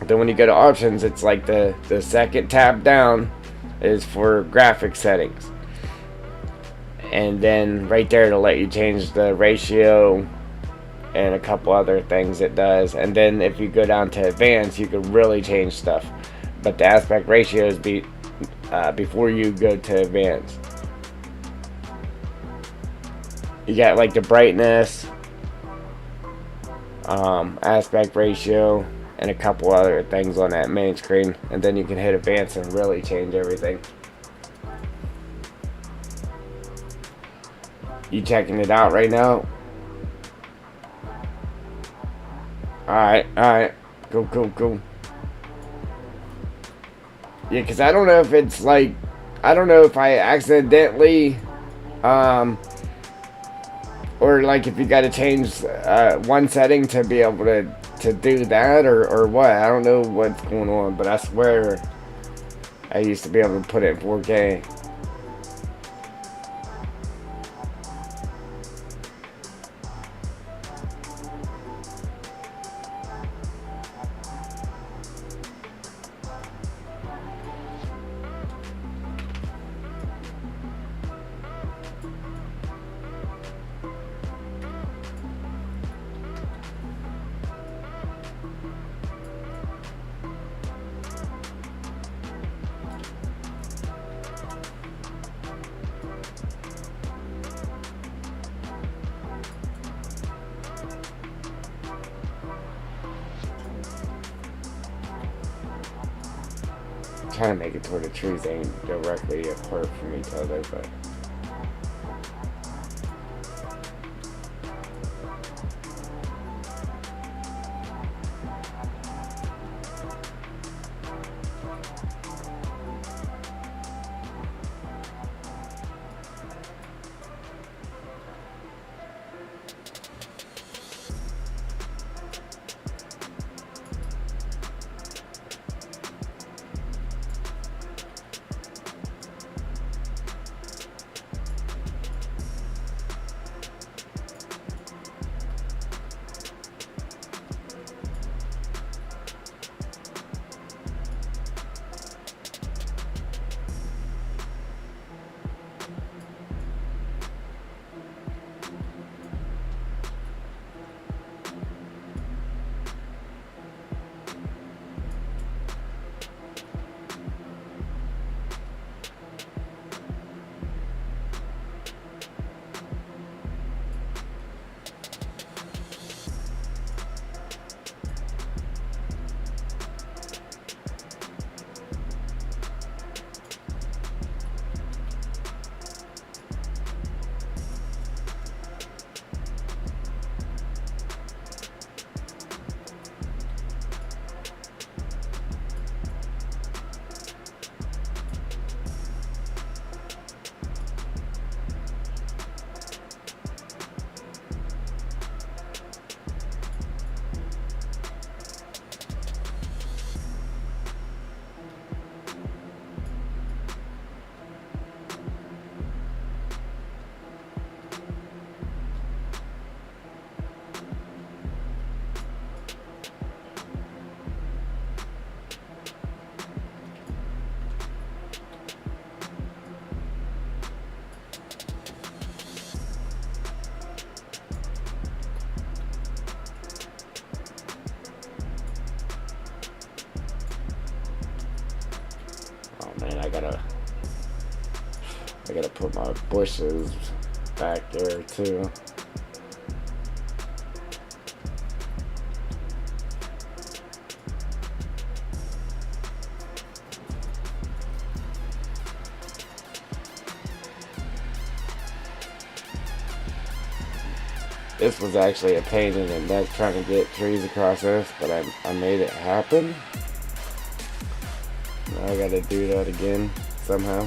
Then when you go to options, it's like the second tab down is for graphic settings. And then right there to let you change the ratio and a couple other things it does. And then if you go down to advanced, you can really change stuff. But the aspect ratio is before you go to advanced. You got like the brightness, aspect ratio, and a couple other things on that main screen. And then you can hit advanced and really change everything. You checking it out right now? Alright. Cool. Yeah, because I don't know if it's like, I don't know if I accidentally, or like if you got to change one setting to be able to do that or what. I don't know what's going on, but I swear I used to be able to put it in 4K. Trying to make it toward the trees ain't directly apart from each other, but man, I gotta put my bushes back there too. This was actually a pain in the neck trying to get trees across this, but I made it happen. Now I gotta do that again somehow.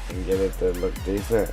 And get it to look decent.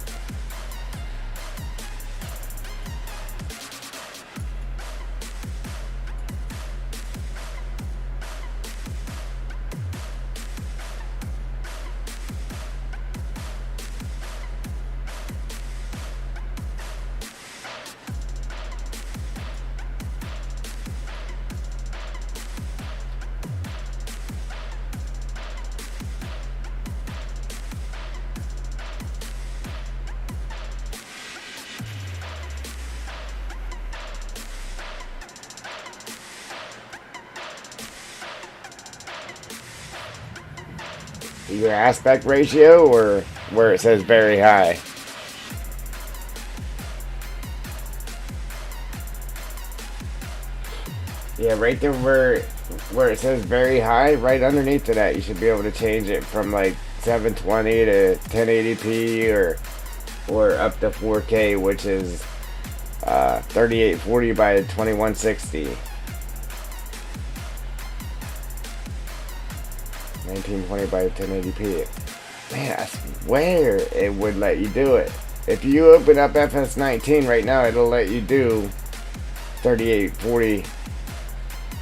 Your aspect ratio or where it says very high? Yeah, right there where it says very high, right underneath of that, you should be able to change it from like 720 to 1080p or up to 4K, which is 3840 by 2160. 1920 by 1080p. Man, I swear it would let you do it. If you open up FS19 right now, it'll let you do 3840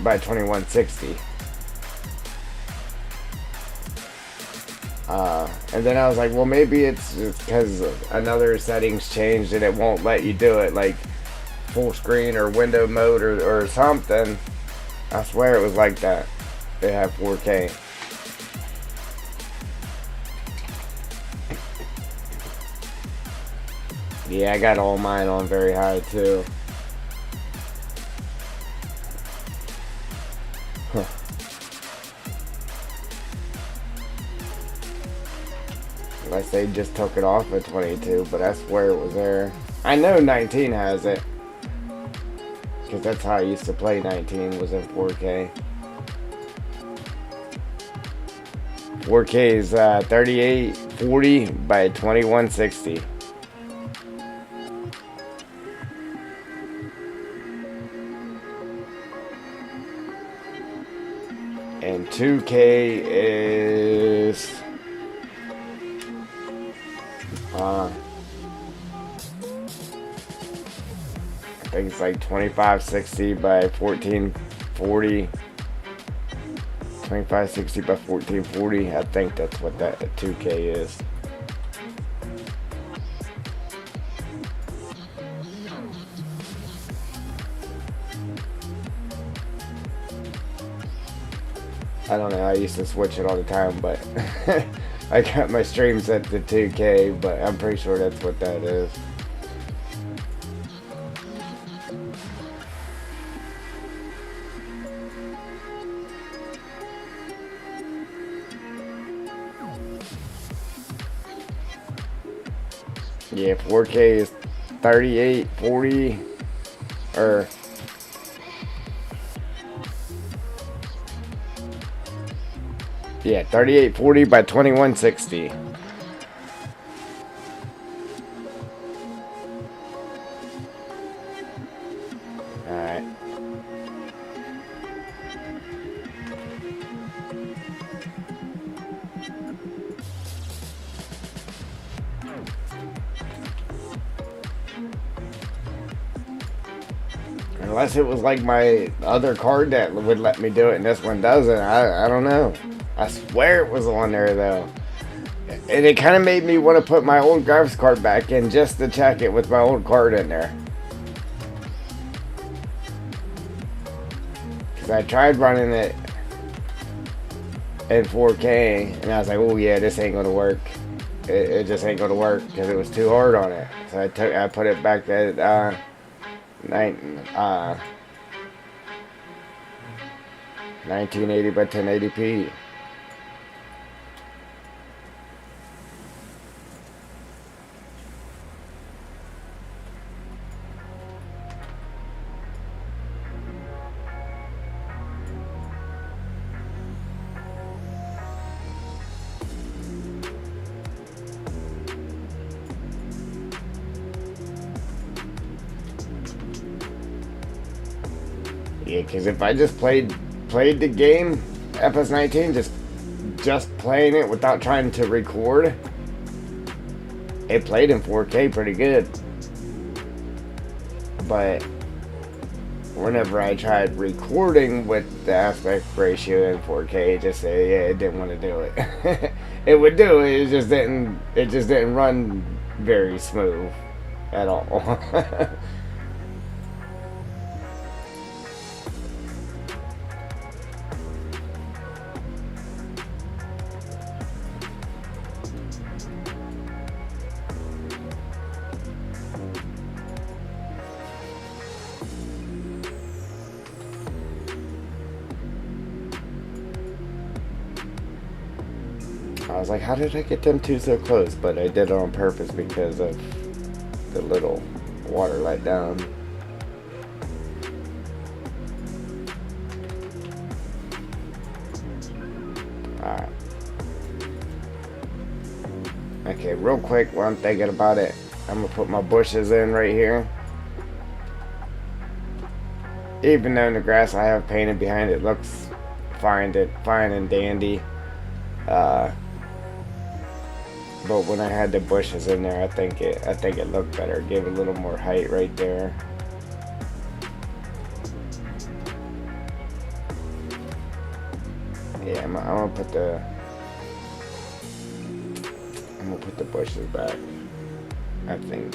by 2160. And then I was like, well, maybe it's just because another settings changed and it won't let you do it, like full screen or window mode or something. I swear it was like that. They have 4K. Yeah, I got all mine on very high too. Huh. Unless they just took it off at 22, but I swear it was there. I know 19 has it. Because that's how I used to play 19, was in 4K. 4K is 3840 by 2160. And 2K is I think it's like 2560 by 1440. 2560 by 1440. I think that's what that 2K is. I don't know, I used to switch it all the time, but I got my stream set to 2K, but I'm pretty sure that's what that is. Yeah, 4K is 3840 or yeah, 3840 by 2160. Alright. Unless it was like my other card that would let me do it and this one doesn't. I don't know. I swear it was on there though. And it kind of made me want to put my old graphics card back in just to check it with my old card in there. Because I tried running it in 4K and I was like, oh yeah, this ain't going to work. It just ain't going to work because it was too hard on it. So I put it back at 1980 by 1080p. Yeah, because if I just played the game, FS19, just playing it without trying to record, it played in 4K pretty good. But whenever I tried recording with the aspect ratio in 4K, it just said, yeah, it didn't want to do it. It would do it, it just didn't run very smooth at all. I was like, how did I get them two so close? But I did it on purpose because of the little water let down. Alright. Okay, real quick, while I'm thinking about it, I'm going to put my bushes in right here. Even though the grass I have painted behind it looks fine and dandy. But when I had the bushes in there, I think it looked better. It gave it a little more height right there. Yeah, I'm gonna put the bushes back, I think.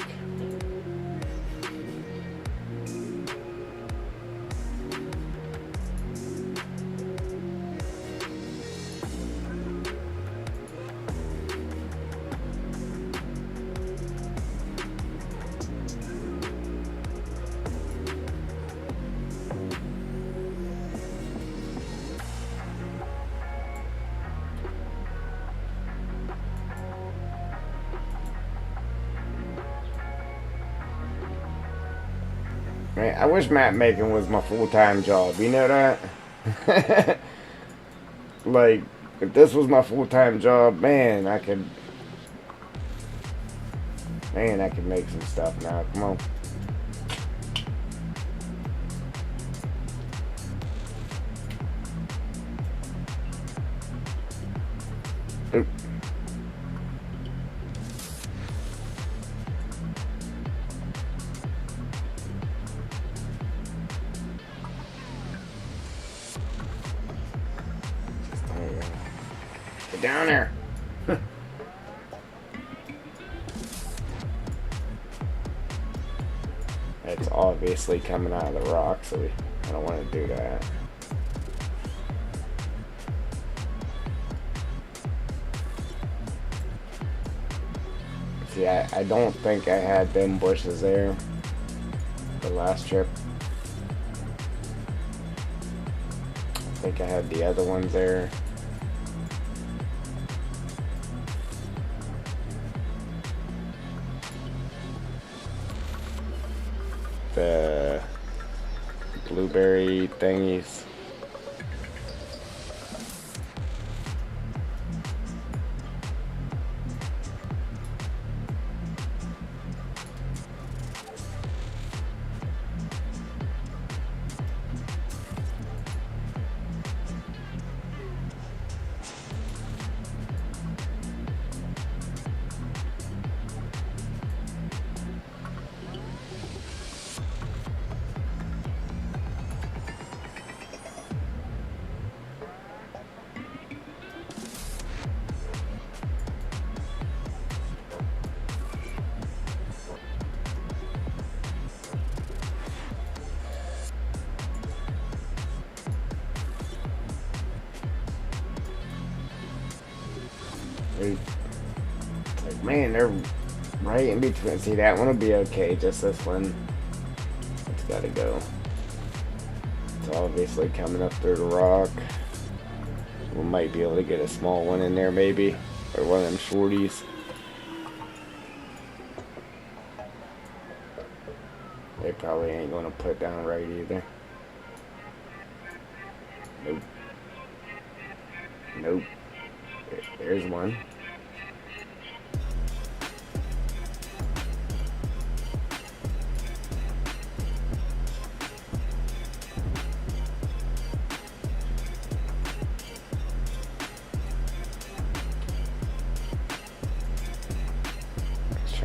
Man, I wish map making was my full-time job. You know that? Like, if this was my full-time job, man, I could make some stuff now. Come on. Oop. Get down there. It's obviously coming out of the rock, so I don't want to do that. See, I don't think I had them bushes there the last trip. I think I had the other ones there. The blueberry thingies. Like, man, they're right in between. See, that one will be okay. Just this one, it's got to go. It's obviously coming up through the rock. We might be able to get a small one in there, maybe, or one of them shorties. They probably ain't gonna put down right either. Nope. Nope. There's one.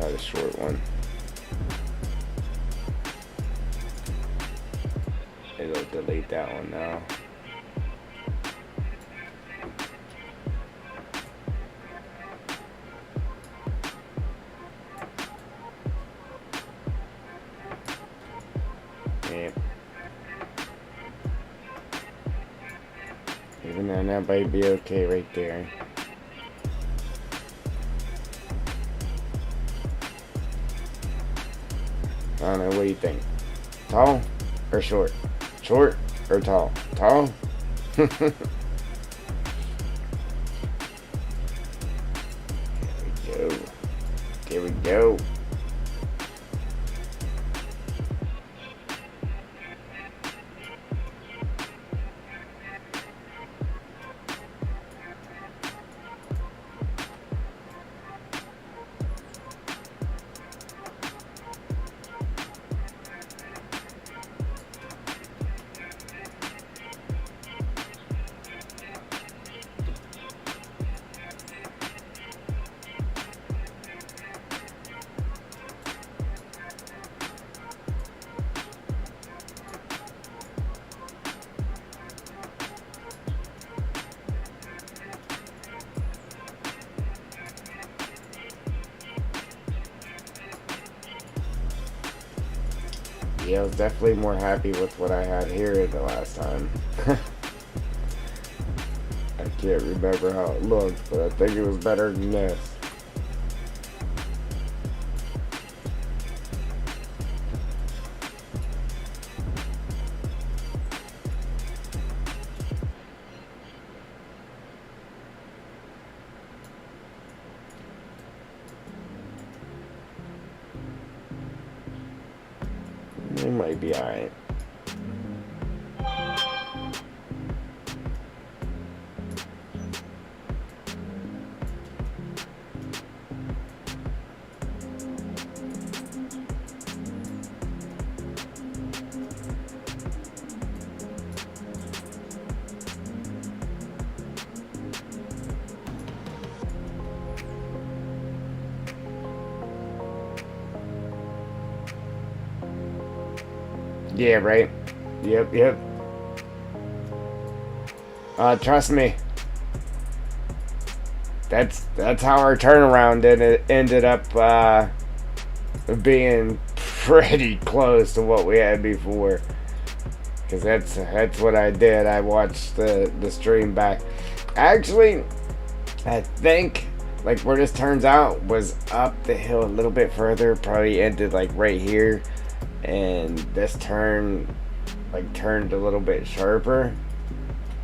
try the short one. It'll delete that one now. Yep. Even then, that might be okay right there. I don't know, what do you think? Tall or short? Short or tall? Tall? Here we go. Here we go. Yeah, I was definitely more happy with what I had here the last time. I can't remember how it looked, but I think it was better than this. It might be alright. Yeah, right. Yep. Trust me. That's how our turnaround ended up being pretty close to what we had before. Because that's what I did. I watched the stream back. Actually, I think like where this turns out was up the hill a little bit further. Probably ended like right here. And this turn like turned a little bit sharper,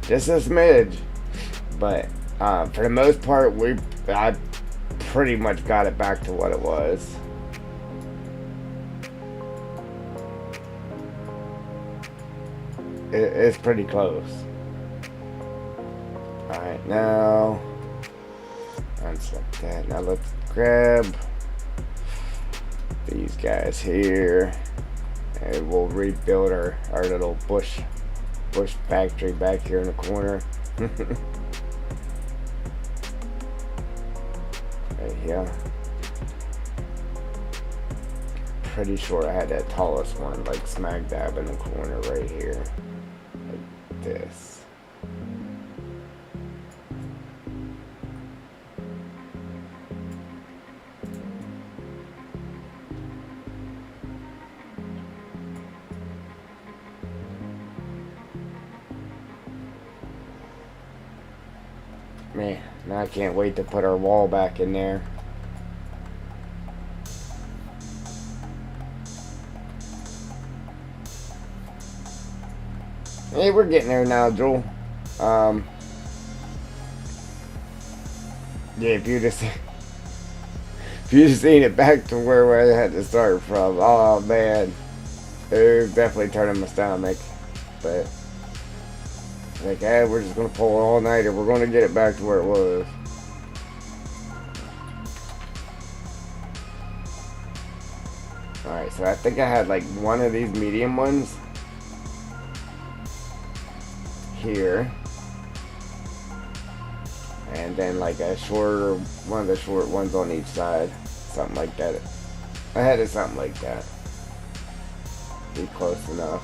just a smidge, but for the most part I pretty much got it back to what it was. It's pretty close. Alright, now unselect that. Now let's grab these guys here. And we'll rebuild our little bush factory back here in the corner. Right here. Pretty sure I had that tallest one, like smack dab in the corner right here. Like this. Man, now I can't wait to put our wall back in there. Hey, we're getting there now, Joel. Yeah, if you just seen it back to where I had to start from, oh man, it was definitely turning my stomach. But like, we're just gonna pull an all-nighter. We're gonna get it back to where it was. Alright, so I think I had like one of these medium ones here. And then like a shorter, one of the short ones on each side. Something like that. I had it something like that. Be close enough.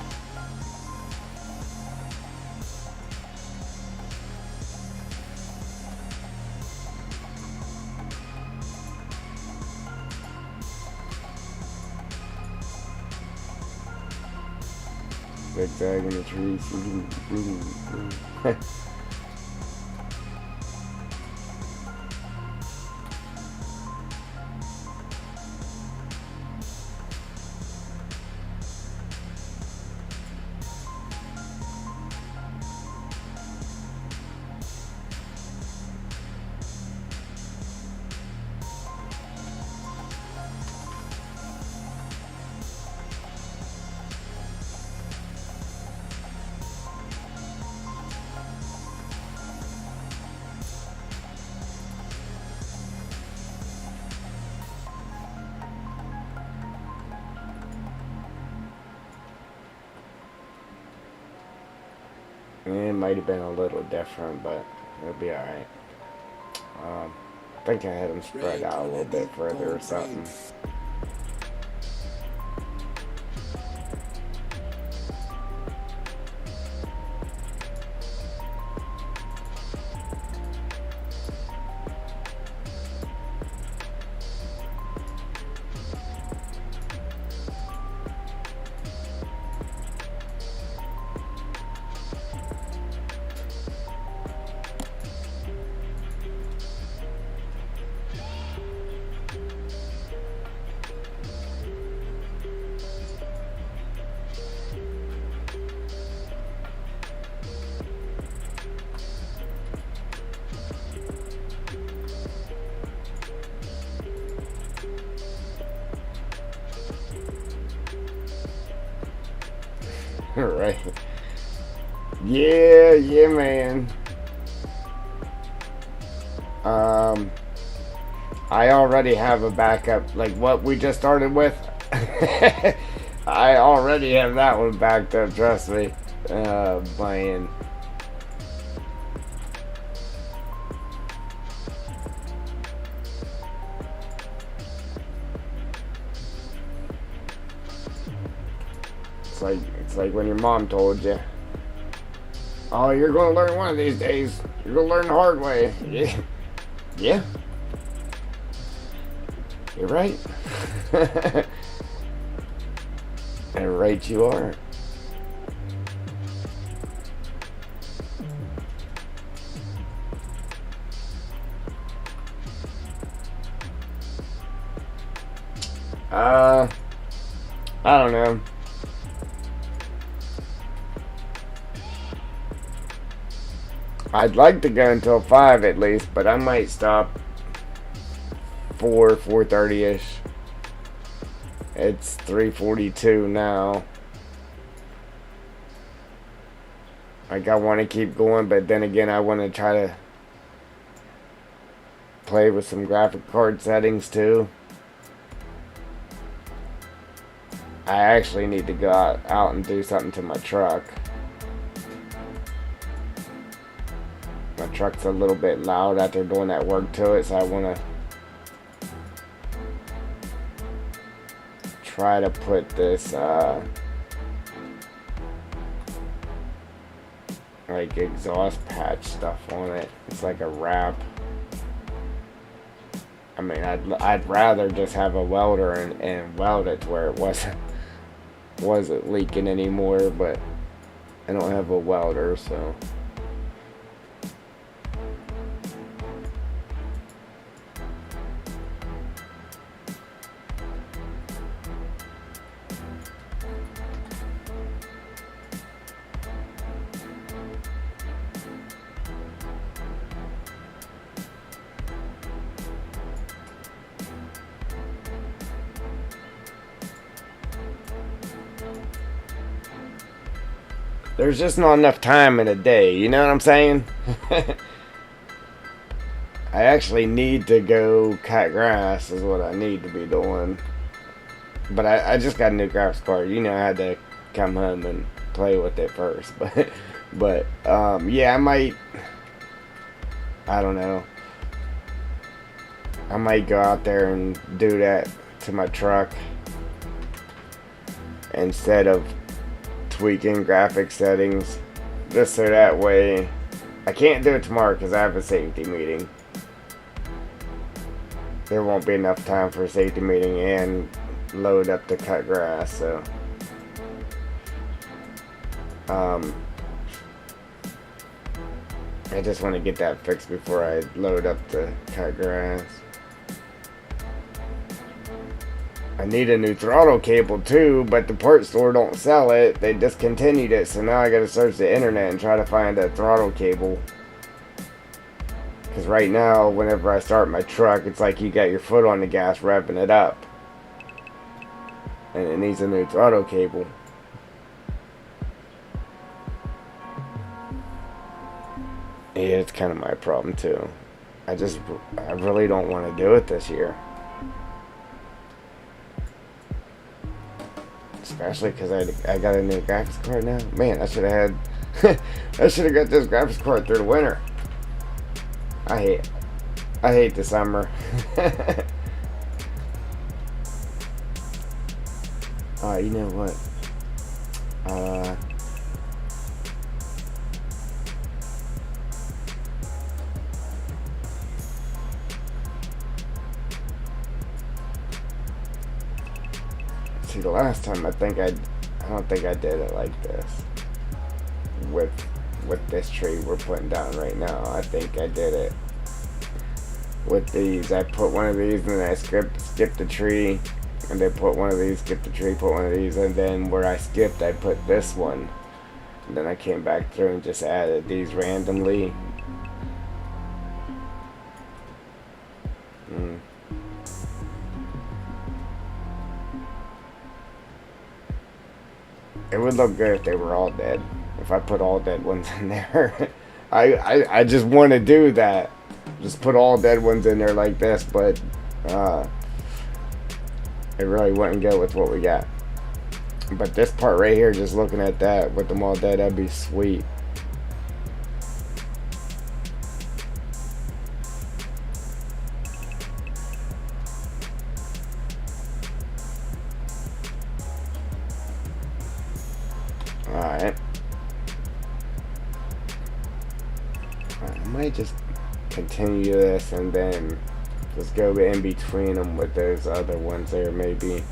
Zigzag in the trees. It might have been a little different, but it'll be alright. I think I had them spread out a little bit further or something. Right. Yeah, man. I already have a backup, like what we just started with. I already have that one backed up, trust me. Man. It's like when your mom told you, "Oh, you're gonna learn one of these days. You're gonna learn the hard way." Yeah, yeah. You're right. And right you are. I don't know. I'd like to go until 5 at least, but I might stop 4:30ish. It's 3:42 now. Like, I want to keep going, but then again, I want to try to play with some graphic card settings too. I actually need to go out and do something to my truck. My truck's a little bit loud after doing that work to it, so I want to try to put this like exhaust patch stuff on it. It's like a wrap. I mean, I'd rather just have a welder and weld it to where it wasn't leaking anymore, but I don't have a welder, so. There's just not enough time in a day, you know what I'm saying? I actually need to go cut grass is what I need to be doing. But I just got a new graphics card. You know, I had to come home and play with it first. But yeah, I might, I don't know. I might go out there and do that to my truck instead of tweaking graphic settings, just so that way I can't do it tomorrow because I have a safety meeting. There won't be enough time for a safety meeting and load up to cut grass, so I just want to get that fixed before I load up to cut grass. I need a new throttle cable too, but the parts store don't sell it. They discontinued it, so now I gotta search the internet and try to find a throttle cable. Because right now, whenever I start my truck, it's like you got your foot on the gas revving it up. And it needs a new throttle cable. Yeah, it's kind of my problem too. I really don't want to do it this year. Especially because I got a new graphics card now. Man, I should have had... I should have got this graphics card through the winter. I hate the summer. You know what? See, the last time I don't think I did it like this. With this tree we're putting down right now. I think I did it with these. I put one of these and then I skipped the tree, and then put one of these, skip the tree, put one of these, and then where I skipped I put this one, and then I came back through and just added these randomly. It would look good if they were all dead. If I put all dead ones in there. I just want to do that. Just put all dead ones in there like this, but it really wouldn't go with what we got. But this part right here, just looking at that with them all dead, that'd be sweet. Alright. I might just continue this and then just go in between them with those other ones there, maybe.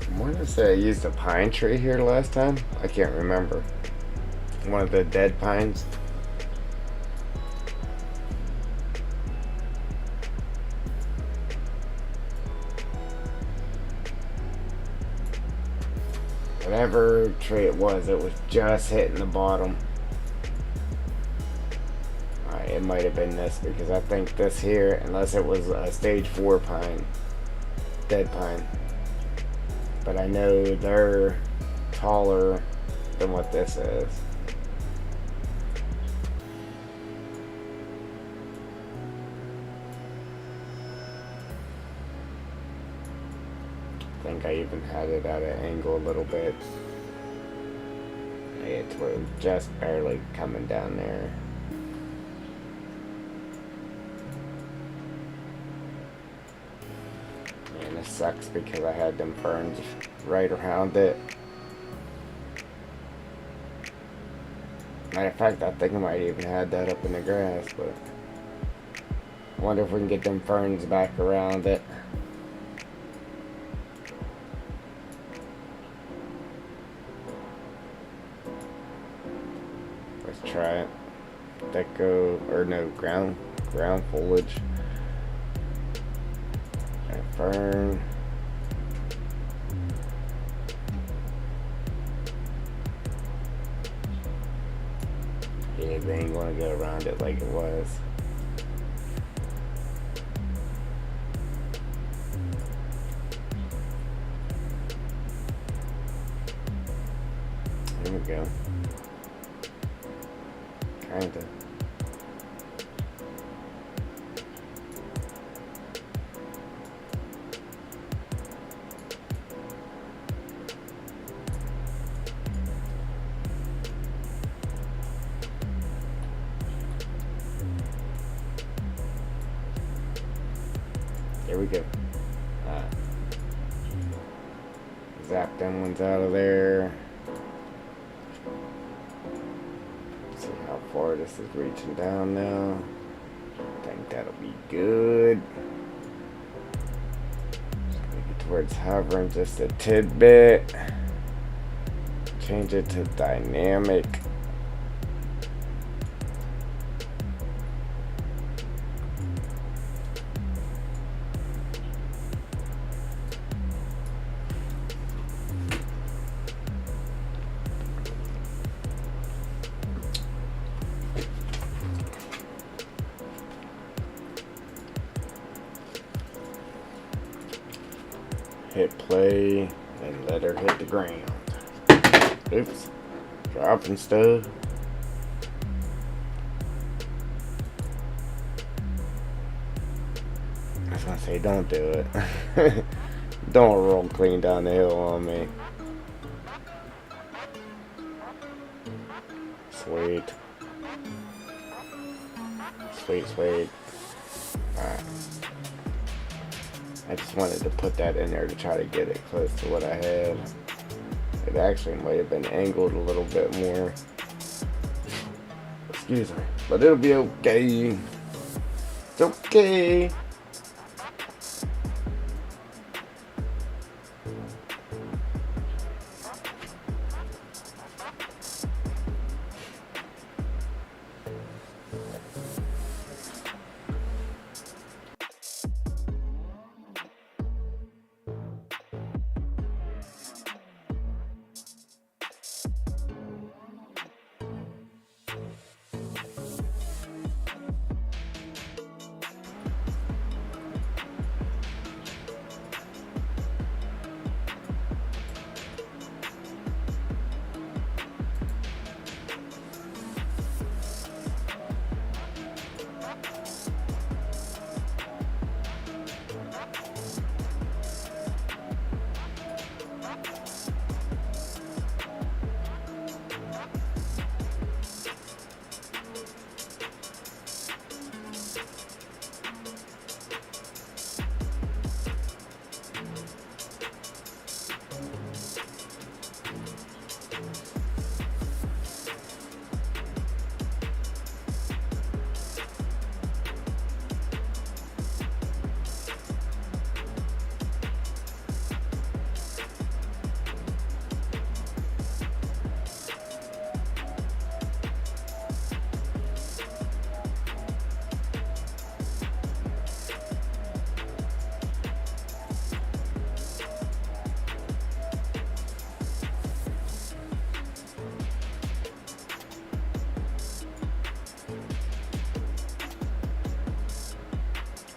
I want to say I used a pine tree here last time. I can't remember. One of the dead pines. Whatever tree it was just hitting the bottom. It might have been this because I think this here, unless it was a stage 4 pine, dead pine. But I know they're taller than what this is. I think I even had it at an angle a little bit. It's just barely coming down there. Man, this sucks because I had them ferns right around it. Matter of fact, I think I might even had that up in the grass, but I wonder if we can get them ferns back around it. Let's try it. Deco, or no, ground foliage. And fern. Yeah, they ain't gonna go around it like it was. There we go. Kinda. There we go. Zap them ones out of there. See how far this is reaching down now. I think that'll be good. Make it towards hovering just a tidbit. Change it to dynamic. Hit play and let her hit the ground. Oops. Dropping stuff. I was gonna say, don't do it. Don't roll clean down the hill on me. Sweet. Sweet, sweet. Alright. I just wanted to put that in there to try to get it close to what I had. It actually might have been angled a little bit more. Excuse me. But it'll be okay. It's okay.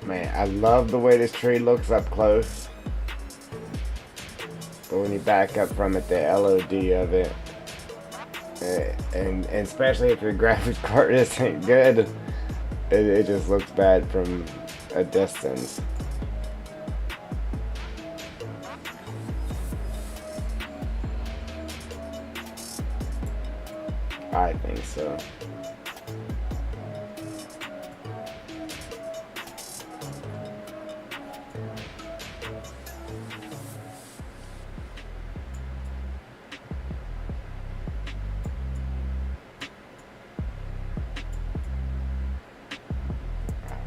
Man, I love the way this tree looks up close. But when you back up from it, the LOD of it, and especially if your graphics card isn't good, it just looks bad from a distance. I think so.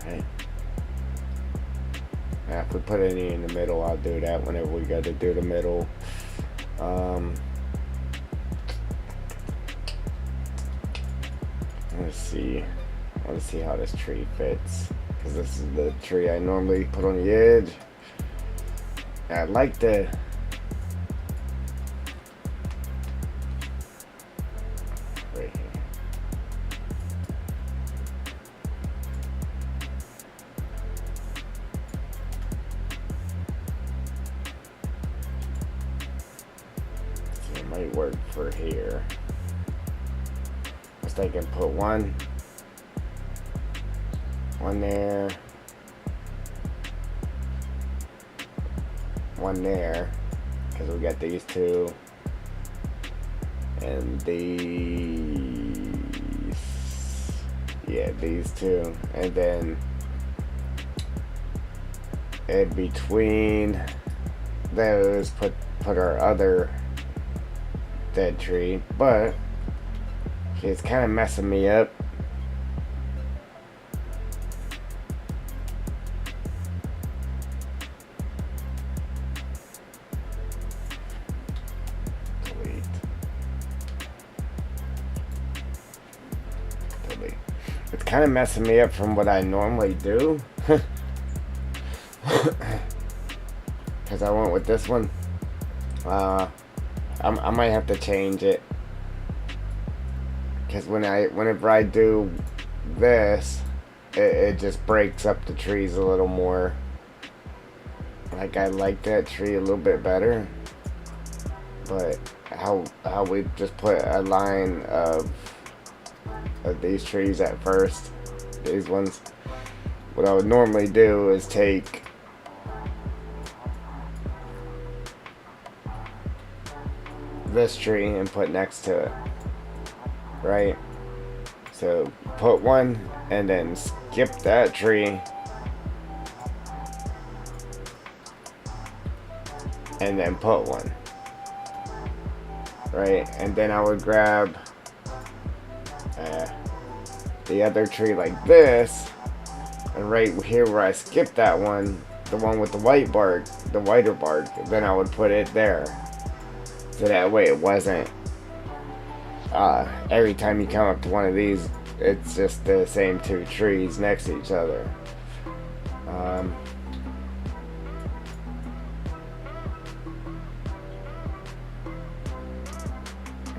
Alright. Now if we put any in the middle, I'll do that whenever we go to do the middle. Let's see. I want to see how this tree fits, because this is the tree I normally put on the edge. I'd like to right here. So it might work for here. I was thinking put one there, one there, because we got these two, and these, yeah, these two, and then in between those put our other dead tree, but it's kind of messing me up. It's kind of messing me up from what I normally do. Because I went with this one. I might have to change it. Because whenever I do this, it just breaks up the trees a little more. Like, I like that tree a little bit better. But how we just put a line of these trees at first, these ones, what I would normally do is take this tree and put next to it, right? So put one and then skip that tree and then put one, right? And then I would grab the other tree like this, and right here where I skipped that one, the one with the white bark, the whiter bark, then I would put it there, so that way it wasn't every time you come up to one of these, it's just the same two trees next to each other. I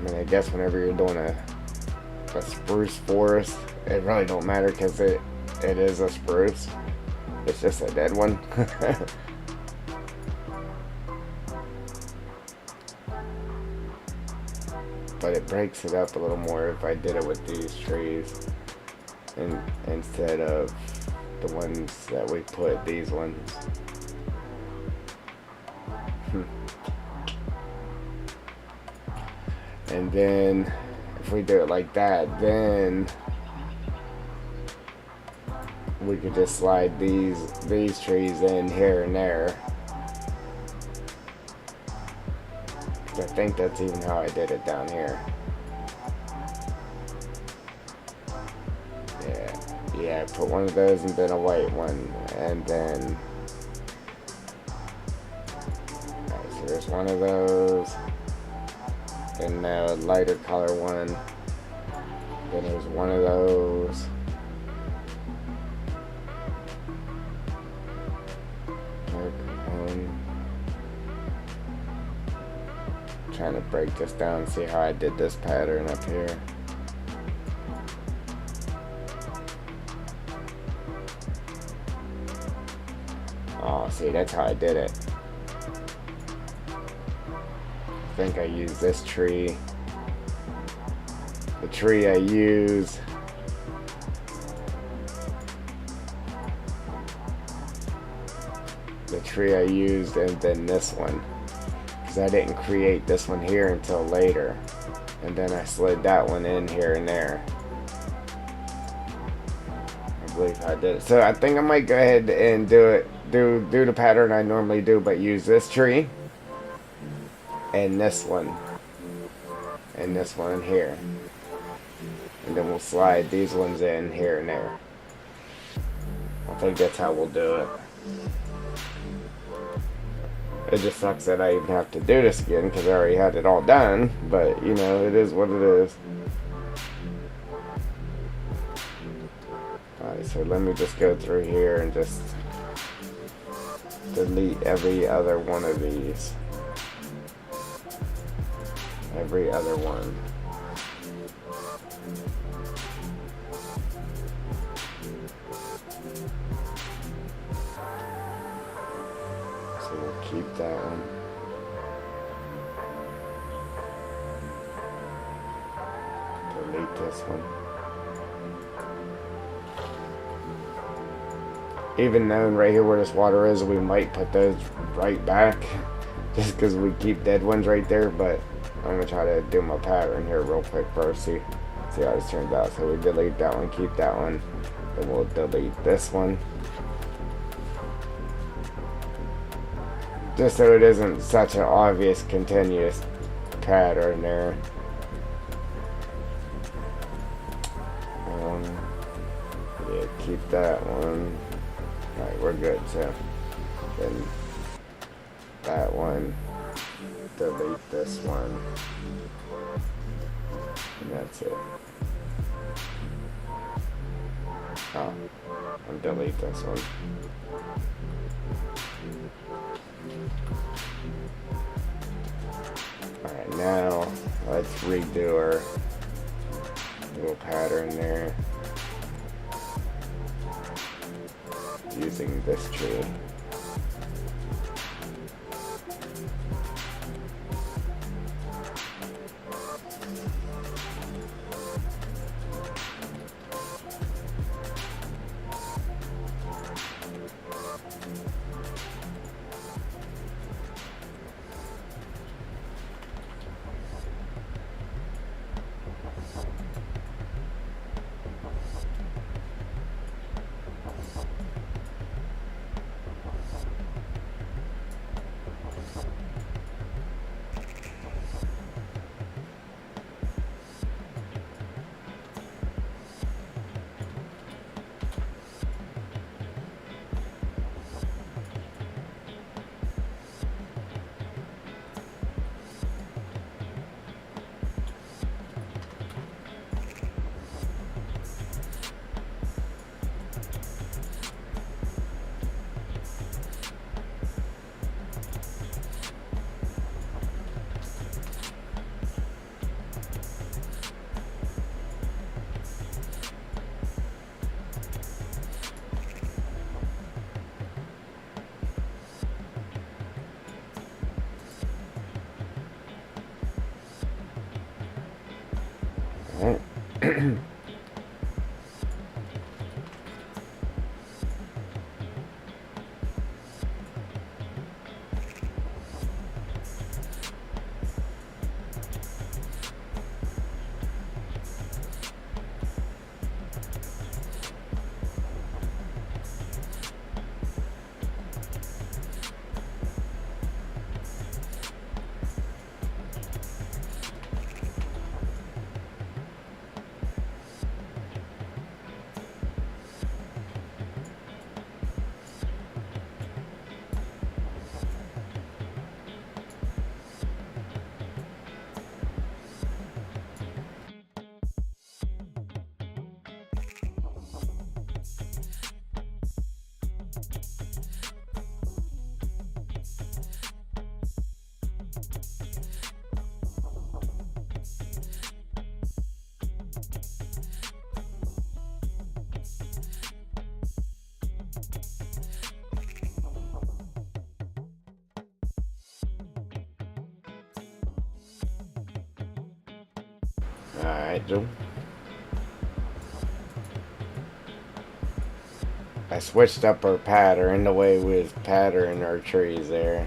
mean, I guess whenever you're doing a spruce forest, it really don't matter, because it is a spruce. It's just a dead one. But it breaks it up a little more if I did it with these trees instead of the ones that we put, these ones. And then if we do it like that, then we could just slide these trees in here and there. I think that's even how I did it down here. Yeah, put one of those and then a white one, and then alright, so there's one of those, then a lighter color one, then there's one of those, trying to break this down and see how I did this pattern up here. See, that's how I did it. I think I used this tree. The tree I use. The tree I used, and then this one. Because I didn't create this one here until later. And then I slid that one in here and there. I believe I did it. So I think I might go ahead and do the pattern I normally do, but use this tree. And this one. And this one in here. And then we'll slide these ones in here and there. I think that's how we'll do it. It just sucks that I even have to do this again because I already had it all done. But, you know, it is what it is. Alright, so let me just go through here and just delete every other one of these. Every other one. So we'll keep that one. Delete this one. Even knowing right here where this water is, we might put those right back. Just because we keep dead ones right there, but I'm going to try to do my pattern here real quick first. See how this turns out. So we delete that one, keep that one. Then we'll delete this one. Just so it isn't such an obvious continuous pattern there. Yeah, keep that one. Alright, we're good. So then that one. Delete this one. And that's it. Oh, and delete this one. Alright, now let's redo our little pattern there using this tree. Alright, Joe. I switched up our pattern, the way we was patterning our trees there.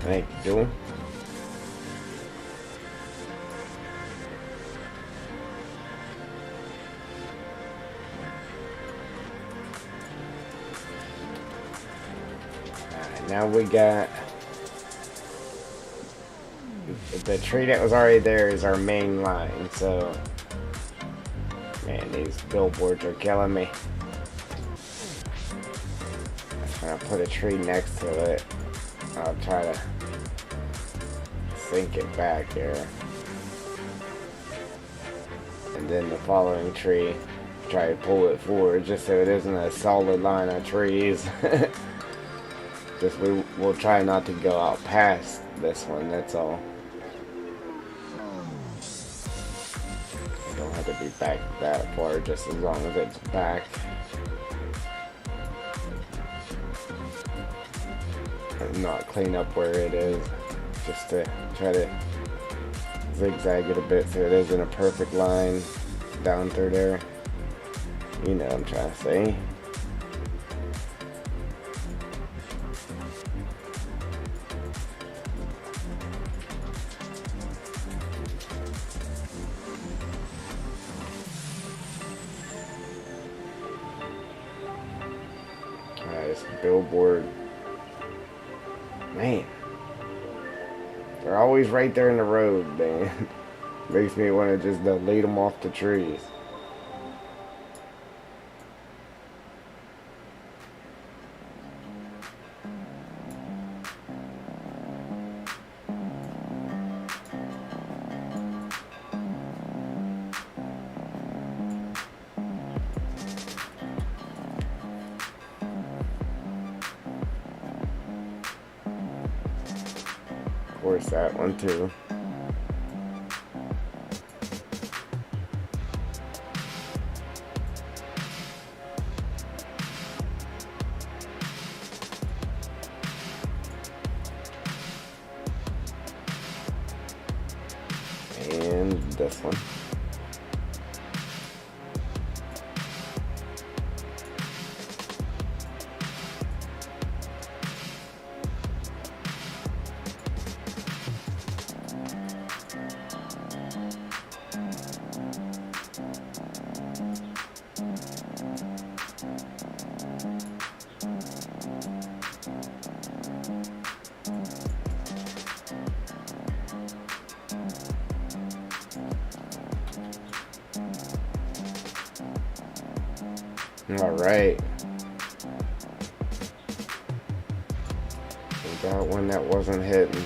Thank you, Joe. Alright, now we got the tree that was already there is our main line, so man, these billboards are killing me. I'm gonna put a tree next to it. I'll try to sink it back here. And then the following tree, try to pull it forward just so it isn't a solid line of trees. Just we'll try not to go out past this one, that's all. You don't have to be back that far, just as long as it's back. Not clean up where it is, just to try to zigzag it a bit so it isn't a perfect line down through there. You know what I'm trying to say. Alright, this billboard. Man, they're always right there in the road, man. Makes me want to just delete them off the trees. Of course, that one too. this one. All right. We got one that wasn't hitting.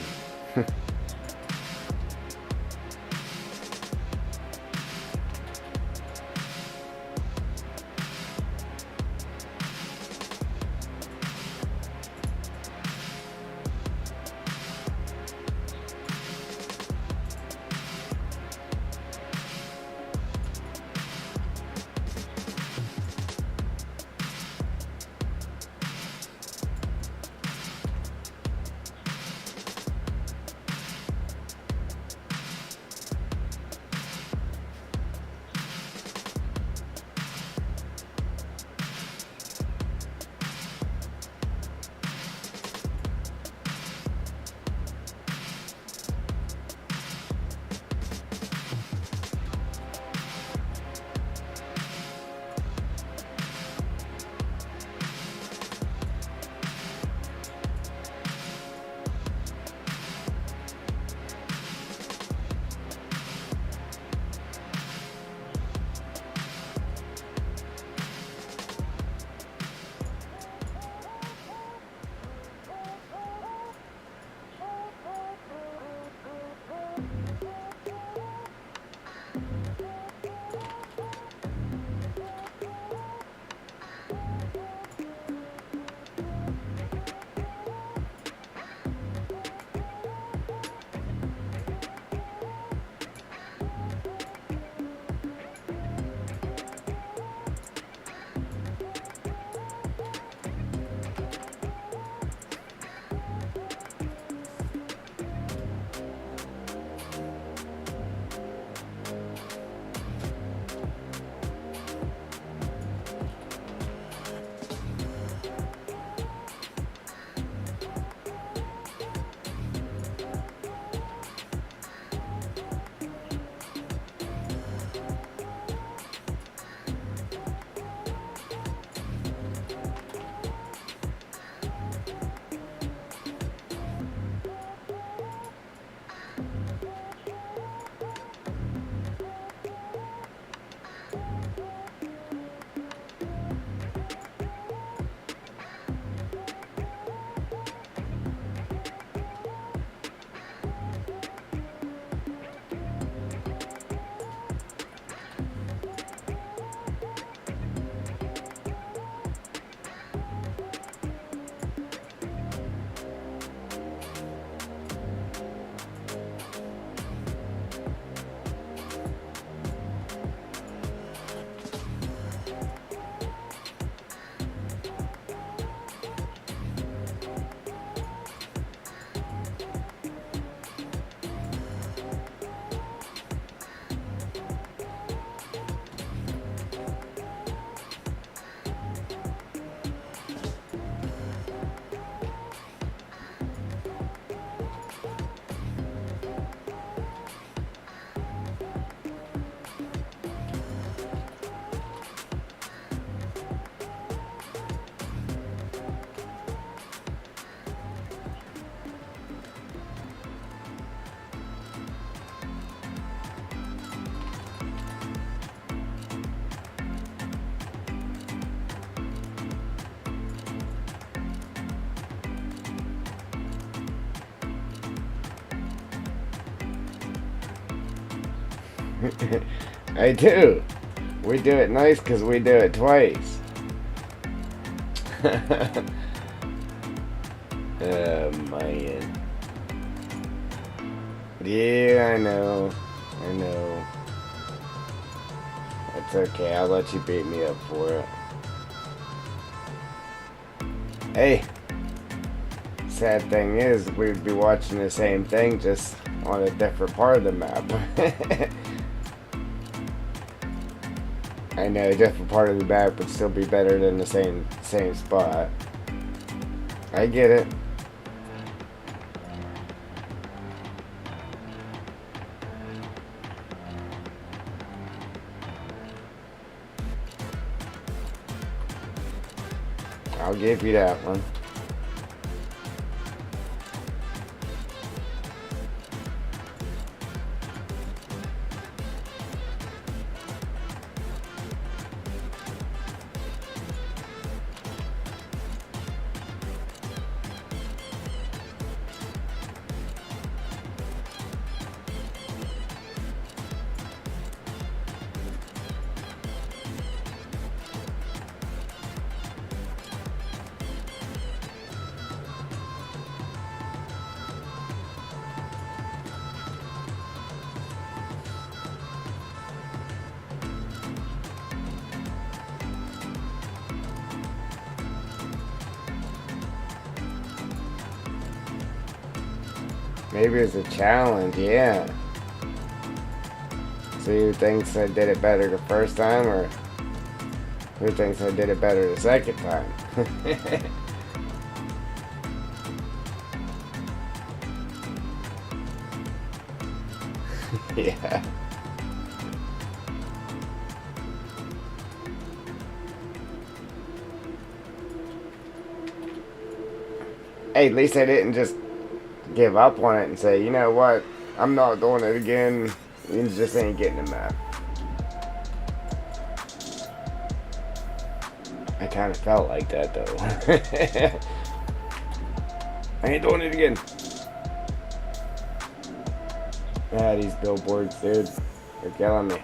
I do. We do it nice because we do it twice. Oh, man. Yeah, I know. I know. It's okay. I'll let you beat me up for it. Hey. Sad thing is, we'd be watching the same thing, just on a different part of the map. I know a different part of the map would still be better than the same spot. I get it. I'll give you that one. Maybe it's a challenge, yeah. See who thinks I did it better the first time, or who thinks I did it better the second time. Yeah. Hey, at least I didn't just give up on it and say, you know what, I'm not doing it again. You just ain't getting the map. I kind of felt like that though. I ain't doing it again. Ah, these billboards, dude, they're killing me.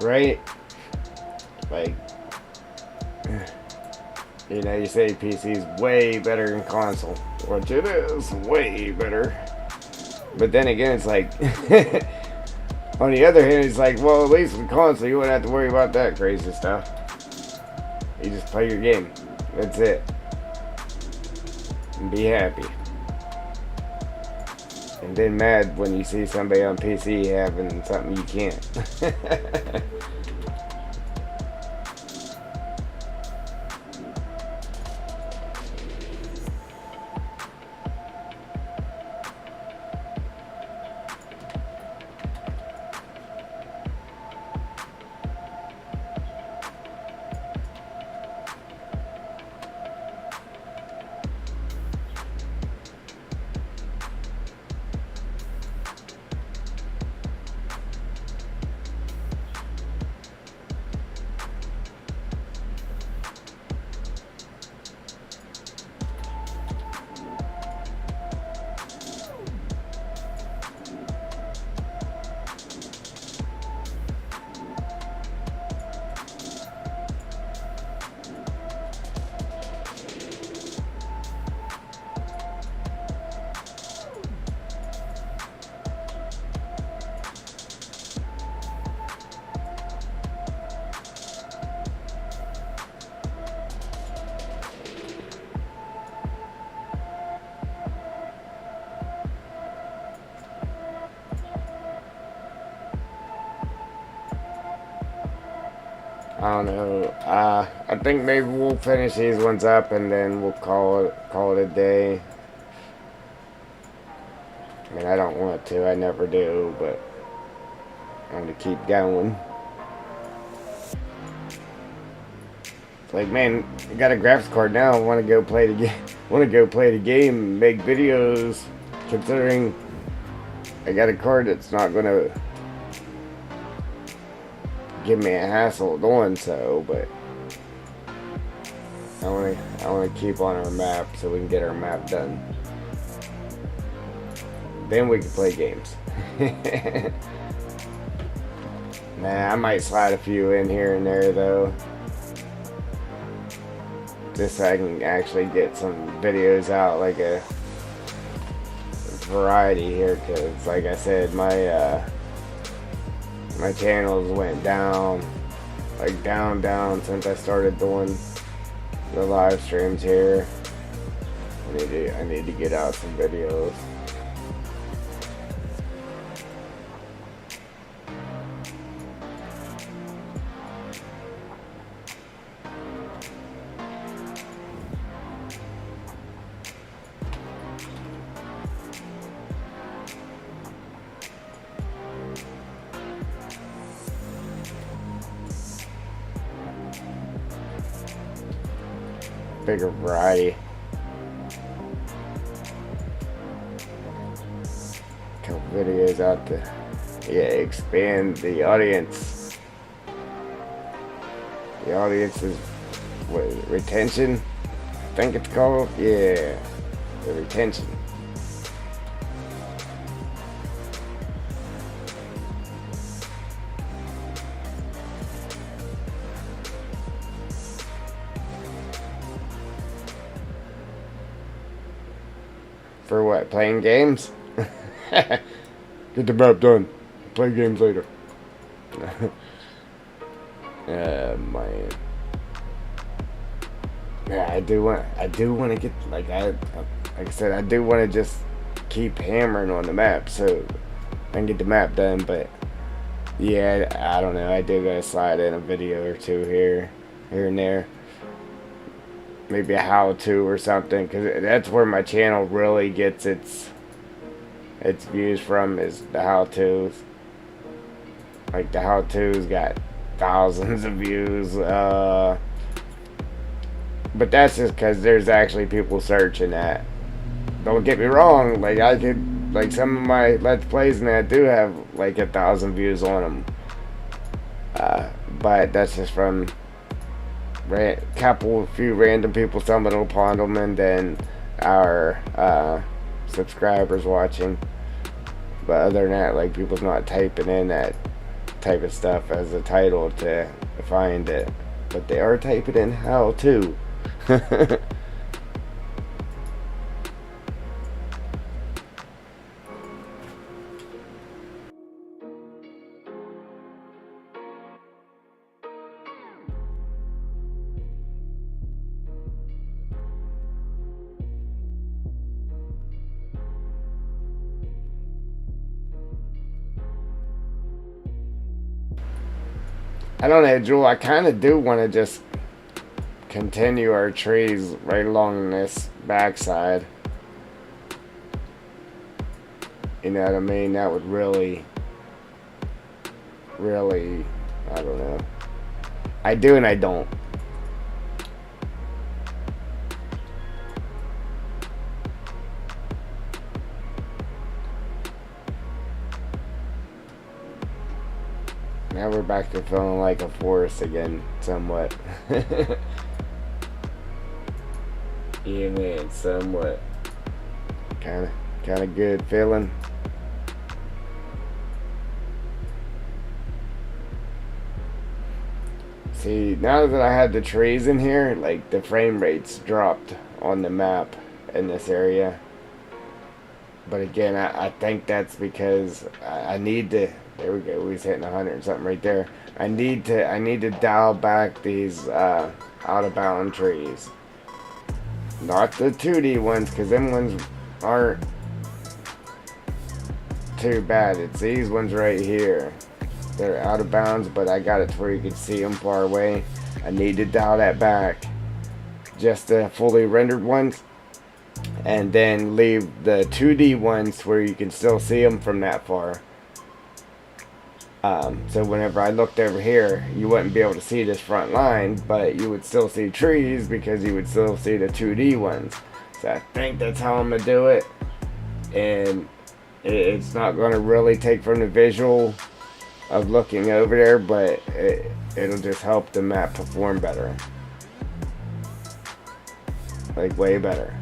Right? Like, you know, you say PC's way better than console, which it is way better. But then again, it's like, on the other hand, it's like, well, at least with console, you wouldn't have to worry about that crazy stuff. You just play your game. That's it. And be happy. And then mad when you see somebody on PC having something you can't. I don't know. I think maybe we'll finish these ones up and then we'll call it a day. I mean, I don't want to. I never do, but I want to keep going. It's like, man, I got a graphics card now. I want to go play the game. Want to go play the game and make videos. Considering I got a card that's not gonna give me a hassle doing so, but I want to keep on our map so we can get our map done. Then we can play games. Nah, I might slide a few in here and there though, just so I can actually get some videos out, like a variety here, because like I said, my channels went down, like down since I started doing the live streams here. I need to get out some videos. Bigger variety. Couple videos out to expand the audience. The audience is what, retention? I think it's called. Yeah, the retention. For what? Playing games? Get the map done. Play games later. Man. Yeah, I do want to get like I said, I do want to just keep hammering on the map so I can get the map done. But yeah, I don't know. I do gotta slide in a video or two here and there. Maybe a how-to or something, because that's where my channel really gets its views from, is the how-tos. Like the how-tos got thousands of views, but that's just because there's actually people searching that. Don't get me wrong, like I could, like some of my Let's Plays and that do have like 1,000 views on them, but that's just from few random people stumbling upon them, and then our subscribers watching. But other than that, like, people's not typing in that type of stuff as a title to find it, but they are typing in how to. I don't know, Jewel, I kind of do want to just continue our trees right along this backside. You know what I mean? That would really, I don't know. I do and I don't. Now we're back to feeling like a forest again, somewhat. Yeah, man, somewhat. Kind of good feeling. See, now that I had the trees in here, like the frame rates dropped on the map in this area. But again, I think that's because I need to. There we go. We was hitting 100 and something right there. I need to dial back these out of bound trees. Not the 2D ones, because them ones aren't too bad. It's these ones right here. They're out of bounds, but I got it to where you can see them far away. I need to dial that back. Just the fully rendered ones. And then leave the 2D ones where you can still see them from that far. So whenever I looked over here, you wouldn't be able to see this front line, but you would still see trees because you would still see the 2D ones. So I think that's how I'm going to do it. And it's not going to really take from the visual of looking over there, but it'll just help the map perform better. Like, way better.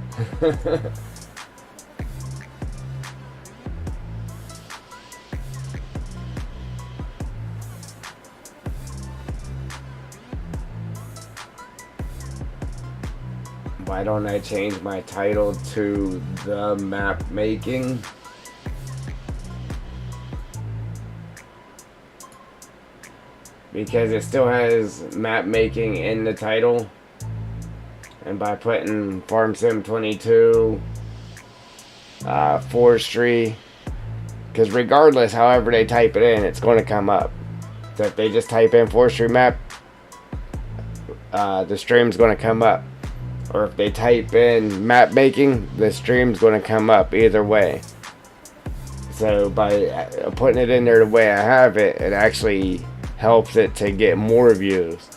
Why don't I change my title to The Map Making? because it still has map making in the title. And by putting Farm Sim 22, Forestry, because regardless, however they type it in, it's going to come up. So if they just type in Forestry map, the stream's going to come up. Or if they type in map making, the stream's going to come up either way. So by putting it in there the way I have it, it actually helps it to get more views.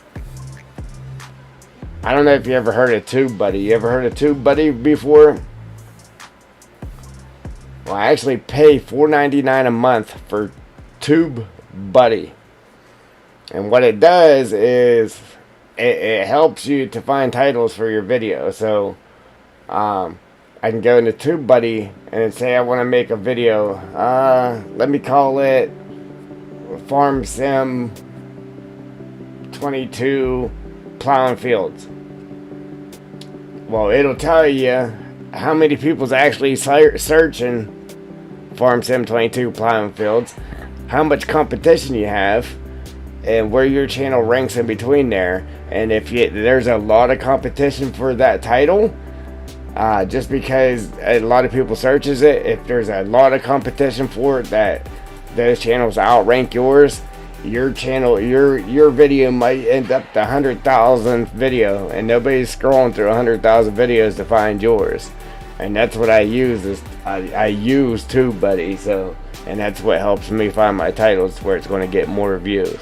I don't know if you ever heard of TubeBuddy. You ever heard of TubeBuddy before? Well, I actually pay $4.99 a month for TubeBuddy. And what it does is it helps you to find titles for your video. So I can go into TubeBuddy and say I want to make a video. Let me call it Farm Sim 22 Plowing Fields. Well, it'll tell you how many people's actually searching Farm Sim 22 Plowing Fields, how much competition you have, and where your channel ranks in between there. And if there's a lot of competition for that title, just because a lot of people searches it, if there's a lot of competition for it, that those channels outrank yours, your channel, your video might end up the 100,000th video, and nobody's scrolling through 100,000 videos to find yours. And that's what I use. Is I use TubeBuddy, so, and that's what helps me find my titles where it's going to get more views.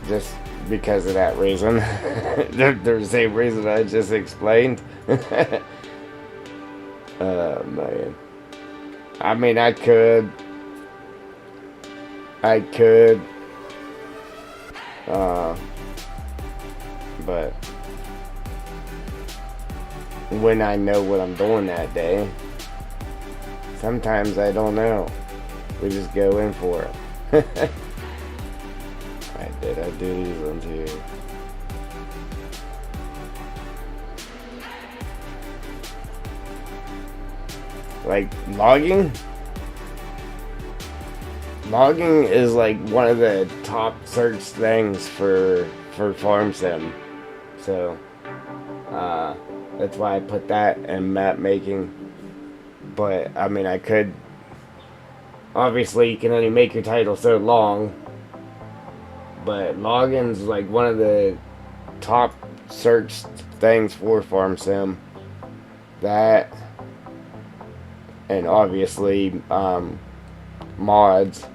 Just because of that reason. There's the same reason I just explained. Man. I mean, I could, but when I know what I'm doing that day, sometimes I don't know. We just go in for it. I do these ones here. Like logging? Logging is like one of the top search things for Farm Sim. So that's why I put that in map making. But I mean, I could, obviously you can only make your title so long. But logging's like one of the top search things for Farm Sim. That, and obviously mods.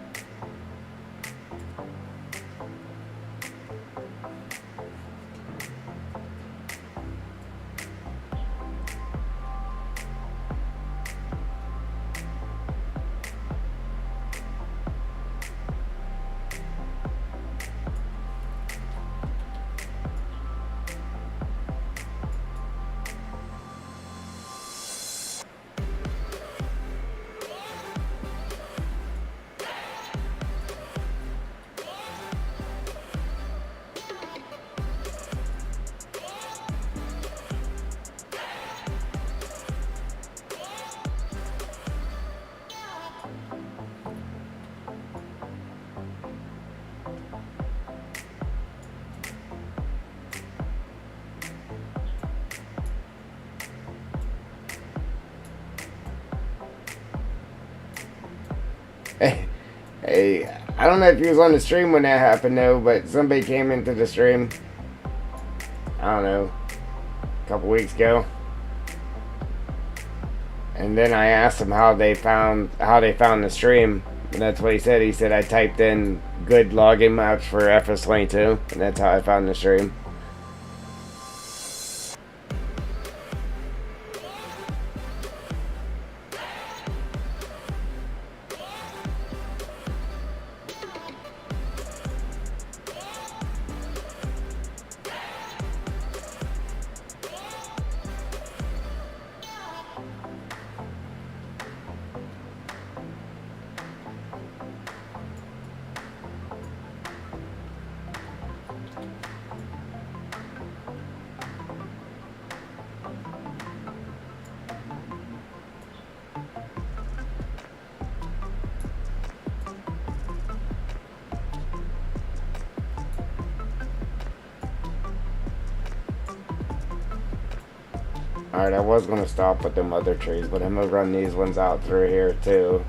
Hey, I don't know if he was on the stream when that happened though, but somebody came into the stream. I don't know, a couple weeks ago, and then I asked him how they found the stream, and that's what he said. He said I typed in good logging maps for FS22, and that's how I found the stream. Alright, I was gonna stop with them other trees, but I'm gonna run these ones out through here too.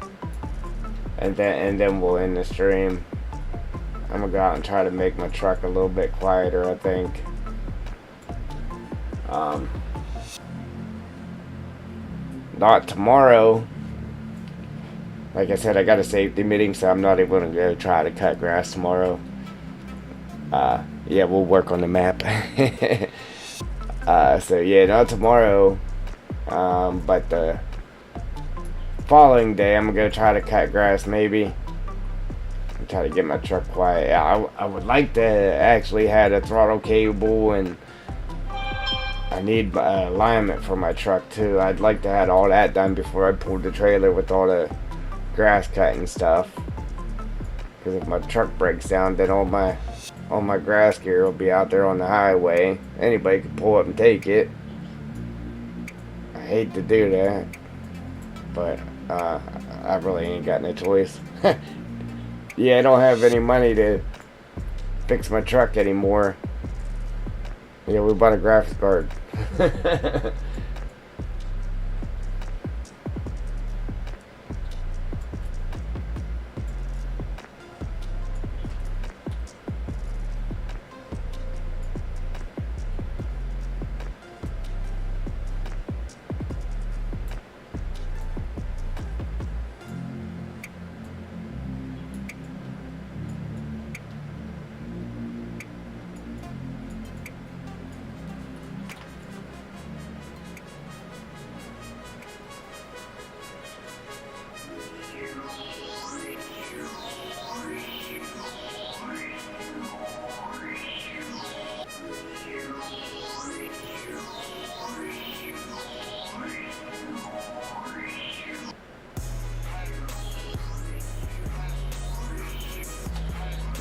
And then we'll end the stream. I'm gonna go out and try to make my truck a little bit quieter, I think. Not tomorrow. Like I said, I got a safety meeting, so I'm not even gonna go try to cut grass tomorrow. Yeah, we'll work on the map. So yeah, not tomorrow, but the following day I'm gonna try to cut grass maybe and try to get my truck quiet. I would like to actually have a throttle cable, and I need alignment for my truck too. I'd like to have all that done before I pull the trailer with all the grass cutting stuff, because if my truck breaks down, then all my grass gear will be out there on the highway. Anybody can pull up and take it. I hate to do that, but I really ain't got no choice. Yeah, I don't have any money to fix my truck anymore. Yeah, we bought a graphics card.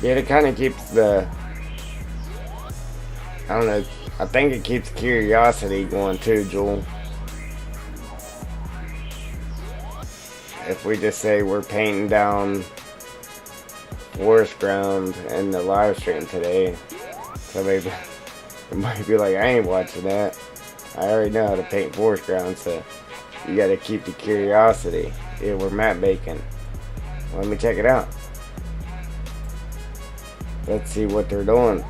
Yeah, it kind of keeps the, I don't know, I think it keeps curiosity going too, Jewel. If we just say we're painting down forest ground in the live stream today, so maybe it might be like, I ain't watching that. I already know how to paint forest ground, so you gotta keep the curiosity. Yeah, we're map making. Let me check it out. Let's see what they're doing.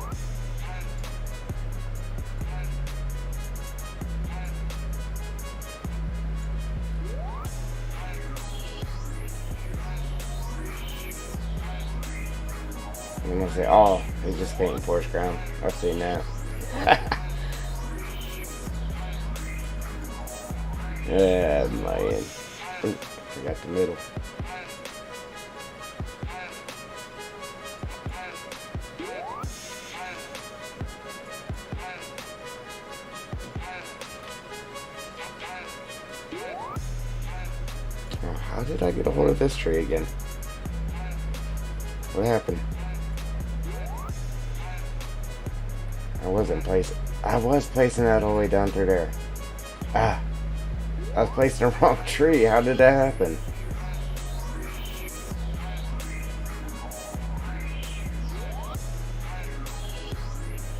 I'm gonna say, oh, he's just painting forest ground. I've seen that. Yeah, man. Ooh, forgot the middle. How did I get a hold of this tree again? What happened? I was placing that all the way down through there. I was placing the wrong tree. How did that happen?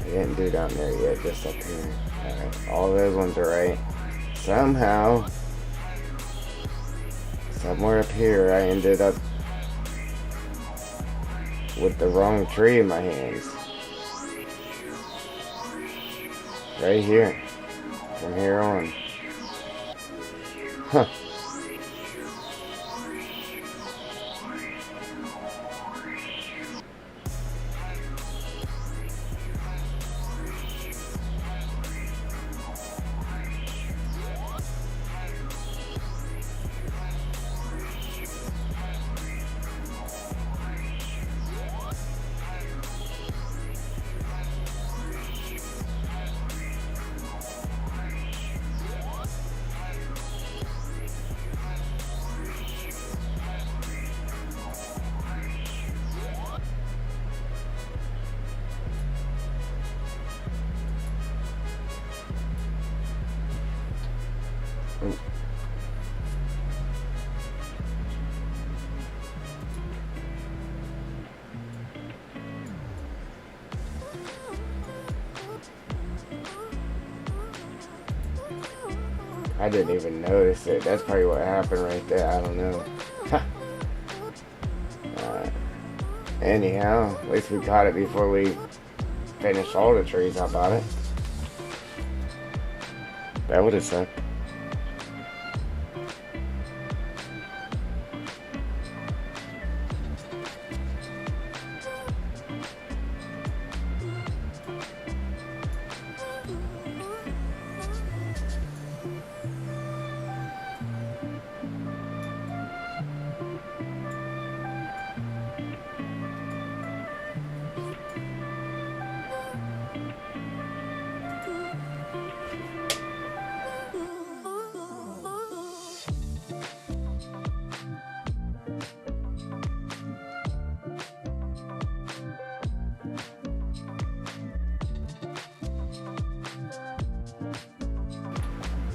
I didn't do down there yet, just up here. Alright, all those ones are right. Somehow, somewhere up here, I ended up with the wrong tree in my hands. Right here. From here on. Huh. I didn't even notice it. That's probably what happened right there. I don't know. Anyhow, at least we caught it before we finished all the trees. How about it? That would have sucked.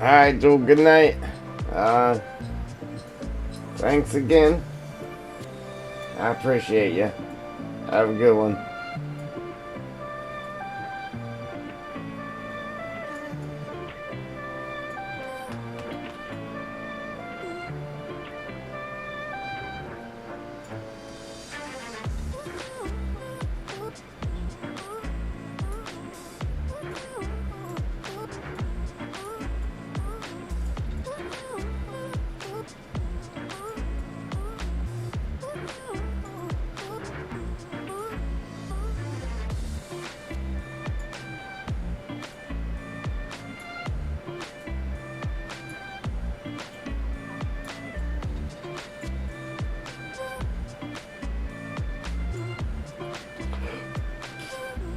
Alright, Joel, good night. Thanks again. I appreciate you. Have a good one.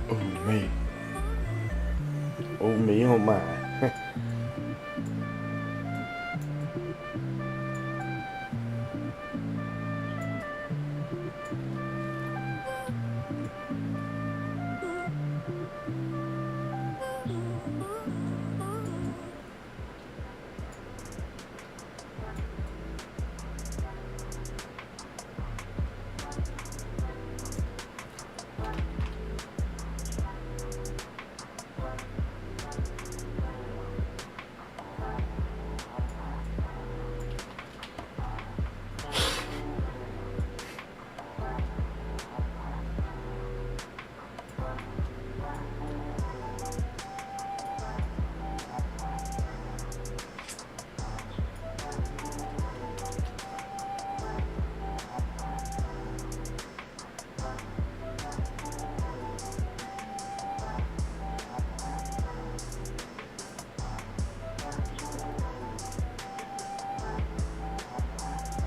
Oh, me. Oh, me, oh, my.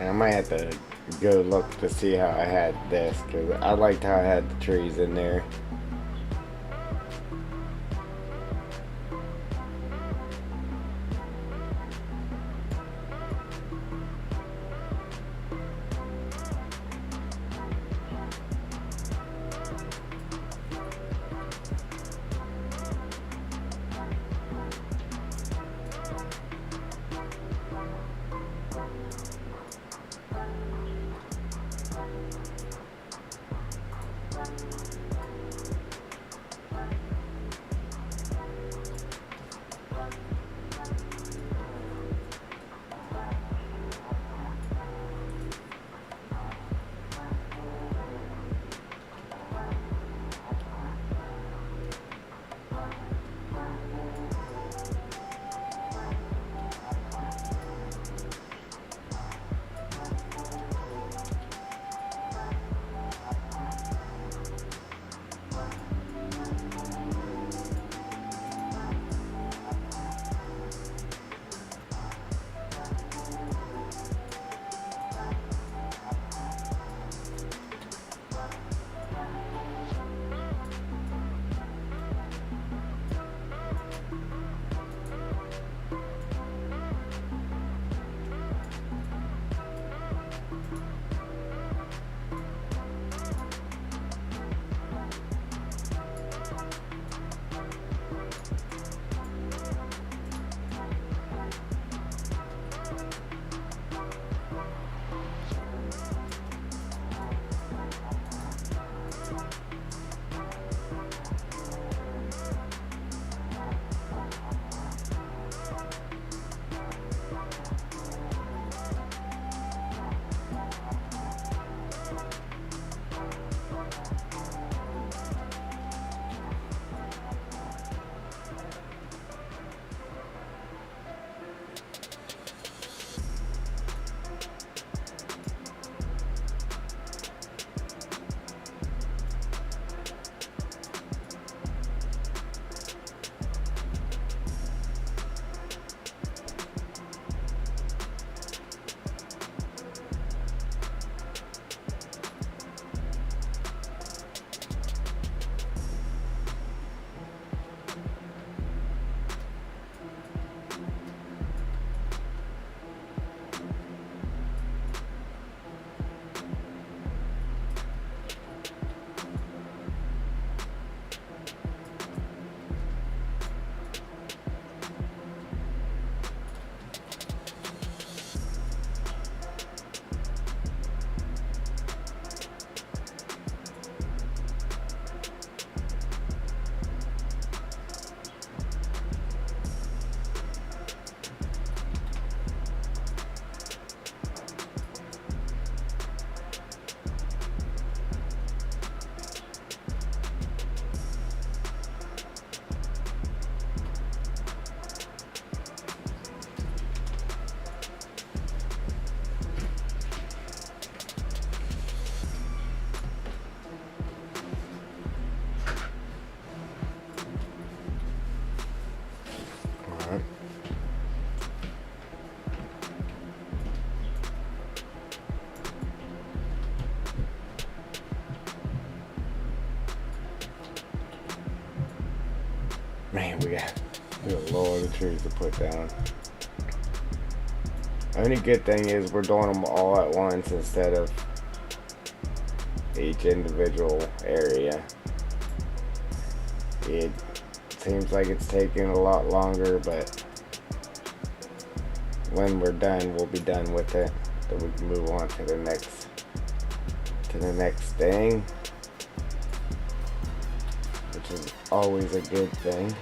I might have to go look to see how I had this, because I liked how I had the trees in there. Man, we got a lot of trees to put down. Only good thing is we're doing them all at once instead of each individual area. It seems like it's taking a lot longer, but when we're done, we'll be done with it. Then we can move on to the next thing, which is always a good thing.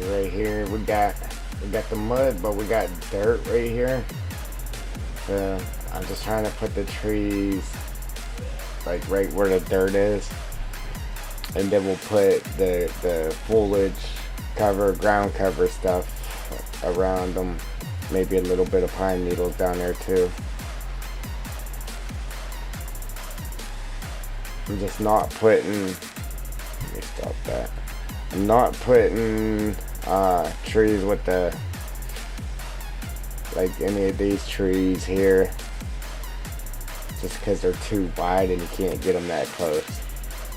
Right here we got the mud, but we got dirt right here. So I'm just trying to put the trees like right where the dirt is, and then we'll put the foliage cover, ground cover stuff around them. Maybe a little bit of pine needles down there too. I'm just not putting, let me stop that. I'm not putting trees with the, like any of these trees here, just because they're too wide and you can't get them that close.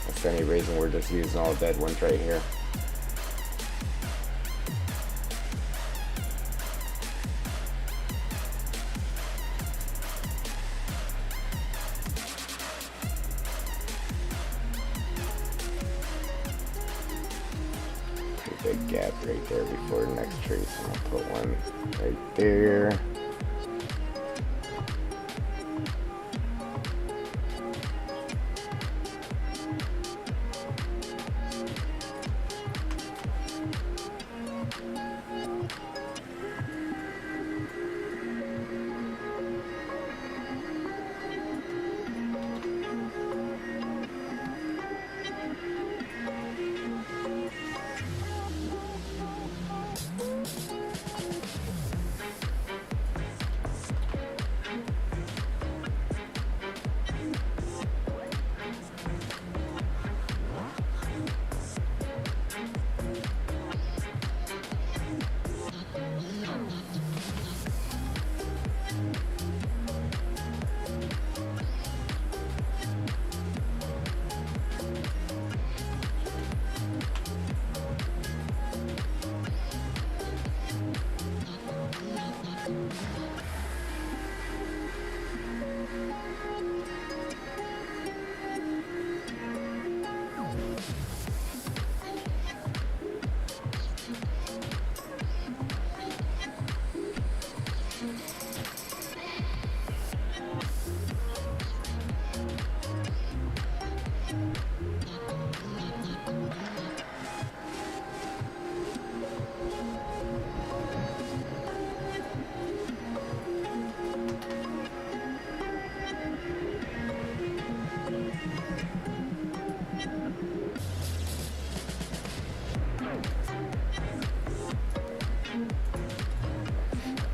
That's the only reason we're just using all dead ones right here. Big gap right there before the next tree, so I'll put one right there.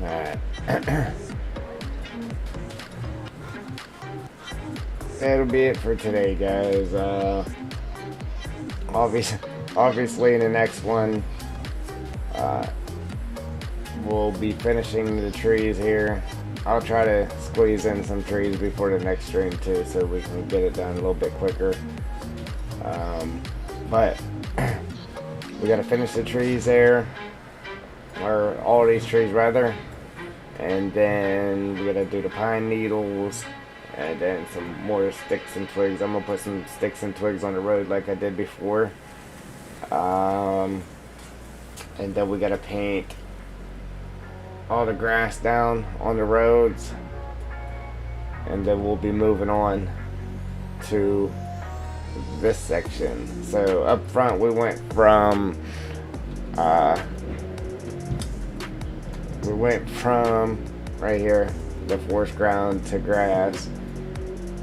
Alright. That'll be it for today, guys. Obviously in the next one, we'll be finishing the trees here. I'll try to squeeze in some trees before the next stream too, so we can get it done a little bit quicker. But we gotta finish the trees there, or all these trees rather, and then we gotta do the pine needles, and then some more sticks and twigs. I'm gonna put some sticks and twigs on the road like I did before. And then we gotta paint all the grass down on the roads, and then we'll be moving on to this section. So up front we went from right here, the forest ground, to grass,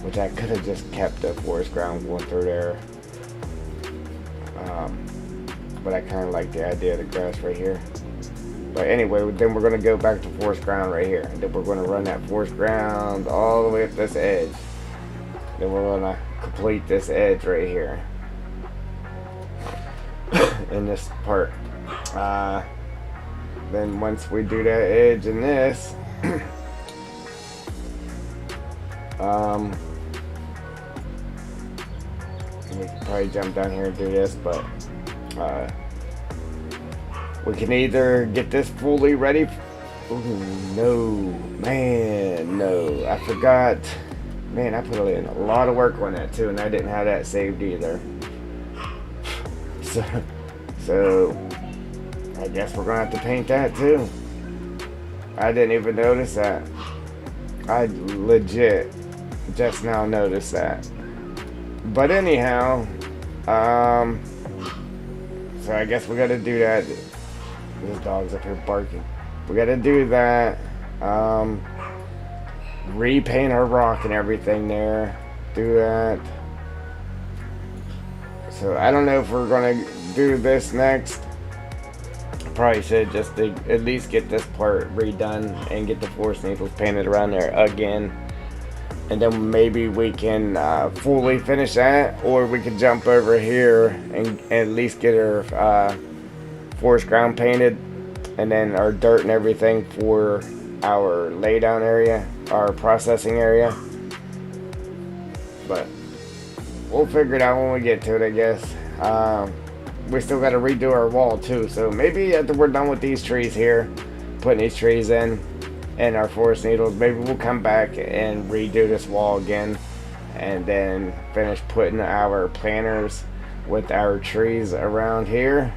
which I could have just kept the forest ground going through there, but I kind of like the idea of the grass right here. But anyway, then we're going to go back to forest ground right here, and then we're going to run that forest ground all the way up this edge. Then we're going to complete this edge right here in this part. Then once we do that edge in this, we can probably jump down here and do this, but we can either get this fully ready. Ooh, no, man, no. I forgot. Man, I put in a lot of work on that too, and I didn't have that saved either. So I guess we're gonna have to paint that too. I didn't even notice that. I legit just now noticed that. But anyhow, so I guess we gotta do that. This dog's up here barking. We gotta do that. Repaint our rock and everything there. Do that. So I don't know if we're gonna do this next. Probably should just to at least get this part redone and get the forest needles painted around there again. And then maybe we can fully finish that, or we could jump over here and at least get our forest ground painted, and then our dirt and everything for our laydown area, our processing area. But we'll figure it out when we get to it, I guess. We still got to redo our wall too, so maybe after we're done with these trees here, putting these trees in and our forest needles, maybe we'll come back and redo this wall again, and then finish putting our planters with our trees around here,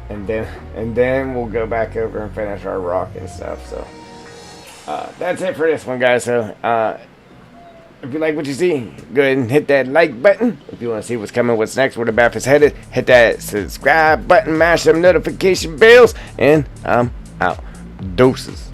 and then we'll go back over and finish our rock and stuff. So that's it for this one, guys. So if you like what you see, go ahead and hit that like button. If you want to see what's coming, what's next, where the bath is headed, hit that subscribe button, mash them notification bells, and I'm out. Doses.